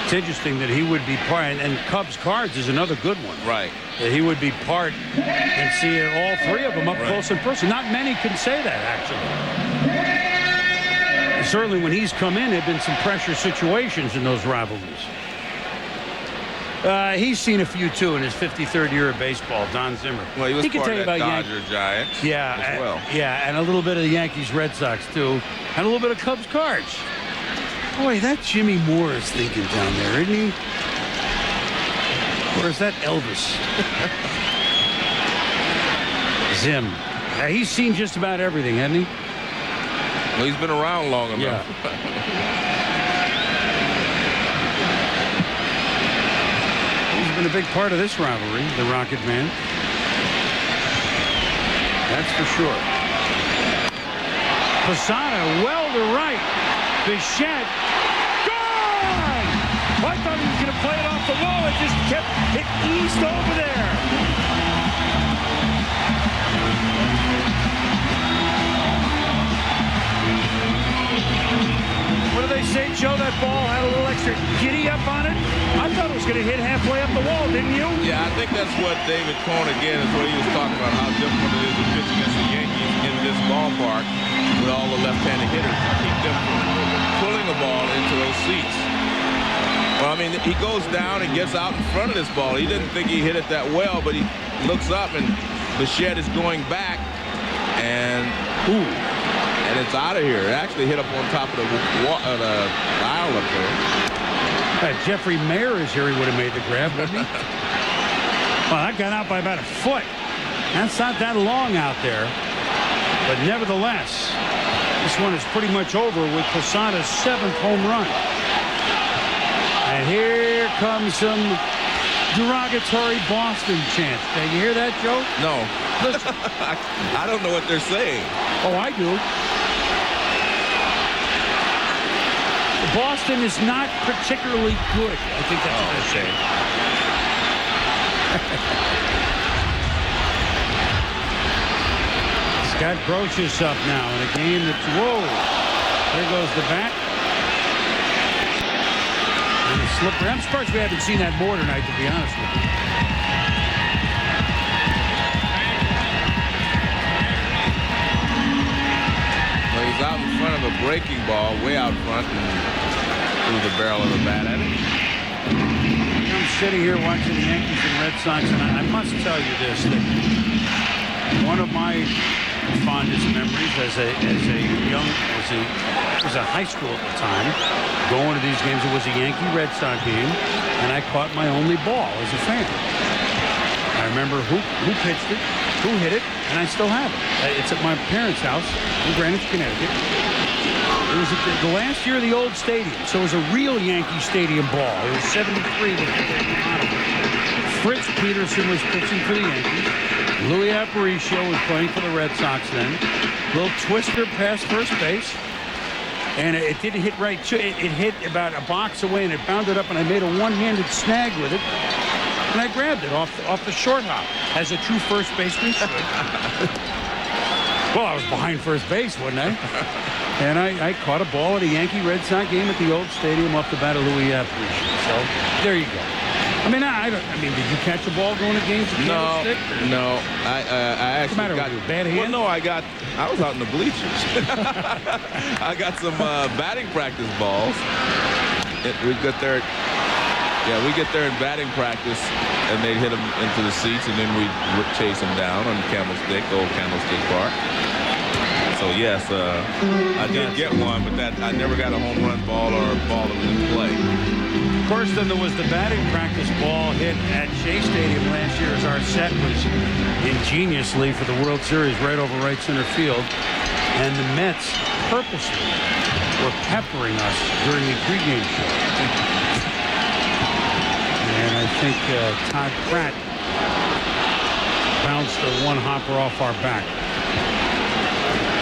It's interesting that he would be part, and Cubs-Cards is another good one. Right. That he would be part and see all three of them up close in person. Not many can say that, actually. Certainly when he's come in, there have been some pressure situations in those rivalries. He's seen a few, too, in his 53rd year of baseball, Don Zimmer. Well, he was can part tell of you that about Dodger-Giants as well. Yeah, and a little bit of the Yankees-Red Sox, too, and a little bit of Cubs-Cards. Boy, that Jimmy Moore is thinking down there, isn't he? Or is that Elvis? Zim. Yeah, he's seen just about everything, hasn't he? Well, he's been around long enough. Yeah. He's been a big part of this rivalry, the Rocket Man. That's for sure. Posada well to right. Bichette. Gone! Well, I thought he was going to play it off the wall. It just kept it eased over there. What do they say, Joe? That ball had a little extra giddy up on it. I thought it was going to hit halfway up the wall, didn't you? Yeah, I think that's what David Cohn, again, is what he was talking about, how difficult it is to pitch against the Yankees in this ballpark with all the left-handed hitters to keep them from pulling the ball into those seats. Well, I mean, he goes down and gets out in front of this ball. He didn't think he hit it that well, but he looks up and Bichette is going back, and it's out of here. It actually hit up on top of the aisle up there. Jeffrey Mayer is here. He would have made the grab, wouldn't he? Well, that got out by about a foot. That's not that long out there. But nevertheless, this one is pretty much over with Posada's 7th home run. And here comes some derogatory Boston chants. Did you hear that, Joe? No. Listen. I don't know what they're saying. Oh, I do. Boston is not particularly good. I think that's what they're saying. Scott Brocious up now in a game that's, whoa, there goes the bat. And the slipper. I'm surprised we haven't seen that more tonight, to be honest with you. Well, he's out in front of a breaking ball, way out front, and threw the barrel of the bat at it. I'm sitting here watching the Yankees and Red Sox, and I must tell you this, that one of my fondest memories as a high school at the time, going to these games, it was a Yankee-Red Sox game, and I caught my only ball as a fan. I remember who pitched it, who hit it, and I still have it. It's at my parents' house in Greenwich, Connecticut. It was the last year of the old stadium, so it was a real Yankee Stadium ball. It was 73. Fritz Peterson was pitching for the Yankees. Louis Aparicio was playing for the Red Sox then. Little twister past first base. And it didn't hit right. It hit about a box away, and it bounded up, and I made a one-handed snag with it. And I grabbed it off the short hop, as a true first baseman should. Well, I was behind first base, wasn't I? And I caught a ball at a Yankee-Red Sox game at the old stadium off the bat of Louis Aparicio. So there you go. I mean, did you catch a ball going to games? No. I actually got bad hand. Well, no, I was out in the bleachers. I got some batting practice balls. We get there in batting practice, and they'd hit them into the seats, and then we'd chase them down on the Candlestick, old Candlestick Park. So yes, I did get one, but I never got a home run ball or a ball that was in play. Of course, then there was the batting practice ball hit at Shea Stadium last year as our set was ingeniously for the World Series right over right center field. And the Mets purposely were peppering us during the pregame show. And I think Todd Pratt bounced a one-hopper off our back.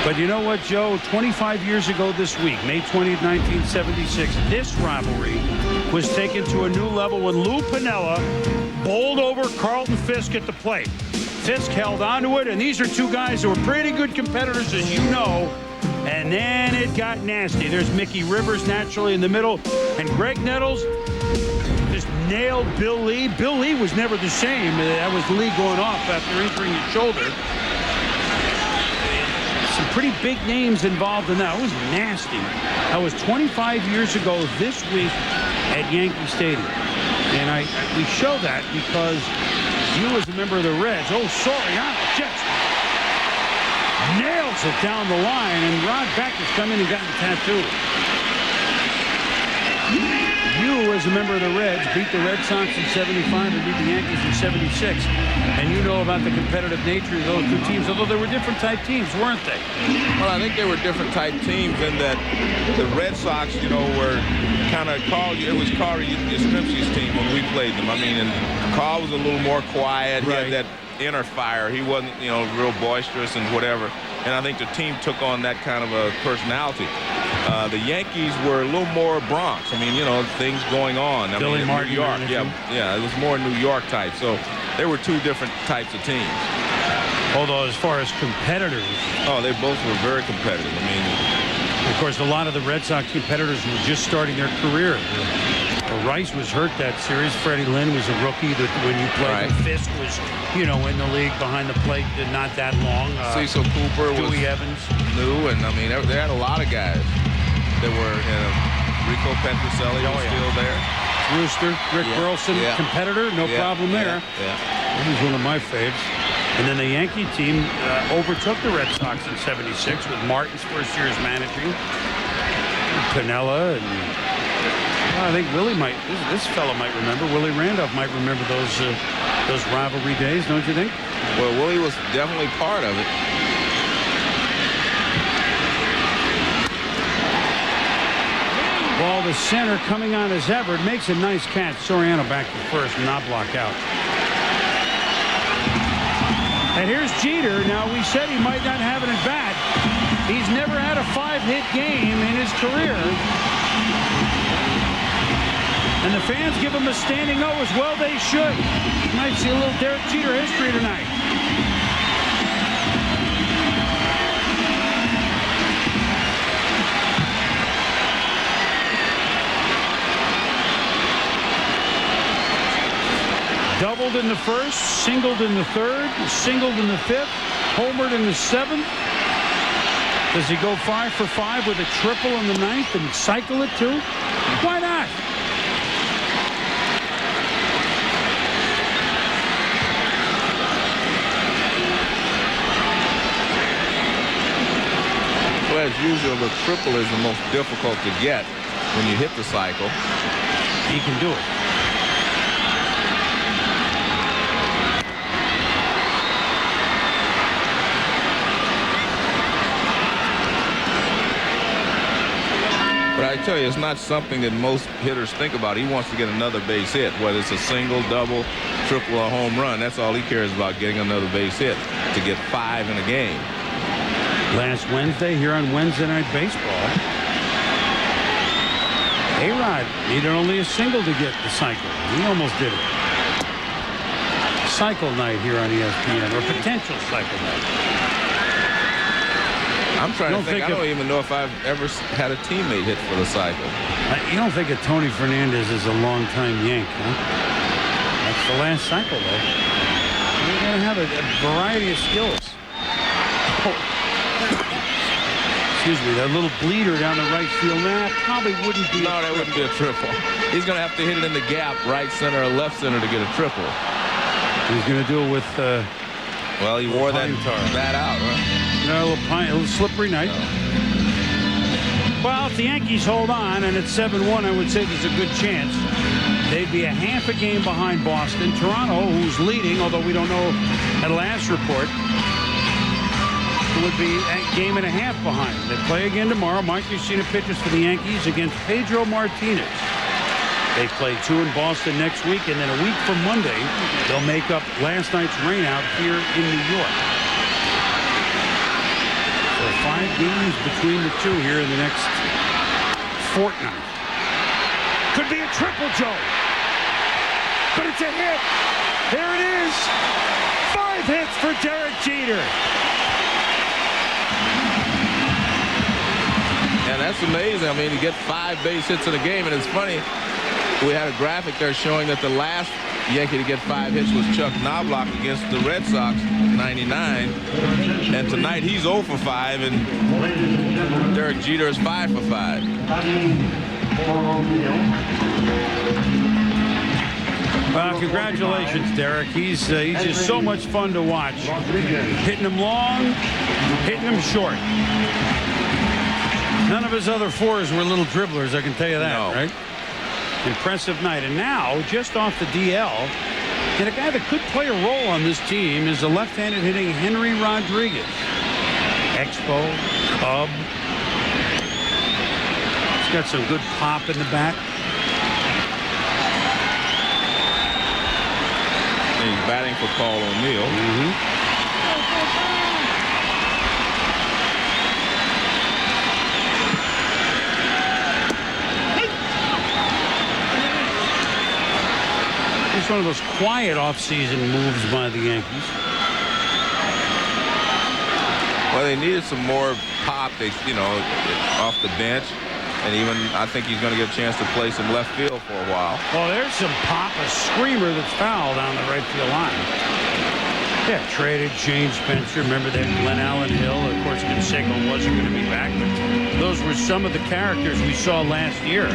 But you know what, Joe? 25 years ago this week, May 20th, 1976, this rivalry was taken to a new level when Lou Piniella bowled over Carlton Fisk at the plate. Fisk held onto it, and these are two guys who were pretty good competitors, as you know. And then it got nasty. There's Mickey Rivers naturally in the middle, and Greg Nettles just nailed Bill Lee. Bill Lee was never the same. That was Lee going off after injuring his shoulder. Some pretty big names involved in that. It was nasty. That was 25 years ago this week at Yankee Stadium. And we show that because you, as a member of the Reds, Soriano just nails it down the line, and Rod Beck has come in and gotten a tattoo. You, as a member of the Reds, beat the Red Sox in 75 and beat the Yankees in 76. And you know about the competitive nature of those two teams, although they were different type teams, weren't they? Well, I think they were different type teams in that the Red Sox, were kind of it was Carl Yastrzemski's team when we played them. I mean, and Carl was a little more quiet. Right. He had that inner fire. He wasn't, real boisterous and whatever. And I think the team took on that kind of a personality. The Yankees were a little more Bronx. I mean, things going on. Billy Martin, New York. Yeah, it was more New York type. So there were two different types of teams. Although as far as competitors. Oh, they both were very competitive. I mean, of course, a lot of the Red Sox competitors were just starting their career. Rice was hurt that series. Freddie Lynn was a rookie that when you played. Right. Fisk was, in the league behind the plate not that long. Cecil Cooper was Evans. New, and I mean, they had a lot of guys that were, Rico Petrocelli was still there. Rooster, Rick Burleson, competitor, no problem there. He was one of my faves. And then the Yankee team overtook the Red Sox in 76 with Martin's first year as managing. Piniella and I think Willie this fellow might remember. Willie Randolph might remember those rivalry days, don't you think? Well, Willie was definitely part of it. Ball to center, coming on as Everett, makes a nice catch. Soriano back to first, not block out. And here's Jeter. Now, we said he might not have it at bat. He's never had a 5-hit game in his career. And the fans give him a standing O as well. They should. You might see a little Derek Jeter history tonight. Doubled in the first, singled in the third, singled in the fifth, homered in the seventh. Does he go 5 for 5 with a triple in the ninth and cycle it too? Why not? Well, as usual, the triple is the most difficult to get when you hit the cycle. He can do it. But I tell you, it's not something that most hitters think about. He wants to get another base hit, whether it's a single, double, triple, or home run. That's all he cares about, getting another base hit to get 5 in a game. Last Wednesday here on Wednesday Night Baseball, A-Rod needed only a single to get the cycle. He almost did it. Cycle night here on ESPN, or potential cycle night. I'm trying to think. I don't even know if I've ever had a teammate hit for the cycle. You don't think of Tony Fernandez as a long-time Yank, huh? That's the last cycle, though. You're going to have a variety of skills. Excuse me, that little bleeder down the right field, that probably wouldn't be. No, that wouldn't be a triple. He's going to have to hit it in the gap, right center or left center, to get a triple. He's going to do it with. Well, he wore that out, huh? No, a little slippery night. Well, if the Yankees hold on, and it's 7-1, I would say there's a good chance. They'd be a half a game behind Boston. Toronto, who's leading, although we don't know at last report, would be a game and a half behind. They play again tomorrow. Mike Mussina pitches for the Yankees against Pedro Martinez. They play 2 in Boston next week, and then a week from Monday, they'll make up last night's rainout here in New York. So 5 games between the two here in the next fortnight. Could be a triple, Joe. But it's a hit. There it is. 5 hits for Derek Jeter. And that's amazing. I mean, to get 5 base hits in a game. And it's funny, we had a graphic there showing that the last Yankee to get 5 hits was Chuck Knobloch against the Red Sox in '99. And tonight he's 0 for 5, and Derek Jeter is 5 for 5. Well, congratulations, Derek. He's just so much fun to watch. Hitting them long, hitting them short. None of his other 4s were little dribblers, I can tell you that, No. right? Impressive night. And now, just off the DL, and a guy that could play a role on this team is the left-handed hitting Henry Rodriguez. Expo, Cub. He's got some good pop in the back. And he's batting for Paul O'Neill. It's one of those quiet off-season moves by the Yankees. Well, they needed some more pop, off the bench. And even, I think he's going to get a chance to play some left field for a while. Well, there's some pop, a screamer that's foul down the right field line. Yeah, traded Shane Spencer. Remember that Glenn Allen Hill. Of course, Canseco wasn't going to be back, but those were some of the characters we saw last year.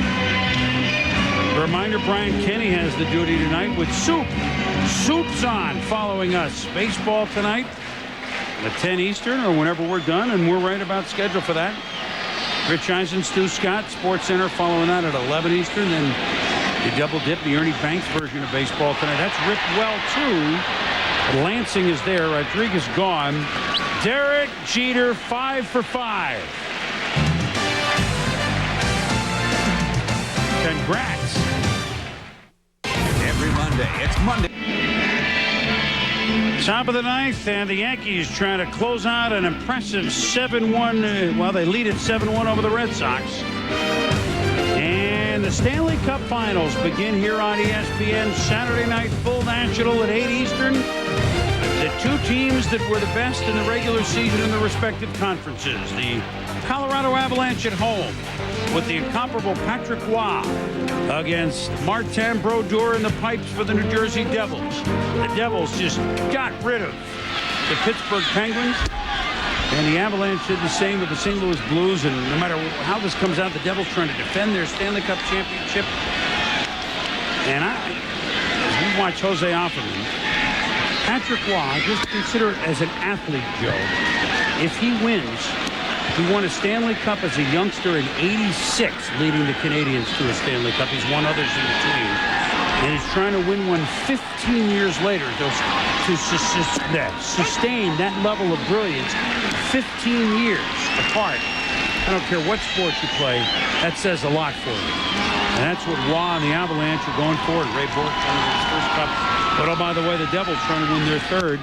A reminder, Brian Kenny has the duty tonight with Soup. Soup's on following us. Baseball tonight at 10 Eastern or whenever we're done, and we're right about schedule for that. Rich Eisen, Stu Scott, Sports Center following that at 11 Eastern. Then you double dip the Ernie Banks version of baseball tonight. That's Rip Well, too. Lansing is there. Rodriguez gone. Derek Jeter, 5 for 5. Congrats. Every Monday, it's Monday. Top of the 9th, and the Yankees trying to close out an impressive 7-1. Well, they lead at 7-1 over the Red Sox. And the Stanley Cup Finals begin here on ESPN Saturday night, full national at 8 Eastern. The two teams that were the best in the regular season in the respective conferences. The Colorado Avalanche at home with the incomparable Patrick Roy against Martin Brodeur in the pipes for the New Jersey Devils. The Devils just got rid of the Pittsburgh Penguins, and the Avalanche did the same with the St. Louis Blues. And no matter how this comes out, the Devils trying to defend their Stanley Cup championship. And as we watch Jose Offerman, Patrick Roy, just consider it as an athlete, Joe. If he wins, he won a Stanley Cup as a youngster in '86, leading the Canadiens to a Stanley Cup. He's won others in between. And he's trying to win one 15 years later to sustain that level of brilliance 15 years apart. I don't care what sport you play, that says a lot for you. And that's what Roy and the Avalanche are going for. And Ray Bourque trying to win his first cup. But oh, by the way, the Devils trying to win their third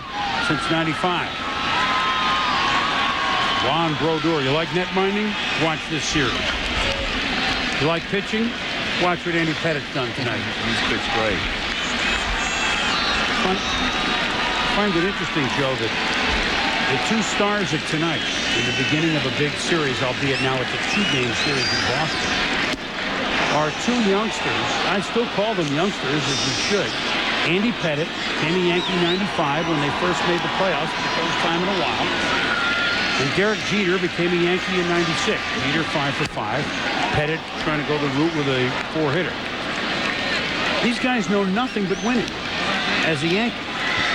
since '95. Ron Brodeur, you like net minding? Watch this series. You like pitching? Watch what Andy Pettit's done tonight. He's pitched great. I find it interesting, Joe, that the two stars of tonight in the beginning of a big series, albeit now it's a 2-game series in Boston, are two youngsters. I still call them youngsters, as we should. Andy Pettitte came a Yankee '95 when they first made the playoffs for the first time in a while. And Derek Jeter became a Yankee in '96. Jeter 5 for 5. Pettitte trying to go the route with a 4-hitter. These guys know nothing but winning as a Yankee.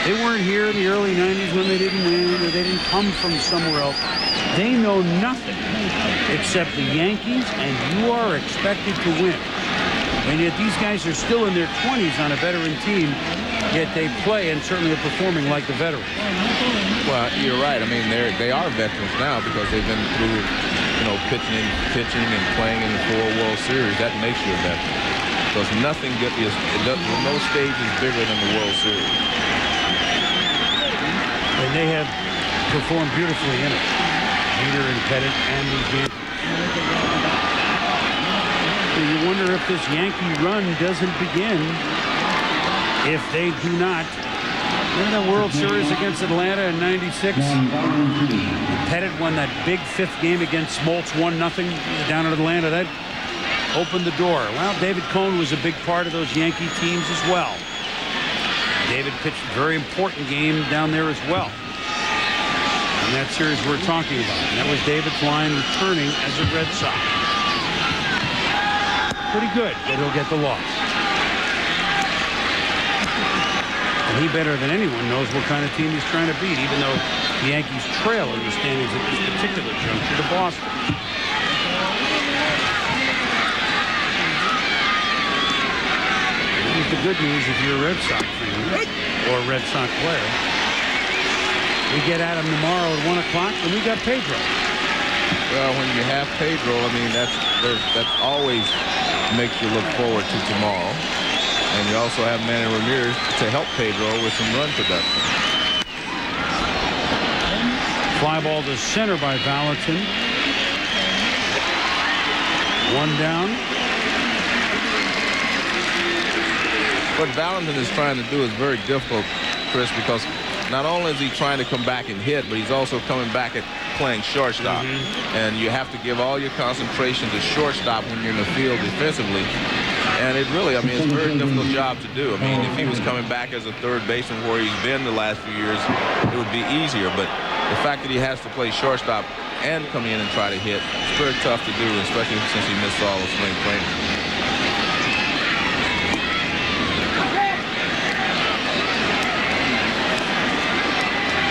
They weren't here in the early '90s when they didn't win, or they didn't come from somewhere else. They know nothing except the Yankees, and you are expected to win. And yet these guys are still in their 20s on a veteran team, yet they play and certainly are performing like the veterans. Well, you're right. I mean, they are veterans now because they've been through, pitching and playing in the 4 World Series. That makes you a veteran. Because nothing is, no stage is bigger than the World Series. And they have performed beautifully in it. Jeter and Pettit and these Yankees. You wonder if this Yankee run doesn't begin if they do not. Remember the World Series against Atlanta in '96? Pettit won that big 5th game against Smoltz, 1-0 down in Atlanta. That opened the door. Well, David Cone was a big part of those Yankee teams as well. David pitched a very important game down there as well. In that series we're talking about. And that was David's line returning as a Red Sox. Pretty good, but he'll get the loss. And he better than anyone knows what kind of team he's trying to beat, even though the Yankees trail in the standings at this particular juncture to Boston. Here's the good news if you're a Red Sox fan or a Red Sox player. We get at him tomorrow at 1 o'clock, and we got Pedro. Well, when you have Pedro, I mean, that always makes you look forward to tomorrow. And you also have Manny Ramirez to help Pedro with some run production. Fly ball to center by Valentin. 1 down. What Valentin is trying to do is very difficult, Chris, because not only is he trying to come back and hit, but he's also coming back at playing shortstop. And you have to give all your concentration to shortstop when you're in the field defensively. And it really, I mean, it's a very difficult job to do. I mean, if he was coming back as a third baseman where he's been the last few years, it would be easier. But the fact that he has to play shortstop and come in and try to hit, it's very tough to do, especially since he missed all the spring training.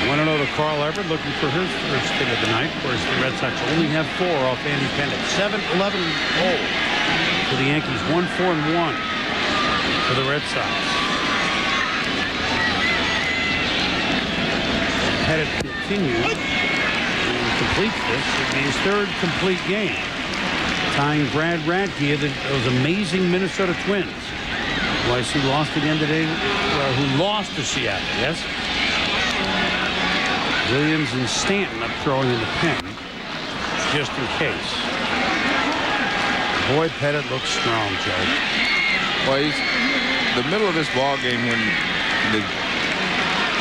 Want to know to Carl Everett looking for his first hit of the night. Of course, the Red Sox only have 4 off Andy Pettit. 7-11-0 for the Yankees. 1-4-1 for the Red Sox. Pettit continues and completes this. It'll be his 3rd complete game, tying Brad Radke of those amazing Minnesota Twins, who I see lost again today, who lost to Seattle. Yes. Williams and Stanton up throwing in the pen, just in case. Boy, Pettit looks strong, Joe. Well, he's the middle of this ball game when the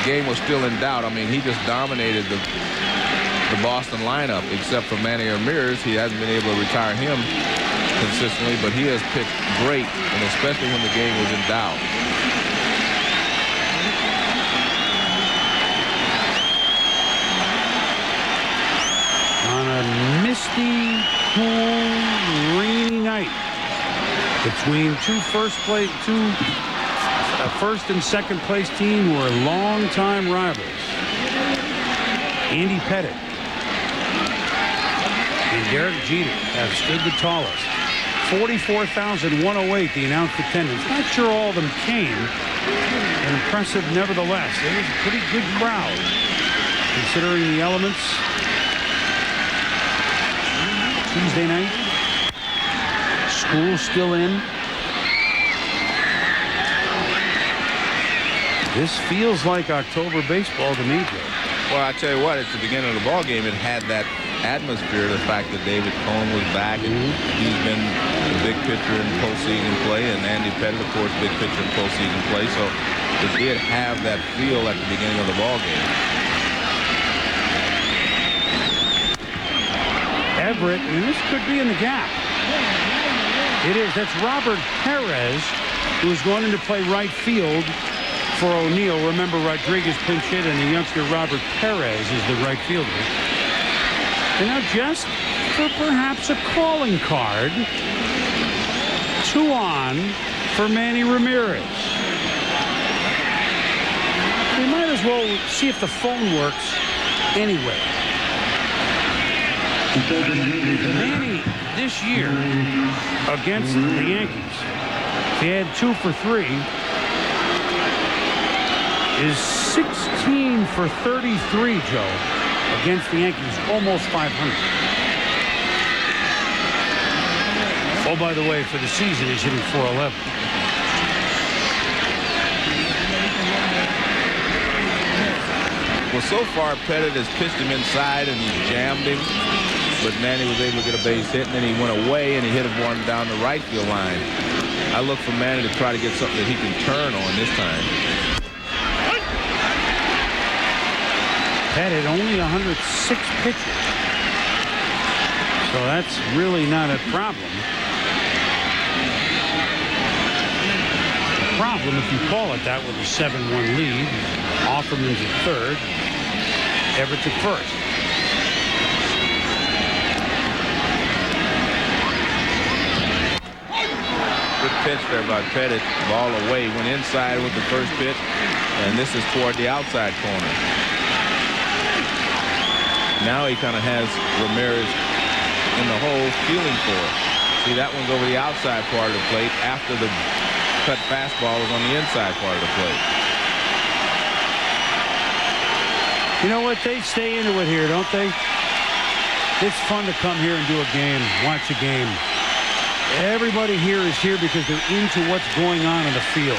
game was still in doubt. I mean, he just dominated the Boston lineup, except for Manny Ramirez. He hasn't been able to retire him consistently, but he has pitched great, and especially when the game was in doubt. Misty, cool, rainy night between two first and second place team who are longtime rivals. Andy Pettit and Derek Jeter have stood the tallest. 44,108 the announced attendance. Not sure all of them came, but impressive nevertheless. It was a pretty good crowd considering the elements. Tuesday night. School's still in. This feels like October baseball to me, Joe. Well, I tell you what, at the beginning of the ball game, it had that atmosphere, the fact that David Cone was back, and he's been a big pitcher in postseason play, and Andy Pettit, of course, big pitcher in postseason play. So it did have that feel at the beginning of the ball game. Everett, and this could be in the gap. It is. That's Robert Perez, who's going in to play right field for O'Neill. Remember, Rodriguez pinch hit, and the youngster Robert Perez is the right fielder. And now just for perhaps a calling card, 2 on for Manny Ramirez. We might as well see if the phone works anyway. Manny this year against the Yankees, he had 2 for 3, is 16 for 33, Joe, against the Yankees, almost 500. Oh, by the way, for the season, he's hitting .411. Well, so far, Pettit has pitched him inside, and he jammed him. But Manny was able to get a base hit, and then he went away, and he hit one down the right field line. I look for Manny to try to get something that he can turn on this time. Pettit only 106 pitches. So that's really not a problem. The problem, if you call it that, with a 7-1 lead, Offerman's at third, Everett's at first. Good pitch there by Pettit. Ball away. Went inside with the first pitch, and this is toward the outside corner. Now he kind of has Ramirez in the hole, feeling for it. See, that one's over the outside part of the plate after the cut fastball was on the inside part of the plate. You know what? They stay into it here, don't they? It's fun to come here and do a game, watch a game. Everybody here is here because they're into what's going on in the field.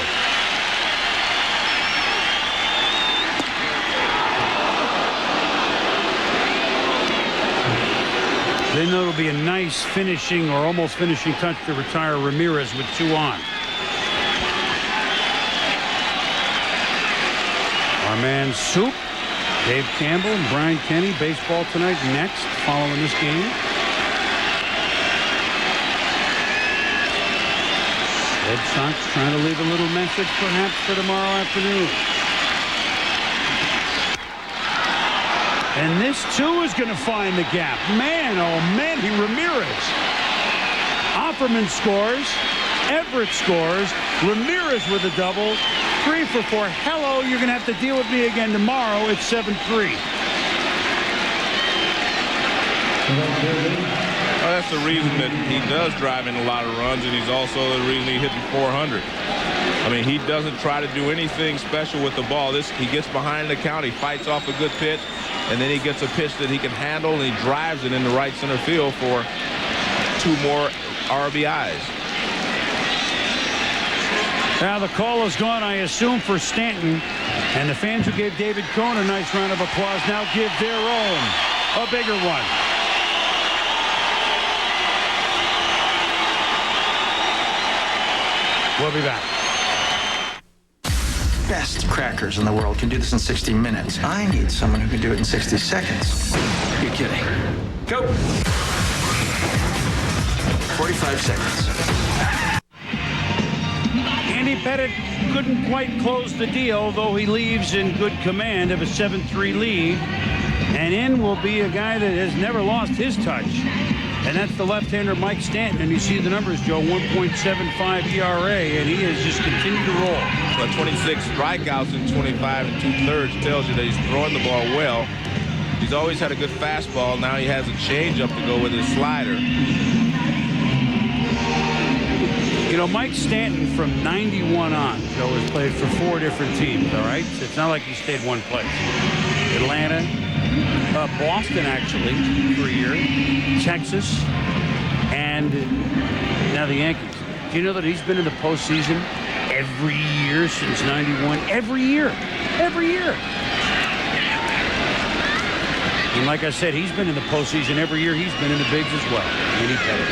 Then it'll be a nice finishing or almost finishing touch to retire Ramirez with 2 on. Our man Soup, Dave Campbell, and Brian Kenny. Baseball tonight next following this game. Red Sox trying to leave a little message perhaps for tomorrow afternoon. And this, too, is going to find the gap. Man, oh, man, Ramirez. Offerman scores. Everett scores. Ramirez with a double. 3 for 4. Hello, you're going to have to deal with me again tomorrow. It's 7-3. Well, that's the reason that he does drive in a lot of runs, and he's also the reason he hit the 400. I mean, he doesn't try to do anything special with the ball. He gets behind the count. He fights off a good pitch, and then he gets a pitch that he can handle, and he drives it into right center field for 2 more RBIs. Now the call is gone, I assume, for Stanton. And the fans who gave David Cone a nice round of applause now give their own a bigger one. We'll be back. Best crackers in the world can do this in 60 minutes. I need someone who can do it in 60 seconds. You're kidding. Go. 45 seconds. Andy Pettit couldn't quite close the deal, though he leaves in good command of a 7-3 lead. And in will be a guy that has never lost his touch. And that's the left-hander Mike Stanton. And you see the numbers, Joe, 1.75 ERA, and he has just continued to roll. But 26 strikeouts in 25 2/3 tells you that he's throwing the ball well. He's always had a good fastball. Now he has a changeup to go with his slider. You know, Mike Stanton from 91 on, Joe, has played for 4 different teams, all right? So it's not like he stayed one place. Atlanta, Boston, actually, for a year, Texas, and now the Yankees. Do you know that he's been in the postseason every year since 91? Every year. Every year. And like I said, he's been in the postseason every year. He's been in the bigs as well. Andy Pettit.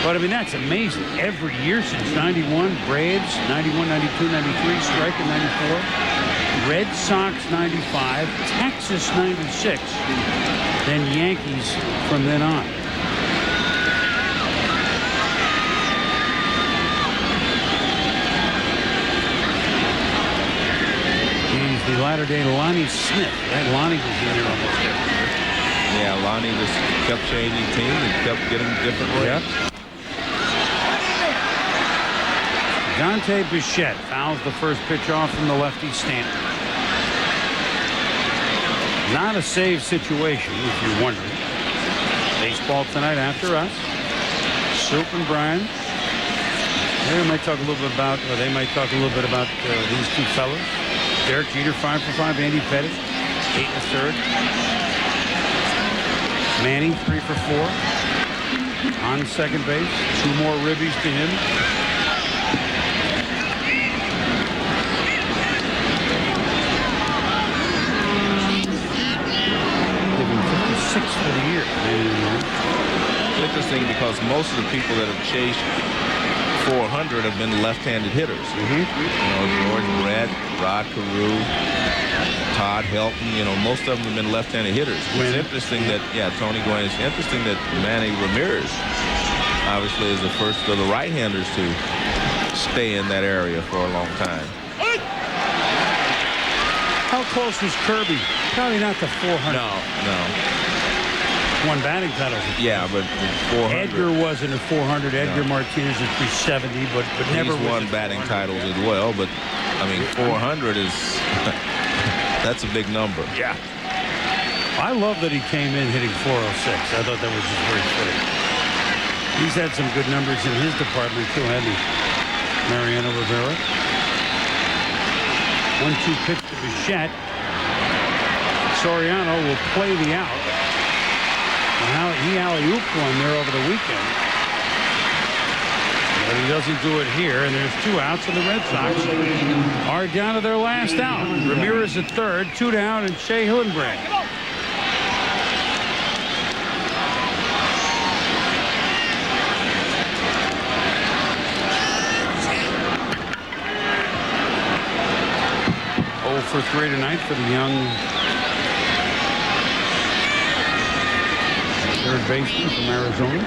But, I mean, that's amazing. Every year since 91, Braves, 91, 92, 93, Striker, 94, Red Sox, 95, Texas, 96, then Yankees from then on. He's the latter-day Lonnie Smith. Right? Lonnie was in there almost every year. Yeah, Lonnie just kept changing teams and kept getting different ways. Yep. Dante Bichette fouls the first pitch off from the lefty Stanton. Not a save situation, if you're wondering. Baseball tonight after us. Soup and Brian. They might talk a little bit about, or they might talk a little bit about these two fellas. Derek Jeter, 5 for 5. Andy Pettit, 8 1/3. Manning, 3 for 4. On second base. 2 more ribbies to him. most of the people that have chased 400 have been left-handed hitters. You know, George Brett, Rod Carew, Todd Helton, you know, most of them have been left-handed hitters. It's interesting that, Tony Gwynn, it's interesting that Manny Ramirez obviously is the first of the right-handers to stay in that area for a long time. How close was Kirby? Probably not to 400. No. Won batting titles. Yeah, but 400. Edgar wasn't at 400. Edgar Martinez at 370, but never won batting titles as well. But I mean, 400 is that's a big number. Yeah. I love that he came in hitting 406. I thought that was just very fitting. He's had some good numbers in his department too, hasn't he? Mariano Rivera. 1-2 pitch to Bichette. Soriano will play the out. Now he alley-ooped one there over the weekend. But he doesn't do it here, and there's 2 outs, and the Red Sox are down to their last out. Ramirez at third, 2 down, and Shea Hillenbrand. For 3 tonight for the young third baseman from Arizona.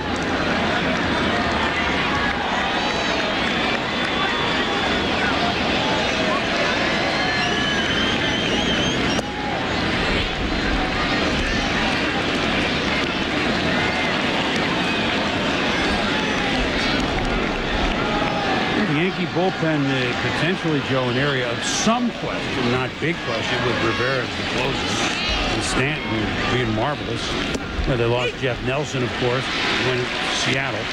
Yankee bullpen potentially, Joe, an area of some question, not big question, with Rivera as the closer and Stanton being marvelous. Well, they lost Jeff Nelson, of course, went to Seattle.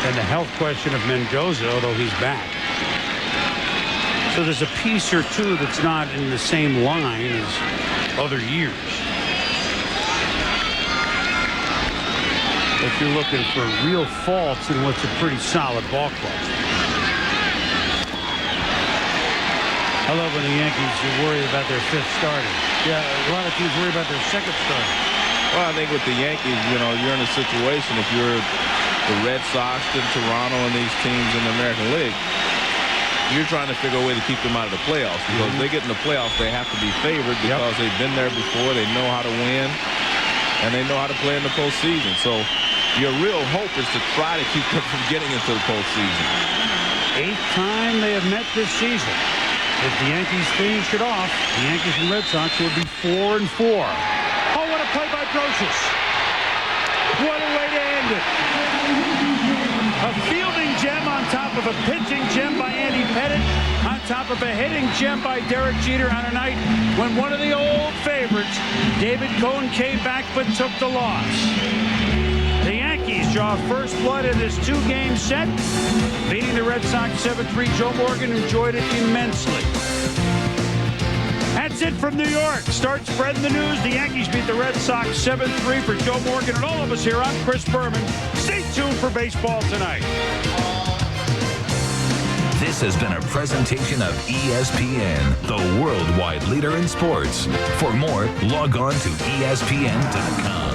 And the health question of Mendoza, although he's back. So there's a piece or two that's not in the same line as other years. If you're looking for real faults in what's a pretty solid ball club. I love when the Yankees worry about their 5th starter. Yeah, a lot of teams worry about their 2nd starter. Well, I think with the Yankees, you know, you're in a situation, if you're the Red Sox and Toronto and these teams in the American League, you're trying to figure a way to keep them out of the playoffs. Because if they get in the playoffs, they have to be favored because they've been there before, they know how to win, and they know how to play in the postseason. So your real hope is to try to keep them from getting into the postseason. 8th time they have met this season. If the Yankees finish it off, the Yankees and Red Sox will be 4-4. Oh, what a play by Brocious. What a way to end it. A fielding gem on top of a pitching gem by Andy Pettitte, on top of a hitting gem by Derek Jeter on a night when one of the old favorites, David Cohn, came back but took the loss. The Yankees draw first blood in this 2-game set, beating the Red Sox 7-3. Joe Morgan enjoyed it immensely. That's it from New York. Start spreading the news. The Yankees beat the Red Sox 7-3. For Joe Morgan and all of us here, I'm Chris Berman. Stay tuned for Baseball Tonight. This has been a presentation of ESPN, the worldwide leader in sports. For more, log on to ESPN.com.